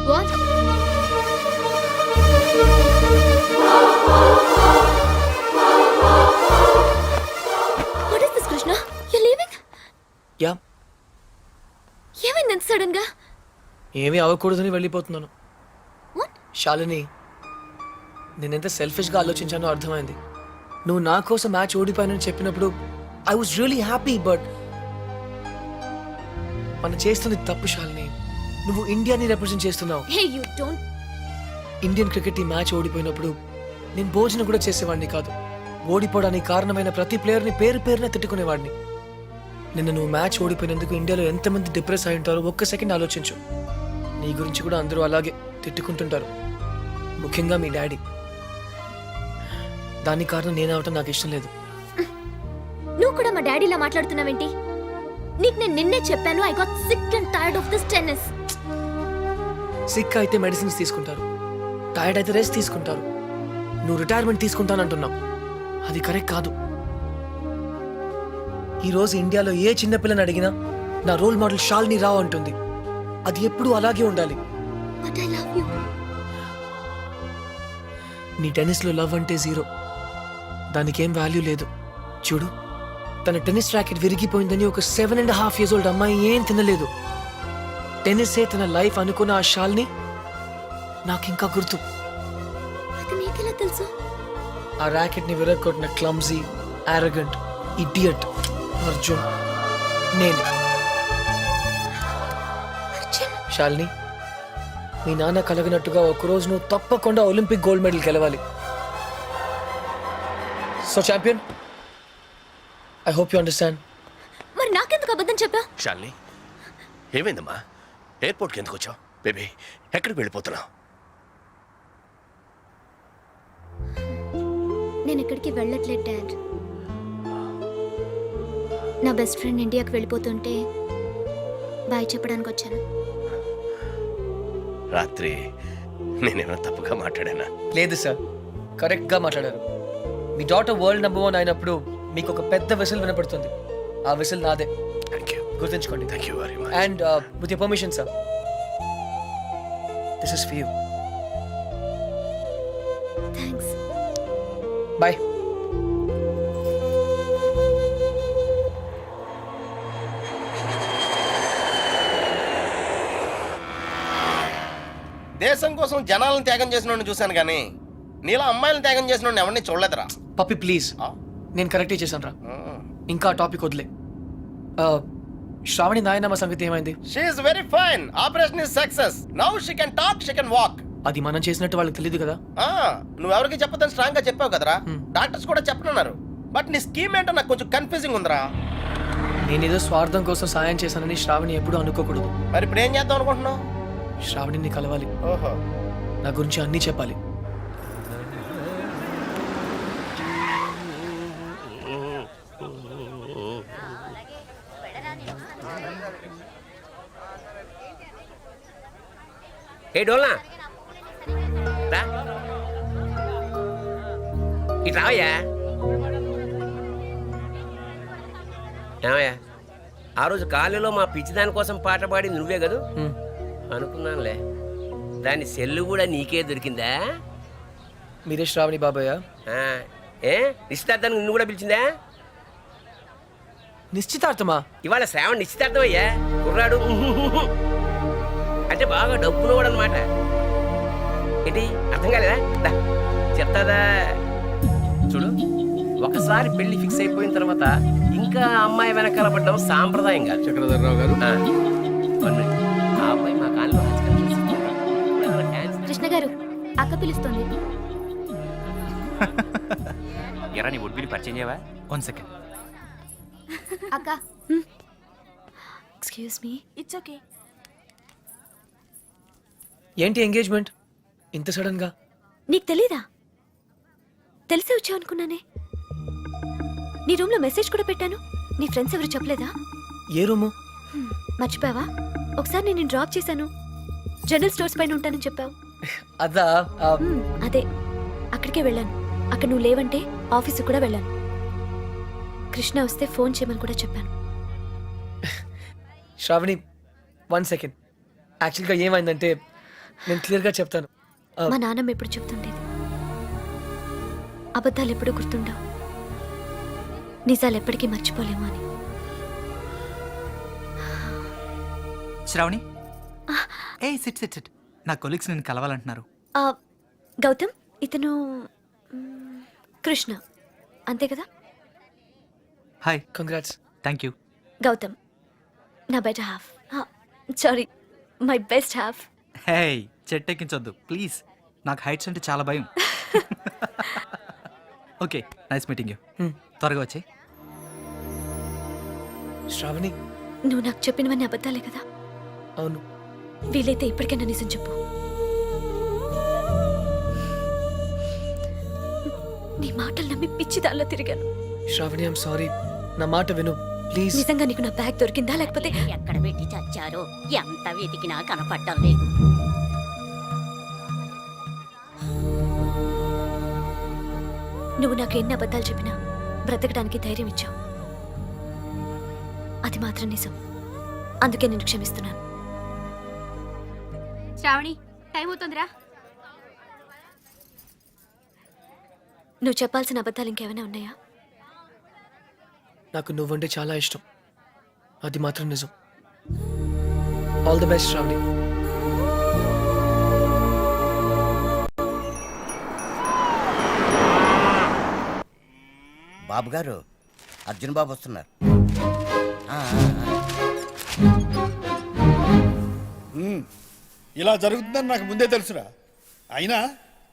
What? What is this Krishna? You leaving? Yeah, ఏమైంది ఎంత సడన్ గా? ఏమీ అవ్వకూడదని వెళ్ళిపోతున్నాను. What? శాలిని, నేనెంత సెల్ఫిష్గా ఆలోచించానో అర్థమైంది. నువ్వు నా కోసం మ్యాచ్ ఓడిపోయానని చెప్పినప్పుడు I was really happy. But మనం చేస్తుంది తప్పు శాలిని. నువ్వు ఇండియాని రిప్రజెంట్ చేస్తున్నావు. హే, యు డోంట్. ఇండియన్ క్రికెట్ ఈ మ్యాచ్ ఓడిపోయినప్పుడు నేను భోజనం కూడా చేసేవాడిని కాదు. ఓడిపోవడానికి కారణమైన ప్రతి ప్లేయర్ని పేరు పేరున తిట్టుకునేవాడిని. నిన్న నువ్వు మ్యాచ్ ఓడిపోయినందుకు ఇండియాలో ఎంతమంది డిప్రెస్ అయి ఉంటారో ఒక్క సెకండ్ ఆలోచించు. నీ గురించి కూడా అందరూ అలాగే తిట్టుకుంటుంటారు, ముఖ్యంగా మీ డాడీ. దానికి కారణం నేను అవటం నాకు ఇష్టం లేదు. నువ్వు కూడా మా డాడీలా మాట్లాడుతున్నావేంటి? నీకు నేను నిన్నే చెప్పాను, I got sick and tired of this tennis. Sick అయితే మెడిసిన్స్ తీసుకుంటారు, టైర్డ్ అయితే రెస్ట్ తీసుకుంటారు. నువ్వు రిటైర్మెంట్ తీసుకుంటానంటున్నావు, అది కరెక్ట్ కాదు. ఈరోజు ఇండియాలో ఏ చిన్నపిల్లని అడిగినా నా రోల్ మోడల్ షాల్ని రావు అంటుంది. అది ఎప్పుడూ అలాగే ఉండాలి. But I love you. నీ టెన్నిస్లో లవ్ అంటే 0. దానికేం వాల్యూ లేదు. చూడు, తన టెన్నిస్ ర్యాకెట్ విరిగిపోయిందని ఒక 7.5 years old అమ్మాయి ఏం తినలేదు. టెన్నిసే తన లైఫ్ అనుకున్న ఆ షాల్ని నాకింకా గుర్తు. అది నీకెలా తెలుసు? ఆ ర్యాకెట్ని విరగొట్టిన క్లమ్జీ, ఆరగెంట్, ఇడియట్ అర్జున్ నేను. శాలిని, మీ నాన్న కలగనట్టుగా ఒకరోజు నువ్వు తప్పకుండా ఒలింపిక్ గోల్డ్ మెడల్ గెలవాలి. So champion, I hope you understand. మరి నాకెందుకు అబద్ధం చెప్పా? షాలిని, ఏమైందమ్మా? ఎయిర్పోర్ట్కి ఎందుకు వచ్చావు? బేబీ, ఎక్కడికి వెళ్ళిపోతున్నావు? నేను ఎక్కడికి వెళ్ళట్లేదు డాడ్. నా బెస్ట్ ఫ్రెండ్ ఇండియాకి వెళ్ళిపోతుంటే బాయ్ చెప్పడానికి వచ్చాను. రాత్రి నేనేమైనా తప్పుగా మాట్లాడానా? లేదు సార్, కరెక్ట్గా మాట్లాడారు. మీ డాటర్ వరల్డ్ నెంబర్ 1 అయినప్పుడు మీకు ఒక పెద్ద విసిల్ వినపడుతుంది. ఆ విసిల్ నాదే. Thank you. గుర్తుంచుకోండి. Thank you very much. And with your permission sir, this is for you. Thanks. Bye. దేశం కోసం జనాలను త్యాగం చేసిన చూశాను కానీ నీలా అమ్మాయిలను త్యాగం చేసిన ఎవరిని చూడలేదురా. పప్పి ప్లీజ్, నేను కరెక్టే చేశాను రా. ఇంకా టాపిక్ వదిలే. శ్రావణి నాయనమ్మ సంగతి ఏమైంది? She is very fine. Operation is success. Now she can talk, she can walk. అది మనం చేసినట్టు వాళ్ళకి తెలియదు కదా. నువ్వెవరికి చెప్పదని స్ట్రాంగ్ గా చెప్పావు కదరా. డాక్టర్స్ కూడా చెప్పనున్నారు. బట్ నీ స్కీమ్ ఏంటో నాకు కొంచెం కన్ఫ్యూజింగ్ ఉందిరా. నేనేదో స్వార్థం కోసం సాయం చేశానని శ్రావణి ఎప్పుడూ అనుకోకూడదు. మరి ఇప్పుడు ఏం చేద్దాం అనుకుంటున్నావు? శ్రావణిని కలవాలి. ఓహో, నా గురించి అన్నీ చెప్పాలి. ఏ డోల్నా రా, ఇటు రావయ్యా. ఏమయ్యా, ఆ రోజు కాలేజీలో మా పిచ్చి దాని కోసం పాట పాడింది నువ్వే కదూ? అనుకున్నానులే. దాని సెల్లు కూడా నీకే దొరికిందా? మీరే శ్రావణి బాబాయ్? ఆ, ఏ నిశ్చితార్థానికి నిన్ను కూడా పిలిచిందా? నిశ్చితార్థమా? ఇవాళ శ్రావణ్ నిశ్చితార్థం అయ్యా. కుర్రాడు అంటే బాగా డబ్బునోడు అనమాట. ఏంటి అర్థం కాలేదా? దా, చెప్తాదా? చూడు, ఒకసారి పెళ్లి ఫిక్స్ అయిపోయిన తర్వాత ఇంకా అమ్మాయి వెనకాల పడ్డం సాంప్రదాయం కాదు. చక్రధరరావు గారు, ఆ, one minute. ఆ అమ్మాయి మా కాలంలో కృష్ణ గారు, అక్క పిలుస్తుంది. ఎరా నీ ఉడ్బిని పరిచయం చేయవా? 1 సెకండ్. అక్క, ఎక్స్క్యూజ్ మీ. It's okay. ఏంటి ఎంగేజ్మెంట్ ఇంత సడన్ గా? నీకు తెలీదా? తెలిసే వచ్చావు అనుకున్నానే. నీ రూమ్ లో మెసేజ్ కూడా పెట్టాను. నీ ఫ్రెండ్స్ ఎవరు చెప్పలేదా? ఏ రూము? మర్చిపోయావా? ఒకసారి నేను డ్రాప్ చేశాను. జనరల్ స్టోర్స్ పైన ఉంటానని చెప్పావు. అదా? అదే, అక్కడికే వెళ్ళాను. అక్కడ నువ్వు లేవంటే ఆఫీసు కూడా వెళ్ళాను. కృష్ణ వస్తే ఫోన్ చేయమని కూడా చెప్పాను. శ్రావణి 1 సెకండ్. యాక్చువల్గా ఏమైందంటే నేను క్లియర్గా చెప్తాను. మా నాన్నమ్మ ఎప్పుడు చెప్తుండేది, అబద్ధాలు ఎప్పుడు గుర్తుండవు, నిజాలు ఎప్పటికీ మర్చిపోలేము అని. శ్రావణి, ఏ సిట్ సిట్ సిట్. నా కొలీగ్స్ నేను కలవాలంటున్నారు. ఆ, గౌతమ్, ఇతను కృష్ణ అంతే కదా? Hi. Congrats. Thank you. Gautam నా better half. Sorry, my best half. Hey, చెట్టెక్కించొద్దు ప్లీజ్. నాకు హైట్స్ అంటే చాలా భయం. Okay, nice meeting you. త్వరగా వచ్చి. శ్రావణి, నువ్వు నాకు చెప్పినవన్నీ అబద్ధాలే కదా? అవును. వీలైతే ఇప్పటికైనా నిజం చెప్పు. నీ మాటలు నమ్మి పిచ్చి దానిలో తిరిగాను. Sravani, I'm sorry. నా మాట విను ప్లీజ్. నిజంగా నీకు నా బ్యాగ్ దొరికిందా లేకపోతే? ఎక్కడ పెట్టి చచ్చారో ఎంత వెతికినా కనపడటం లేదు. నువ్వు నాకు ఎన్ని అబద్ధాలు చెప్పినా బ్రతకడానికి ధైర్యం ఇచ్చావు. అది మాత్రం నిజం. అందుకే నేను క్షమిస్తున్నాను. శ్రావణి, టైం అవుతుందిరా. నువ్వు చెప్పాల్సిన అబద్ధాలు ఇంకేమైనా ఉన్నాయా? నాకు నువ్వంటే చాలా ఇష్టం. అది మాత్రం నిజం. All the best Shravani. బాబు గారు, అర్జున్ బాబు వస్తున్నారు. ఇలా జరుగుతుందని నాకు ముందే తెలుసురా. అయినా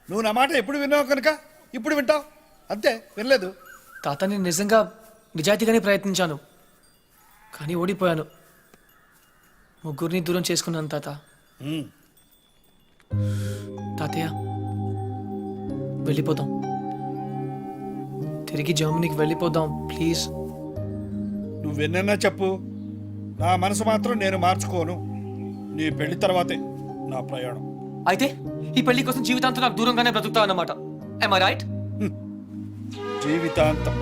నువ్వు నా మాట ఎప్పుడు విన్నావు కనుక ఇప్పుడు వింటావు అంతే, వినలేదు. తాత, నేను నిజంగా నిజాయితీగానే ప్రయత్నించాను, కానీ ఓడిపోయాను. ముగ్గురిని దూరం చేసుకున్నాను తాత. తాతయ్య, వెళ్ళిపోదాం. తిరిగి జర్మనీకి వెళ్ళిపోదాం ప్లీజ్. నువ్వెన్నన్నా చెప్పు, నా మనసు మాత్రం నేను మార్చుకోను. నీ పెళ్లి తర్వాతే నా ప్రయాణం. అయితే ఈ పెళ్లి కోసం జీవితాంతం నాకు దూరంగానే బ్రతుకుతావు అన్నమాట. Am I right? జీవితాంతం,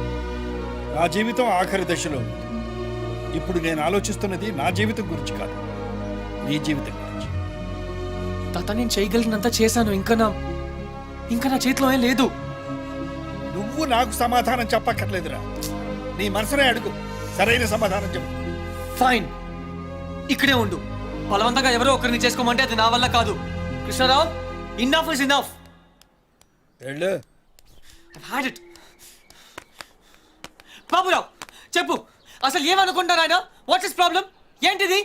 నా జీవితం ఆఖరి దశలో ఉంది. ఇప్పుడు నేను ఆలోచిస్తున్నది నా జీవితం గురించి కాదు, నీ జీవితం గురించి. తాత, నేను చేయగలిగినంత చేశాను. ఇంకా నా చేతిలో ఏం లేదు. నువ్వు నాకు సమాధానం చెప్పక్కర్లేదురా. నీ మనసునే అడుగు, సరైన సమాధానం చెప్పు. ఫైన్, ఇక్కడే ఉండు. బలవంతంగా ఎవరో ఒకరిని చేసుకోమంటే అది నా వల్ల కాదు. Krishnarao, enough is enough. వెళ్ళు. బాబురావు, చెప్పు, అసలు ఏమనుకుంటారు ఆయన? What is problem? ఏంటిది?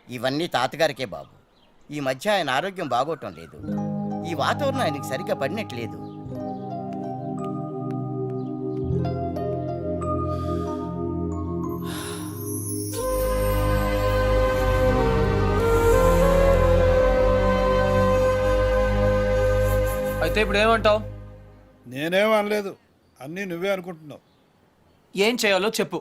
ఇవన్నీ తాతగారికే బాబు. ఈ మధ్య ఆయన ఆరోగ్యం బాగోటం లేదు. ఈ వాతావరణం ఆయనకి సరిగ్గా పడినట్లేదు. అయితే ఇప్పుడు ఏమంటావు? నేనేం అనలేదు, అన్నీ నువ్వే అనుకుంటున్నావు. ఏం చేయాలో చెప్పు.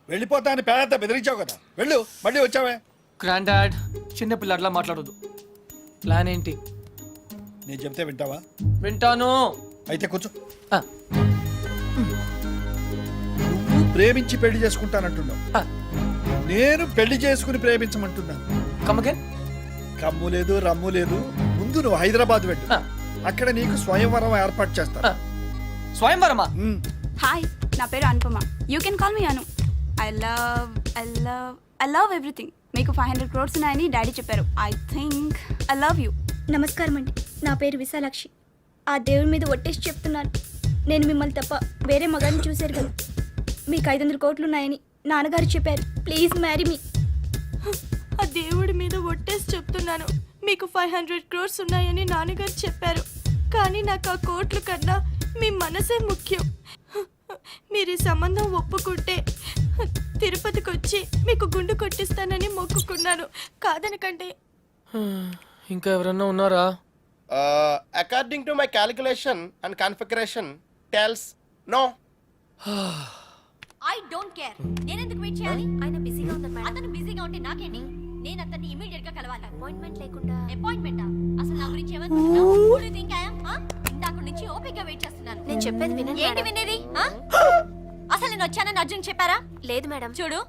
వెళ్ళిపోతా అని పేద బెదిరించావు కదా, వెళ్ళు. మళ్ళీ వచ్చావే. గ్రాండ్ డాడ్, చిన్న పిల్లట్లా మాట్లాడొద్దు. ప్లాన్ ఏంటి? నేను చెప్తే వింటావా? వింటాను. అయితే కూర్చో. నువ్వు ప్రేమించి పెళ్లి చేసుకుంటానంటున్నావు, నేను పెళ్లి చేసుకుని ప్రేమించమంటున్నాను. కమ్మకే కమ్ము లేదు, రమ్ము లేదు. ముందు నువ్వు హైదరాబాద్ వెళ్ళు ఆ. అక్కడ నీకు స్వయంవరం ఏర్పాటు చేస్తారు ఆ. స్వయంవరమా? హాయ్, నా పేరు Anupama. You can call me Anu. I love everything. మీకు 500 crores ఉన్నాయని డాడీ చెప్పారు. I think I love you. నమస్కారం అండి, నా పేరు విశాలాక్షి. ఆ దేవుడి మీద ఒట్టేసి చెప్తున్నాను, నేను మిమ్మల్ని తప్ప వేరే మగాన్ని చూశారు కదా. మీకు 500 కోట్లు ఉన్నాయని నాన్నగారు చెప్పారు. Please marry me. ఆ దేవుడి మీద ఒట్టేసి చెప్తున్నాను, మీకు 500 crores ఉన్నాయని నాన్నగారు చెప్పారు. కానీ నాకు ఆ కోట్లు కన్నా మీ మనసే ముఖ్యం. మీరు ఈ సంబంధం ఒప్పుకుంటే తిరుపతికి వచ్చి మీకు గుండు కొట్టిస్తానని మొక్కుకున్నాను. కాదనకండి. ఇంకా ఎవరన్నా ఉన్నారా? According to my calculation and configuration tells no. I don't care. నేను ఎందుకు వెయిట్ చేయాలి? ఆయన బిజీగా ఉన్నారు మేడం. అతను బిజీగా ఉంటే నాకేంటి? నేను అతన్ని ఇమిడియట్ గా కలవాలి. అపాయింట్మెంట్ లేకుండా. అపాయింట్మెంటా? అసలు నా గురించి ఏమనుకుంటున్నావు? Who do you think I am? ఇందాక నుంచి ఓపికగా వెయిట్ చేస్తున్నాను. నేను చెప్పేది వినండి. ఏంటి వినేది? అసలు నేను వచ్చానని అర్జున్ చెప్పారా? లేదు మేడం. చూడు,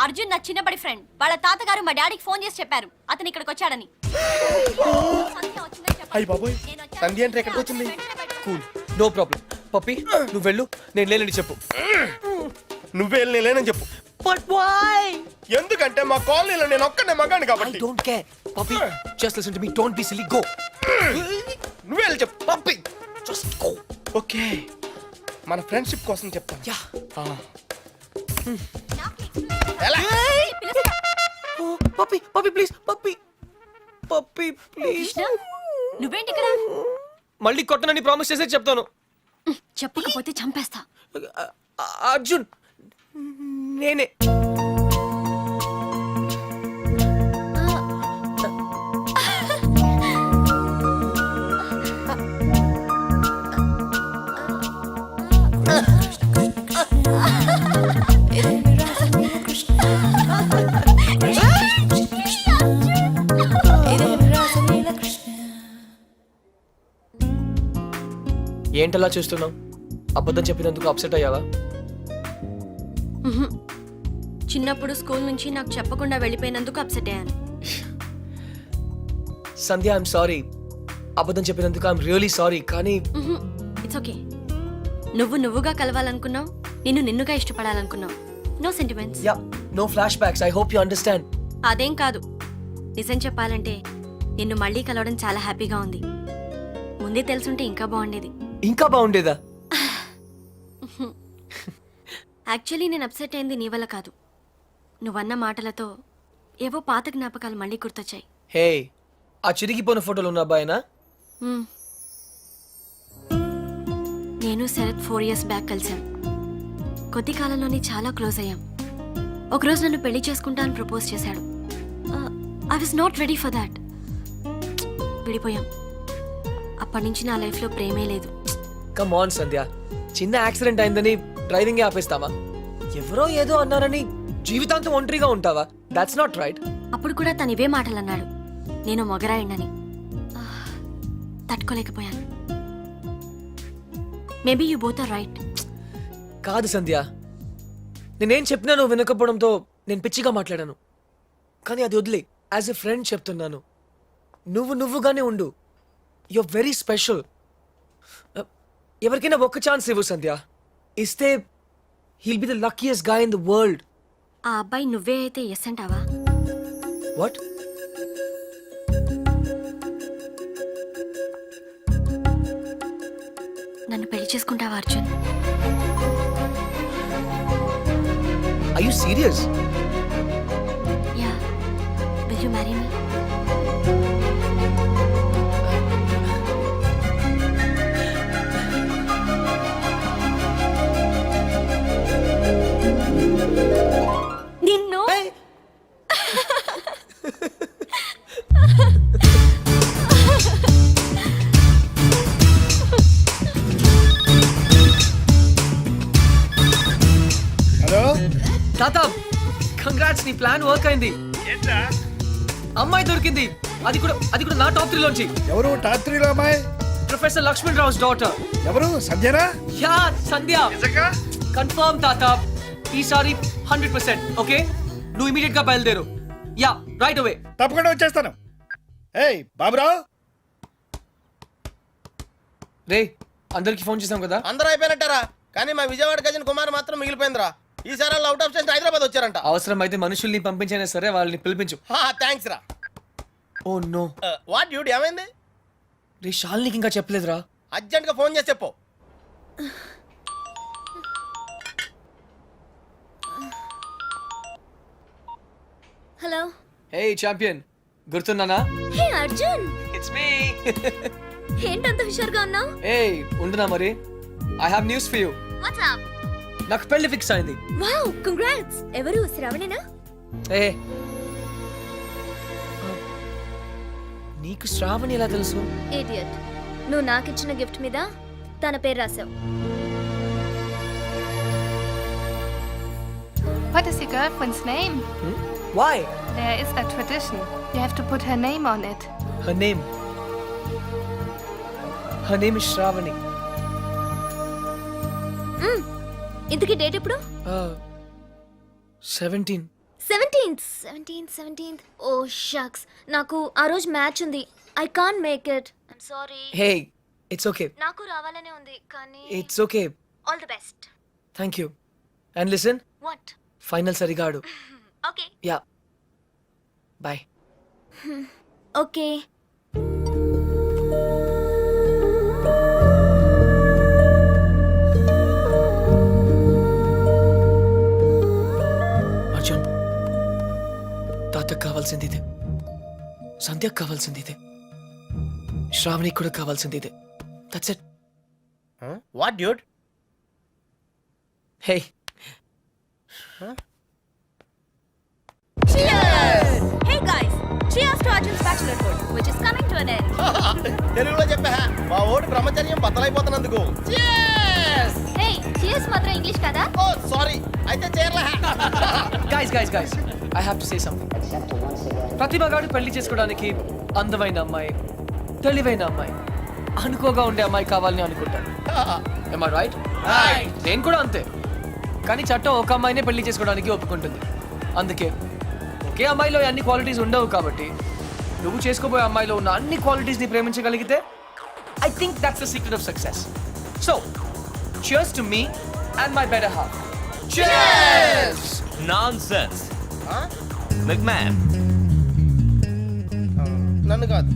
అర్జున్ నా చిన్నప్పటి ఫ్రెండ్. వాళ్ళ తాతగారు మా డాడీకి ఫోన్ చేసి చెప్పారు అతను ఇక్కడికి వచ్చాడని. అయ్య బాబోయ్, సంధ్య అంటే ఎక్కడికి వచ్చింది? Cool, no problem. పప్పి నువ్వు వెళ్ళు, నేను లేనని చెప్పు. నువ్వే వెళ్ళి లేనని చెప్పు. But why? ఎందుకంటే మా కాలనీలో నేను ఒక్కనే మగాను I కాబట్టి. don't care. Poppy, just listen to me. Don't be silly. Go. నువ్వే వెళ్ళి చెప్పు. Poppy, just go. ఓకే, మన ఫ్రెండ్షిప్ కోసం చెప్తాను. Yeah. ఎలా? Oh, Poppy, Poppy, please. Poppy. Poppy, please. నువ్వేంటి ఇక్కడ? మళ్ళీ కొట్టనని ప్రామిస్ చేసే చెప్తాను. చెప్పకపోతే చంపేస్తా. అర్జున్, నేనే. ఏంటలా చూస్తున్నావు? అబద్ధం చెప్పినందుకు అప్సెట్ అయ్యావా? చిన్నప్పుడు స్కూల్ నుంచి నాకు చెప్పకుండా వెళ్ళిపోయినందుకు అప్సెట్ అయ్యాను. Sandhya, I'm sorry. అబద్ధం చెప్పినందుకు ఐఎమ్ రియలీ సారీ. కానీ ఇట్స్ ఓకే. నువ్వుగా కలవాలనుకున్నావు, నిన్నుగా ఇష్టపడాలనుకున్నావు. No sentiments. Yeah, no flashbacks. I hope you understand. అదేం కాదు. నిజం చెప్పాలంటే నిన్ను మళ్ళీ కలవడం చాలా హ్యాపీగా ఉంది. ముందే తెలుసుంటే ఇంకా బాగుండేది. ఇంకా బాగుండేదా? యాక్చువల్లీ నేను అప్సెట్ అయింది నీ వల్ల కాదు. నువ్వన్న మాటలతో ఏవో పాత జ్ఞాపకాలు మళ్ళీ గుర్తొచ్చాయి. హే, ఆ చిరిగిపోయిన ఫోటోలు ఉన్న అబ్బాయినా? నేను శరత్ 4 years బ్యాక్ కలిసాం. కొద్ది కాలంలోనే చాలా క్లోజ్ అయ్యాం. ఒకరోజు నన్ను పెళ్లి చేసుకుంటా అని ప్రపోజ్ చేశాడు. I was not ready for that. విడిపోయాం. అప్పటి నుంచి నా లైఫ్లో ప్రేమే లేదు. కమ్ ఆన్ సంధ్య, చిన్న యాక్సిడెంట్ అయిందని డ్రైవింగ్ ఆపేస్తామా? ఎవరో ఏదో అన్నారని జీవితాంతం ఒంటరిగా ఉంటావా? That's not right. అప్పుడు కూడా తను ఇవే మాటలు అన్నాడు, నేను మొగరాయండని. తట్టుకోలేకపోయాను. Maybe you both are right. కాదు సంధ్య, నేనేం చెప్పినా నువ్వు వినకపోవడంతో నేను పిచ్చిగా మాట్లాడాను. కానీ అది వదిలే, యాజ్ ఎ ఫ్రెండ్ చెప్తున్నాను. నువ్వుగానే ఉండు. You're very special. ఎవరికైనా ఒక్క ఛాన్స్ ఇవ్వు సంధ్య. ఇస్తే he'll be the luckiest guy in the world. ఆ అబ్బాయి నువ్వే అయితే ఎస్ అంటావా? వాట్? నన్ను పెళ్లి చేసుకుంటావా Arjun? Are you serious? Yeah. Will you marry me? నిన్ను హలో తాత, కంగ్రాట్స్, నీ ప్లాన్ వర్క్ అయింది. అమ్మాయి దొరికింది. అది కూడా నా టాప్ 3 లోంచి. ఎవరు టాప్ 3లో అమ్మాయి? Professor Lakshman Rao's daughter. ఎవరు? సంధ్యనా? యా, సంధ్య. కన్ఫర్మ్ తాత. ఈసారి 100%. ఓకే, నువ్వు ఇమీడియట్ గా బయలుదేరు. Yeah, right away. తప్పకుండా వచ్చేస్తాను. ఏయ్ బాబురావు, రే అందరికి ఫోన్ చేసాం కదా. అందరూ అయిపోయినట్టారా, కానీ మా విజయవాడ గజన్ కుమార్ మాత్రం మిగిలిపోయిందిరా. ఈసారి వాళ్ళు అవుట్ ఆఫ్ స్టేషన్ హైదరాబాద్ వచ్చారంట. అవసరం అయితే మనుషుల్ని పంపించైనా సరే వాళ్ళని పిలిపించు. థ్యాంక్స్ రా. Oh no. వాట్ డ్యూడ్ ఏమైంది? రే షాల్నీకి ఇంకా చెప్పలేదురా. అర్జెంట్ గా ఫోన్ చేసి చెప్పు. హలో. హే ఛాంపియన్, గుర్తున్నానా? Hey Arjun, it's me. ఏంటంత హుషారుగా ఉన్నావు? హే ఉండునా మరి. I have news for you. What's up? నాకు పెళ్లి ఫిక్స్ అయింది. Wow, congrats. ఎవరు? శ్రావణేనా? ఏ నీకు శ్రావణి ఎలా తెలుసు? ఇడియట్, నువ్వు నాకిచ్చిన గిఫ్ట్ మీద తన పేరు రాసావు. What is your girlfriend's name? Why? There is a tradition. You have to put her name on it. Her name is Shravani. ఇంతకీ డేట్ ఎప్పుడు? 17. 17th. ఓ షక్స్, నాకు ఆ రోజు మ్యాచ్ ఉంది. I can't make it. I'm sorry. Hey, it's okay. నాకు రావాలనే ఉంది కానీ It's okay. All the best. Thank you. And listen, what? final సరిగా ఆడు. Okay. Yeah. Bye. Okay. Arjun, తాతకు కావాల్సింది ఇదే, సంధ్యకు కావాల్సింది ఇదే, శ్రావణికి కూడా కావాల్సింది ఇదే. That's it. What dude? Hey Hey guys, cheers to Arjun's bachelorhood, which is coming to an end. తెలుగులో చెప్పా, మా ఓడి బ్రహ్మచర్యం బద్దలైపోతున్నందుకు. Hey, cheers మాత్రం ఇంగ్లీష్ కదా? ఓ సారీ, అయితే చేరలే. Guys I have to say something. Except to once again Pratibha గారు పెళ్లి చేసుకోవడానికి అందమైన అమ్మాయి, తెలివైన అమ్మాయి, అనుకోగా ఉండే అమ్మాయి కావాలని అనుకుంటాను. Am I right? నేను కూడా అంతే. కానీ చట్టం ఒక అమ్మాయినే పెళ్లి చేసుకోవడానికి ఒప్పుకుంటుంది. అందుకే ఒకే అమ్మాయిలో అన్ని క్వాలిటీస్ ఉండవు కాబట్టి నువ్వు చేసుకోబోయే అమ్మాయిలో ఉన్న అన్ని క్వాలిటీస్ ని ప్రేమించగలిగితే I think that's the secret of success. So cheers to me and my better half. Cheers! Nonsense. మెక్మ్యాన్, నన్ను కాదు.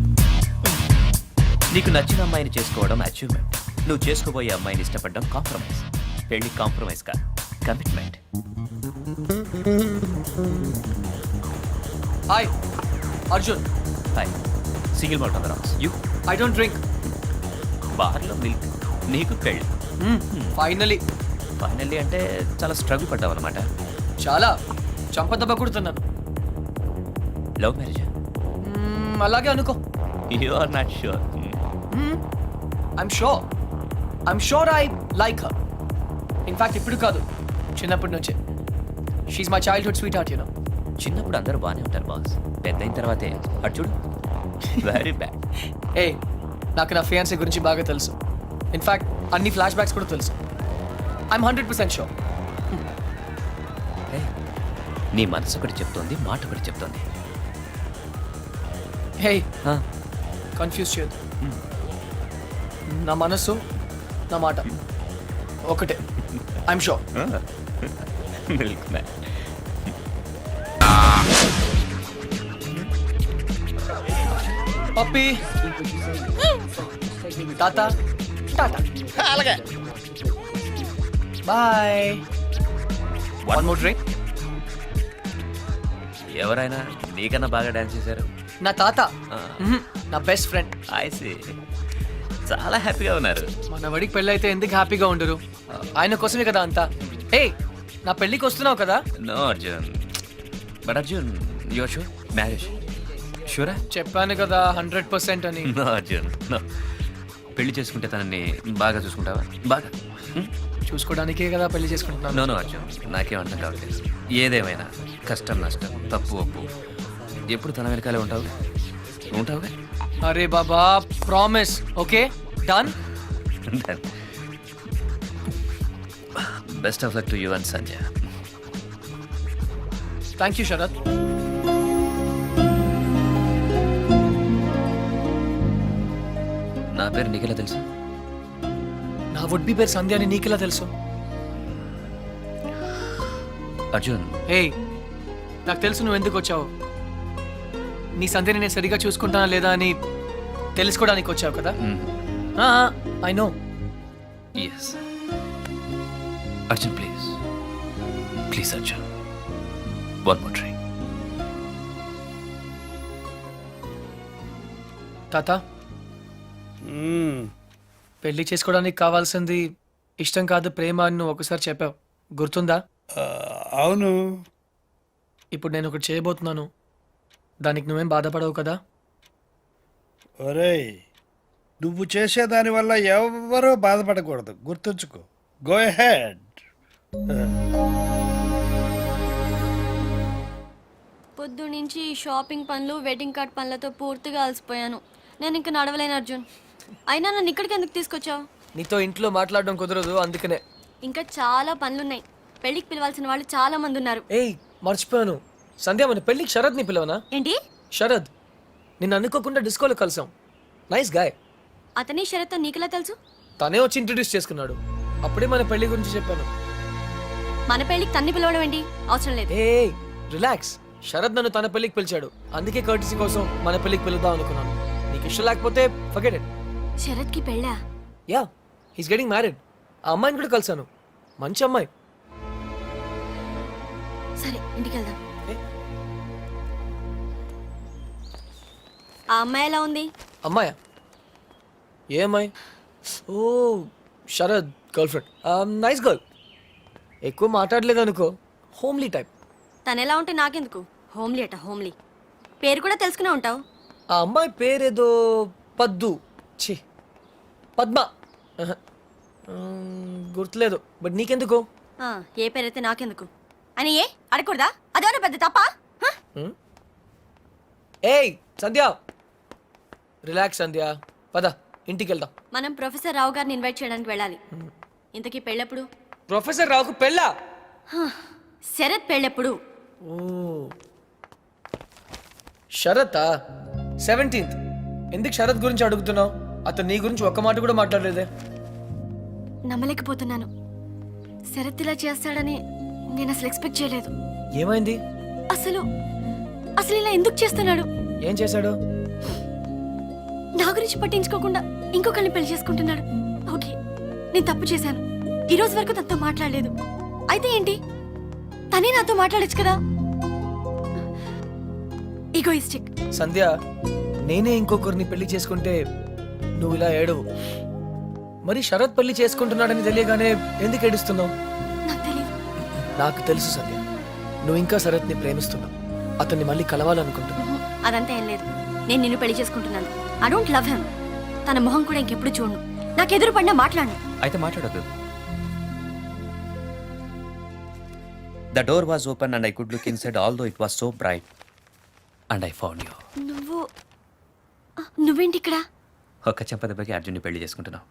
నీకు నచ్చిన అమ్మాయిని చేసుకోవడం అచీవ్మెంట్. నువ్వు చేసుకోబోయే అమ్మాయిని ఇష్టపడడం కాంప్రమైజ్. పెళ్లి కాంప్రమైజ్ కాదు, commitment. Hi, Arjun. Hi, single malt on the rocks. You I don't drink. బార్లో మిల్క్, నీకు పెళ్ళి. Finally. ఫైనల్లీ అంటే చాలా స్ట్రగుల్ పడ్డావు అనమాట. చాలా చంపదెబ్బ కొడుతున్నాను. Love marriage? అలాగే అనుకో. You are not sure. I'm sure I like her. In fact, ఇప్పుడు కాదు, చిన్నప్పటి నుంచే. She's my childhood sweetheart, you know. చిన్నప్పుడు అందరూ బాగానే ఉంటారు బాస్, పెద్ద అయిన తర్వాతే అటు చూడు, వెరీ బ్యాడ్. Hey, నాకు నా ఫియాన్సీ గురించి బాగా తెలుసు. ఇన్ఫాక్ట్ అన్ని ఫ్లాష్ బ్యాక్స్ కూడా తెలుసు. I'm 100% sure. నీ మనసు ఒకటి చెప్తోంది, మాట ఒకటి చెప్తోంది. Hey, కన్ఫ్యూజ్ చేయొద్దు. నా మనసు, నా మాట ఒకటే. I'm sure. Milkman. Puppy, tata. అలాగే. బాయ్. One more drink. ఎవరైనా నీకన్నా బాగా డాన్స్ చేశారు? నా తాత, నా బెస్ట్ ఫ్రెండ్. ఐసి, చాలా హ్యాపీగా ఉన్నారు. మన వాడికి పెళ్ళి అయితే ఎందుకు హ్యాపీగా ఉండరు? ఆయన కోసమే కదా అంతా. ఏ నా పెళ్ళికి వస్తున్నావు కదా? No Arjun, but Arjun your sure marriage? షూరా? చెప్పాను కదా 100% అని. No Arjun, no. పెళ్లి చేసుకుంటే తనని బాగా చూసుకుంటావా? బాగా చూసుకోవడానికే కదా పెళ్లి చేసుకుంటున్నాను. నో అర్జున్, నాకేం అర్థం కావట్లేదు. ఏదేమైనా కష్టం నష్టం తప్పు ఒప్పు ఎప్పుడు తన వెనకాలే ఉంటావుగా? అరే బాబా, promise. Okay, done. Best of luck to you and Sanjay. Thank you Sharath. నా పేరు నీకెలా తెలుసు? నా వుడ్ బి పేరు సంధ్య అని నీకెలా తెలుసు? అర్జున్, ఏయ్, నాకు తెలుసు నువ్వు ఎందుకు వచ్చావు. నీ సంధ్యని నేను సరిగా చూసుకుంటానా లేదా అని తెలుసుకోవడానికి వచ్చావు కదా. I know. Yes Arjun, please please Arjun, one more try. తాత, పెళ్లి చేసుకోవడానికి కావాల్సింది ఇష్టం కాదు ప్రేమ అని నువ్వు ఒకసారి చెప్పావు, గుర్తుందా? అవును. ఇప్పుడు నేను ఒకటి చేయబోతున్నాను, దానికి నువ్వేం బాధపడవు కదా? ఒరేయ్, నువ్వు చేసేదాని వల్ల ఎవరూ బాధపడకూడదు, గుర్తుంచుకో. Go head. పొద్దు నుంచి షాపింగ్ పనులు వెడ్డింగ్ కార్డ్ పనులతో పూర్తిగా అలసిపోయాను. నేను ఇంక నడవలేను అర్జున్. అయినా నన్ను ఇక్కడికి ఎందుకు తీసుకొచ్చావు? నీతో ఇంట్లో మాట్లాడడం కుదరదు, అందుకనే. ఇంకా చాలా పనులున్నాయి. పెళ్లికి పిలవాల్సిన వాళ్ళు చాలా మంది ఉన్నారు. ఏయ్, మర్చిపోయాను. సంధ్య, మన పెళ్లికి శరద్ ని పిలవనా? ఏంటి? శరద్, నిన్ను అనుకోకుండా డిస్కోలో కలిసాం. Nice guy. అతని షరత్ నీకెలా తెలుసు? తనే వచ్చి ఇంట్రడ్యూస్ చేసుకున్నాడు. అప్పుడే మన పెళ్లి గురించి చెప్పాను. మన పెళ్లికి తన్ని పిలవడం ఏంటి? అవసరం లేదు. ఏ రిలాక్స్. శరద్ నన్ను తన పెళ్లికి పిలిచాడు, అందుకే కర్టీసీ కోసం మన పెళ్లికి పిలుద్దాం అనుకున్నాను. నీకు ఇష్టం లేకపోతే ఫర్గెట్ ఇట్. శరత్ కి పెళ్ళా? Yeah, he's getting married. ఆ అమ్మాయిని కూడా కలిసాను, మంచి అమ్మాయి. సరే, ఇంటికి వెళ్దాం. ఆ అమ్మాయి ఎలా ఉంది? అమ్మాయా? ఏ అమ్మాయి? ఓ, Sharad girlfriend. Nice girl. ఎక్కువ మాట్లాడలేదు అనుకో, హోమ్లీ టైప్. తను ఎలా ఉంటే నాకెందుకు? హోమ్లీ అట, హోమ్లీ. పేరు కూడా తెలుసుకునే ఉంటావు. ఆ అమ్మాయి పేరేదో పద్దు, ఛీ పద్మ, గుర్తులేదు. బట్ నీకెందుకు? ఏ పేరైతే నాకెందుకు అని ఏ అడగకూడదా? అదేమన్నా పెద్ద తప్ప? ఏయ్ సంధ్య, రిలాక్స్ సంధ్య, పద ఇంటికి వెళ్దాం. మనం ప్రొఫెసర్ రావు గారిని ఇన్వైట్ చేయడానికి వెళ్ళాలి. ఇంతకీ పెళ్ళెప్పుడు? ప్రొఫెసర్ రావుకు పెళ్ళా? శరత్ పెళ్ళెప్పుడు? ఓ, శరత్ 17th. ఎందుకు శరత్ గురించి అడుగుతున్నావు? అతను నీ గురించి ఒక్క మాట కూడా మాట్లాడలేదే. నమ్మలేకపోతున్నాను. శరత్ ఇలా చేస్తాడని నేను అసలు ఎక్స్పెక్ట్ చేయలేదు. ఏమైంది? అసలు అసలు ఇలా ఎందుకు చేస్తున్నాడు? ఏం చేశాడు? నా గురించి పట్టించుకోకుండా ఇంకొకరిని పెళ్లి చేసుకుంటున్నాడు. ఓకే, నేను తప్పు చేశాను. ఈ రోజు వరకు తనతో మాట్లాడలేదు. అయితే ఏంటి? తనే నాతో మాట్లాడొచ్చు కదా. ఈగోయిస్టిక్. సంధ్య, నేనే ఇంకొకరిని పెళ్లి చేసుకుంటే నువ్వు ఇలా ఏడవు. మరి శరత్ పెళ్లి చేసుకుంటున్నాడని తెలియగానే ఎందుకు ఏడుస్తున్నావు? నాకు తెలియదు. నాకు తెలుసు సంధ్య, నువ్వు ఇంకా శరత్ని ప్రేమిస్తున్నావు. అతన్ని మళ్ళీ కలవాలనుకుంటున్నావు. అదంతా ఏం లేదు. నేను నిన్ను పెళ్లి చేసుకుంటున్నాను. I don't love him. తన మొహం కూడా ఇంకెప్పుడు చూడను. నాకు ఎదురు పడినా మాట్లాడను. అయితే మాట్లాడదు. The door was open and I could look inside, although it was so bright. And I found you. నువ్వేంటి ఇక్కడ? ఒక్క చెంపదెబ్బకి అర్జున్ని పెళ్లి చేసుకుంటున్నావు.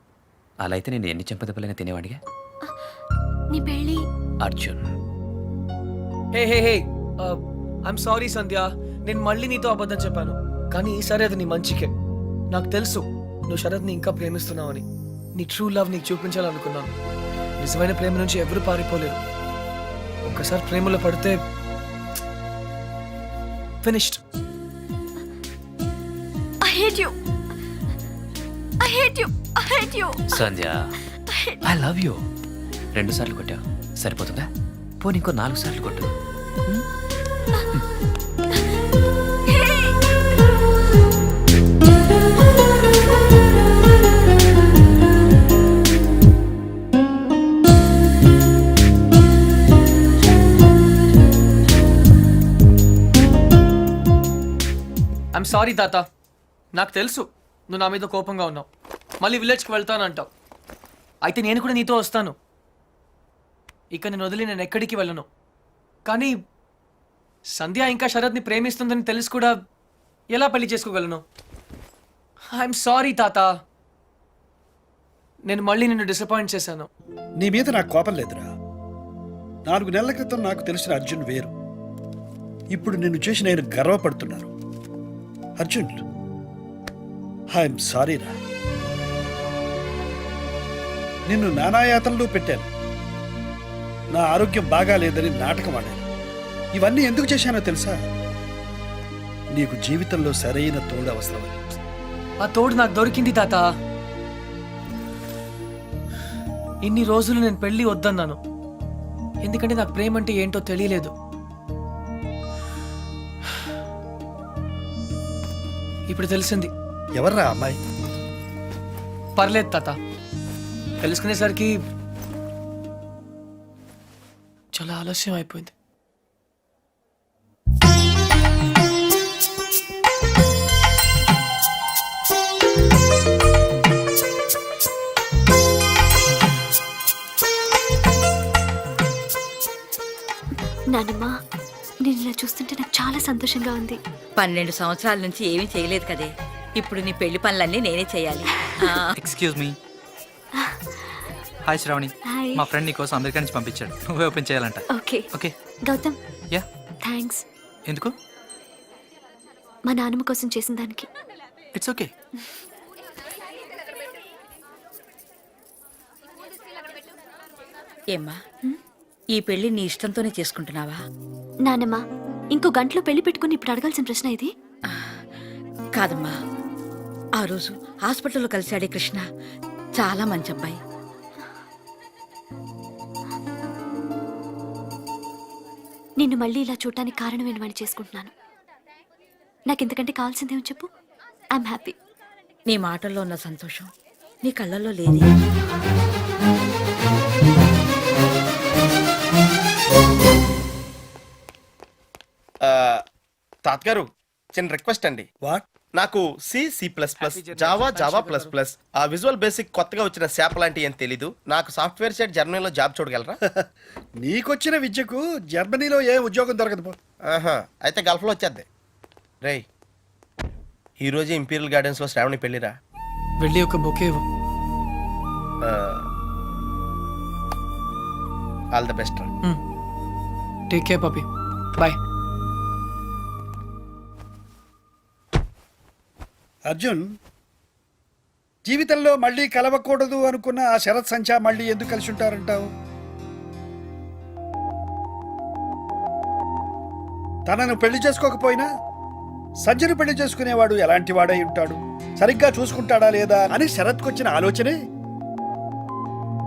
అలా అయితే నేను ఎన్ని చెంపదెబ్బలైనా తినేవాడిగా. నీ పెళ్లి? అర్జున్. హే హే హే, ఐఎమ్ సారీ సంధ్య, నేను మళ్ళీ నీతో అబద్ధం చెప్పాను. కానీ ఈసారి అది నీ మంచికే. నాకు తెలుసు నువ్వు శరత్ని ఇంకా ప్రేమిస్తున్నావని. నీ ట్రూ లవ్ నీకు చూపించాలనుకున్నాను. నిజమైన ప్రేమ నుంచి ఎవరు పారిపోలేరు. ఒక్కసారి ప్రేమలో పడితే finished. I hate you. I hate you. I hate you. Sandhya, I love you. 2 సార్లు కొట్టావు, సరిపోతుందా? పోనీ ఇంకో 4 సార్లు కొట్టు. ఐఎమ్ సారీ తాత. నాకు తెలుసు నువ్వు నా మీద కోపంగా ఉన్నావు. మళ్ళీ విలేజ్కి వెళ్తానంటావు. అయితే నేను కూడా నీతో వస్తాను. ఇక నేను వదిలి నేను ఎక్కడికి వెళ్ళను. కానీ సంధ్య ఇంకా శరత్ని ప్రేమిస్తుందని తెలిసి కూడా ఎలా పెళ్లి చేసుకోగలను? ఐఎమ్ సారీ తాత. నేను మళ్ళీ నిన్ను డిసప్పాయింట్ చేశాను. నీ మీద నాకు కోపం లేదురా. 4 నెలల క్రితం నాకు తెలిసిన అర్జున్ వేరు. ఇప్పుడు నిన్ను చూసి నేను గర్వపడుతున్నాను. అర్జున్, ఐఎమ్ సారీ రా. నిన్ను నానాయాతనలు పెట్టాను. నా ఆరోగ్యం బాగా లేదని నాటకం ఆడాను. ఇవన్నీ ఎందుకు చేశానో తెలుసా? నీకు జీవితంలో సరైన తోడు అవసరమని. ఆ తోడు నాకు దొరికింది తాత. ఇన్ని రోజులు నేను పెళ్లి వద్దన్నాను, ఎందుకంటే నాకు ప్రేమ అంటే ఏంటో తెలియలేదు. ఇప్పుడు తెలిసింది. ఎవర్రా అమ్మాయి? పర్లేదు తాత, తెలుసుకునేసరికి చాలా ఆలస్యం అయిపోయింది. నానమ్మ, నేను ఇలా చూస్తుంటే నాకు చాలా సంతోషంగా ఉంది. 12 సంవత్సరాల నుంచి ఏమీ చేయలేదు కదే. ఇప్పుడు నీ పెళ్లి పనులన్నీ నేనే చేయాలి. Excuse me. Hi Shravani. Hi. మా ఫ్రెండ్ నీకోసం అమెరికా నుంచి పంపించాడు, నువ్వే ఓపెన్ చేయాలంట. Okay okay. Gautam, yeah. Thanks ఎందుకు? మా నాన్నమ్మ కోసం చేసిన దానికి. It's okay. ఏమ్మా, ఈ పెళ్లి నీ ఇష్టంతోనే చేసుకుంటున్నావా? నానమ్మ, ఇంకో గంటలో పెళ్లి పెట్టుకుని ఇప్పుడు అడగాల్సిన ప్రశ్న ఇది. కాదమ్మా, ఆ రోజు హాస్పిటల్లో కలిశాడే కృష్ణ చాలా మంచి అబ్బాయి. నిన్ను మళ్ళీ ఇలా చూడటానికి కారణం ఏంటని చేసుకుంటున్నాను. నాకు ఇంతకంటే కావాల్సిందేమో చెప్పు. I'm happy. నీ మాటల్లో ఉన్న సంతోషం నీ కళ్ళల్లో లేదు. తాతగారు, చిన్న రిక్వెస్ట్ అండి. వాట్? నాకు సి జావా ఆ విజువల్ బేసిక్ కొత్తగా వచ్చిన శాప్ లాంటి ఏం తెలీదు. నాకు సాఫ్ట్వేర్ సైడ్ జర్మనీలో జాబ్ చూడగలరా? నీకొచ్చిన విద్యకు జర్మనీలో ఏ ఉద్యోగం దొరకదు పో. ఆహా, అయితే గల్ఫ్లో వచ్చేద్ది. రేయ్, ఈరోజు ఇంపీరియల్ గార్డెన్స్ లో శ్రావణి పెళ్లిరా. వెళ్ళి ఒక bouquet. All the best. Take care puppy. Bye. Arjun, జీవితంలో మళ్ళీ కలవకూడదు అనుకున్న ఆ శరత్ సంచా మళ్ళీ ఎందుకు కలిసి ఉంటారంటావు? తనను పెళ్లి చేసుకోకపోయినా సంజయను పెళ్లి చేసుకునేవాడు ఎలాంటి వాడై ఉంటాడు, సరిగ్గా చూసుకుంటాడా లేదా అని శరత్కొచ్చిన ఆలోచనే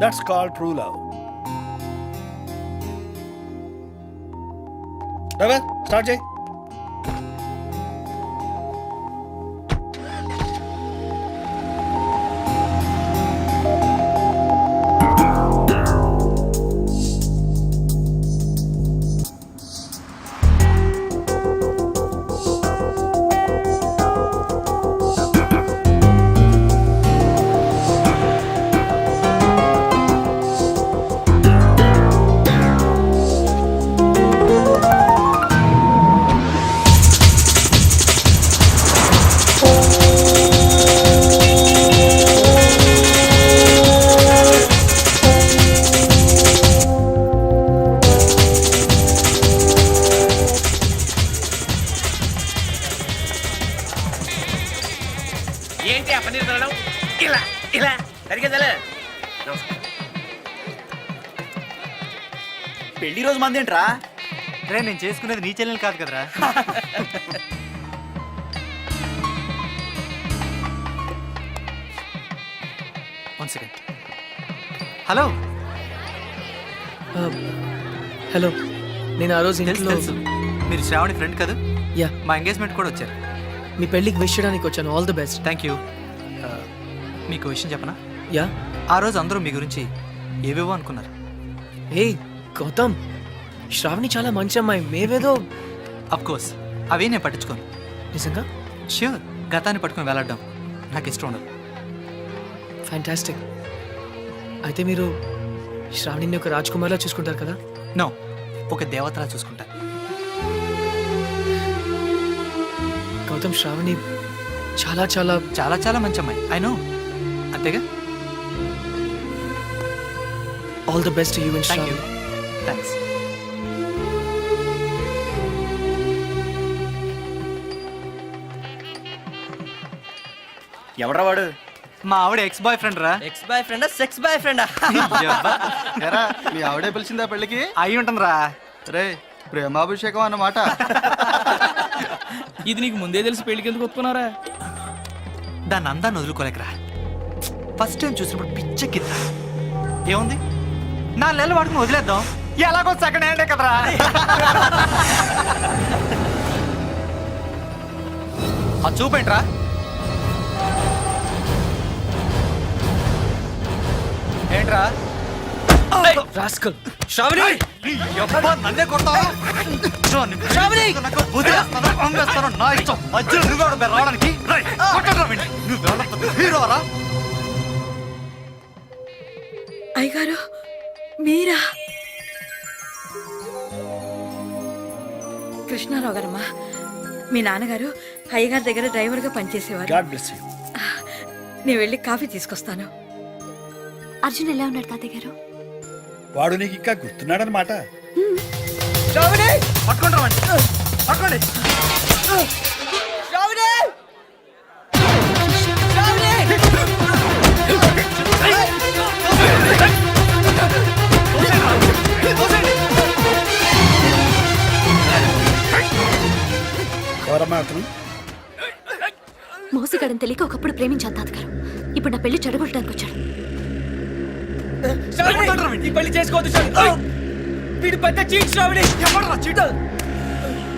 that's called true love. Start చేయి. ఏంటి ఆ పన్నీర్ తినడం? ఇలా ఇలా సరిగ్గా పెళ్లి రోజు మంది ఏంట్రా? రే, నేను చేసుకునేది నీ చెల్లెలు కాదు కదరా. One second. హలో. హలో, నేను ఆ రోజు ఇంట్లో. తెలుసు, మీరు శ్రావణి ఫ్రెండ్ కదా? యా. మా ఎంగేజ్మెంట్ కూడా వచ్చారు. మీ పెళ్ళికి విష్ చేయడానికి వచ్చాను. All the best. Thank you. మీకు విషయం చెప్పనా? యా. ఆ రోజు అందరూ మీ గురించి ఏవేవో అనుకున్నారు. ఏ గౌతమ్, శ్రావణి చాలా మంచి అమ్మాయి. మేవేదో. అఫ్ కోర్స్, అవే నేను పట్టించుకోను. నిజంగా? ష్యూర్. గతాన్ని పట్టుకుని వెళ్ళడం నాకు ఇష్టం ఉండదు. ఫ్యాంటాస్టిక్. అయితే మీరు శ్రావణిని ఒక రాజ్కుమార్లా చూసుకుంటారు కదా? నో, ఒక దేవతలా చూసుకుంటా. గౌతమ్, శ్రావణి చాలా చాలా చాలా చాలా మంచి అమ్మాయి. I know. అంతేగా? All the best to you and thank you. Shravani. Thanks. ఎవడ్రా వాడు? మా ఆవిడ ఎక్స్ బాయ్ ఫ్రెండ్ రా. ఎక్స్ బాయ్ ఫ్రెండా సెక్స్ బాయ్ ఫ్రెండా? ఎరా మీ ఆవిడే పిలిచిందా పెళ్ళికి? అయి ఉంటుంది రా. రే ప్రేమాభిషేకం అన్నమాట. ఇది నీకు ముందే తెలిసి పెళ్లికి ఎందుకు ఒప్పుకున్నారా? దాన్ని అందాన్ని వదులుకోలేకరా. ఫస్ట్ టైం చూసినప్పుడు పిచ్చెక్కిందా. ఏముంది 4 నెలలు వాడుకుని వదిలేద్దాం, ఎలాగో సెకండ్ హ్యాండే కదరా. అది చూపేంట్రా. ఏంట్రా రాస్కల్. శ్రావణి నన్నే కొడతావా? నా ఇష్టం. మధ్యలో నువ్వు రావడానికి హీరోరా. అయ్యగారు మీరా? కృష్ణారావు గారమ్మా, మీ నాన్నగారు అయ్యగారి దగ్గర డ్రైవర్గా పనిచేసేవారు. God bless you. నేను వెళ్ళి కాఫీ తీసుకొస్తాను. అర్జున్ ఎలా ఉన్నాడు తాతయ్య గారు? వాడు నీకు ఇంకా గుర్తున్నాడనమాట. ఎవరమ్మా అతను? మోసగాడని తెలియక ఒకప్పుడు ప్రేమించాను తాతగారు. ఇప్పుడు నా పెళ్లి చెడగొట్టడానికి వచ్చాడు. ఈ పెళ్లి చేసుకోవద్దు శ్రావణి. వీడు పెద్ద చీట్ శ్రావణి.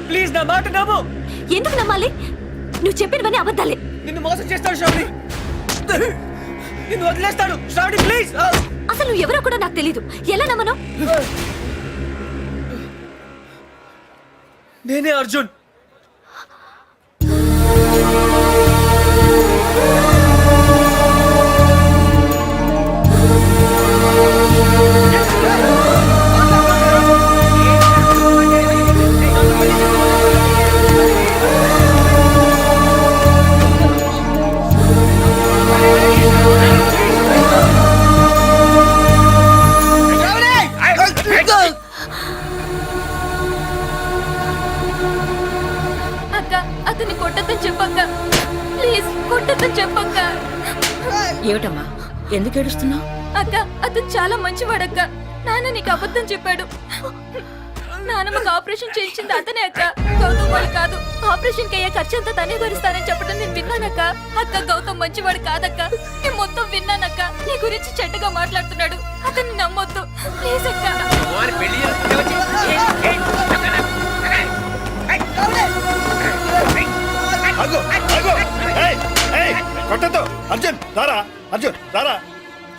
ప్లీజ్ నా మాట నమ్ము. ఎందుకు నమ్మాలి? నువ్వు చెప్పినవన్నీ అబద్ధాలే. నిన్ను మోసం చేస్తాడు శ్రావణి. నిన్ను వదిలేస్తాడు శ్రావణి. ప్లీజ్. అసలు నువ్వు ఎవరో కూడా నాకు తెలీదు. ఎలా నమ్మను? నేనే అర్జున్. అక్క, అతన్ని కొట్టద్దని చెప్పక్క. ప్లీజ్ కొట్టద్దని చెప్పక్క. ఏమిటమ్మా, ఎందుకు ఏడుస్తున్నావు? అక్క, అతను చాలా మంచివాడక్క. నాన్న నీకు అబద్ధం చెప్పాడు. నాన్నమ్మకి ఆపరేషన్ చేయించింది అతనే అక్క, గౌతమ్ వాడు కాదు. ఆపరేషన్ కి అయ్యే ఖర్చు అంతా తనే భరిస్తానని చెప్పడం నేను విన్నానక్క. అక్క, గౌతమ్ మంచివాడు కాదక్క. నేను మొత్తం విన్నానక్క. నీ గురించి చెడ్డగా మాట్లాడుతున్నాడు. అతన్ని నమ్మొద్దు ప్లీజ్ అక్క. ఆగు, ఆగు. ఏయ్, ఏయ్, కొట్టొద్దు. అర్జున్ రారా. అర్జున్ రారా.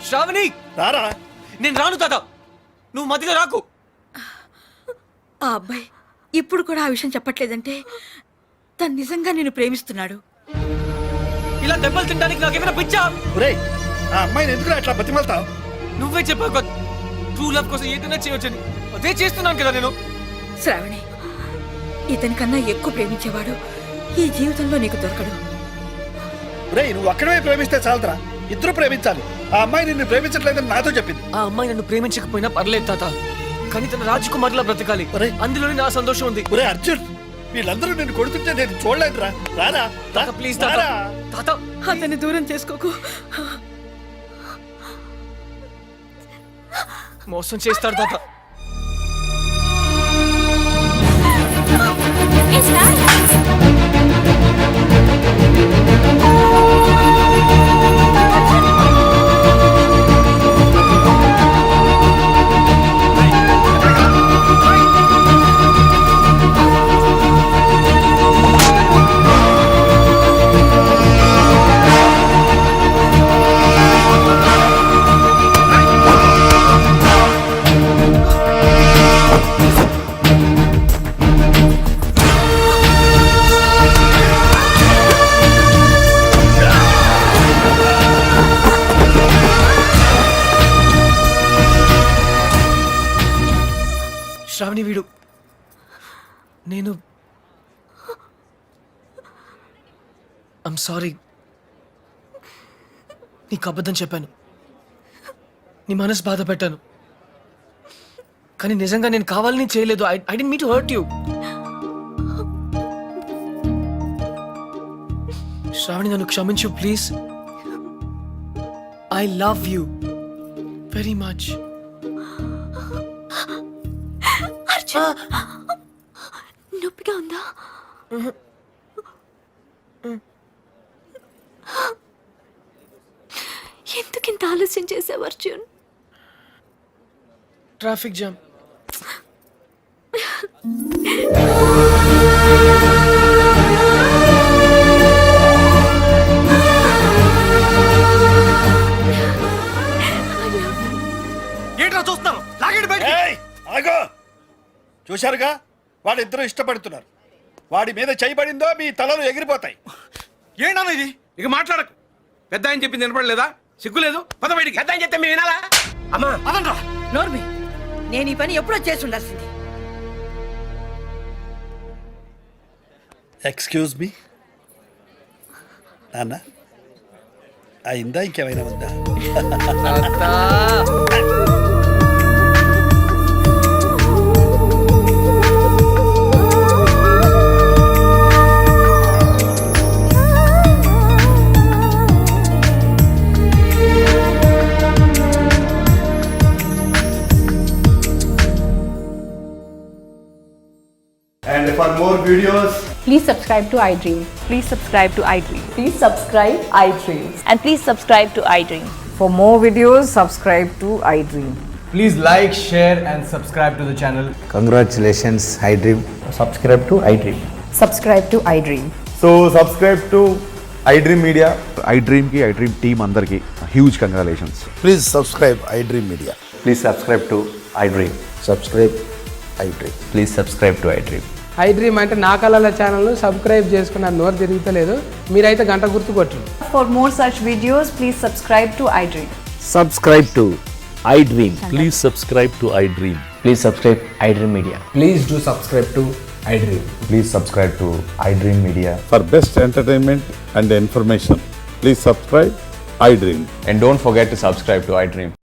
శ్రావణి రారా. నేను రాను తాత. నువ్వు మధ్యలో రాకు. ఆ అబ్బాయి ఇప్పుడు కూడా ఆ విషయం చెప్పట్లేదంటే తను నిజంగా నేను ప్రేమిస్తున్నాడు. ఇలా దెబ్బలు తినడానికి నాకేమైనా పిచ్చా? ఒరేయ్, ఆ అమ్మాయిని ఎందుకు అట్లా బతిమలుతావు? నువ్వే చెప్పావు కదా ట్రూ లవ్ కోసం ఏదైనా చేయొచ్చని. అదే చేస్తున్నాను కదా నేను. శ్రావణి, ఇతనికన్నా ఎక్కువ ప్రేమించేవాడు ఈ జీవితంలో నీకు దొరకడు. ఒరేయ్, నువ్వు అక్కడే ప్రేమిస్తే చాలరా. ఇద్దరు ప్రేమించాలి. ఆ అమ్మాయి నిన్ను ప్రేమించట్లేదని నాతో చెప్పింది. ఆ అమ్మాయి నన్ను ప్రేమించకపోయినా పర్లేదు తాత, కానీ తన రాజకుమార్లా బ్రతకాలి. అందులోనే నా సంతోషం ఉంది. ఒరే అర్జున్, వీళ్ళందరూ నిన్ను కొడుతుంటే నేను చూడలేదురా. రారా తాత ప్లీజ్ తాత. తాత అతన్ని దూరం చేసుకోకు. మోసం చేస్తాడు తాత. శ్రావణి వీడు నేను ఐమ్ సారీ. నీకు అబద్ధం చెప్పాను, నీ మనసు బాధ పెట్టాను. కానీ నిజంగా నేను కావాలని చేయలేదు. I didn't mean to hurt you. Shravani నన్ను క్షమించు please. I love you very much. Arjun నొప్పిగా ఉందా? ఎందుకు ఇంత ఆలస్యం చేసావు అర్జున్? Traffic jam. ఏంట్రా చూస్తున్నారు? లాగండి బయట. ఏయ్, ఆగో. చూశారుగా, వాడిద్దరూ ఇష్టపడుతున్నారు. వాడి మీద చేయబడిందో మీ తలలు ఎగిరిపోతాయి. ఏంటన్నా ఇది? ఇక మాట్లాడకు. పెద్ద ఆయన చెప్పింది వినపడలేదా? సిగ్గులేదు? పద బయటికి. పెద్ద అని చెప్తే మేము వినాలా? అమ్మా పదండ్రా. నోర్మి, నేను ఈ పని ఎప్పుడో చేసి ఉండాల్సింది. ఎక్స్క్యూజ్ మీ నాన్న, అయిందా? ఇంకేమైనా ఉందా? And for more videos, Please subscribe to iDream. Please subscribe to iDream. Please subscribe iDream. And please subscribe to iDream. For more videos, subscribe to iDream. please like, share, and subscribe to the channel. Congratulations, iDream. Subscribe to iDream. Subscribe to iDream. So subscribe to iDream Media. iDream కి iDream team అందరికి huge congratulations. Please subscribe iDream media. Please subscribe to iDream. Subscribe iDream. Please subscribe to I dream. iDream అంటే నా కళల ఛానల్ను subscribe చేసుకున్న నోరు తిరుగుతలేదు. మీరైతే గంట గుర్తు కొట్టు. For more such videos, please subscribe to iDream. Subscribe to iDream. Please subscribe to I dream. Please subscribe iDream Media. Please do subscribe to iDream. Please subscribe to iDream media. For best entertainment and information, please subscribe iDream. And don't forget to subscribe to iDream.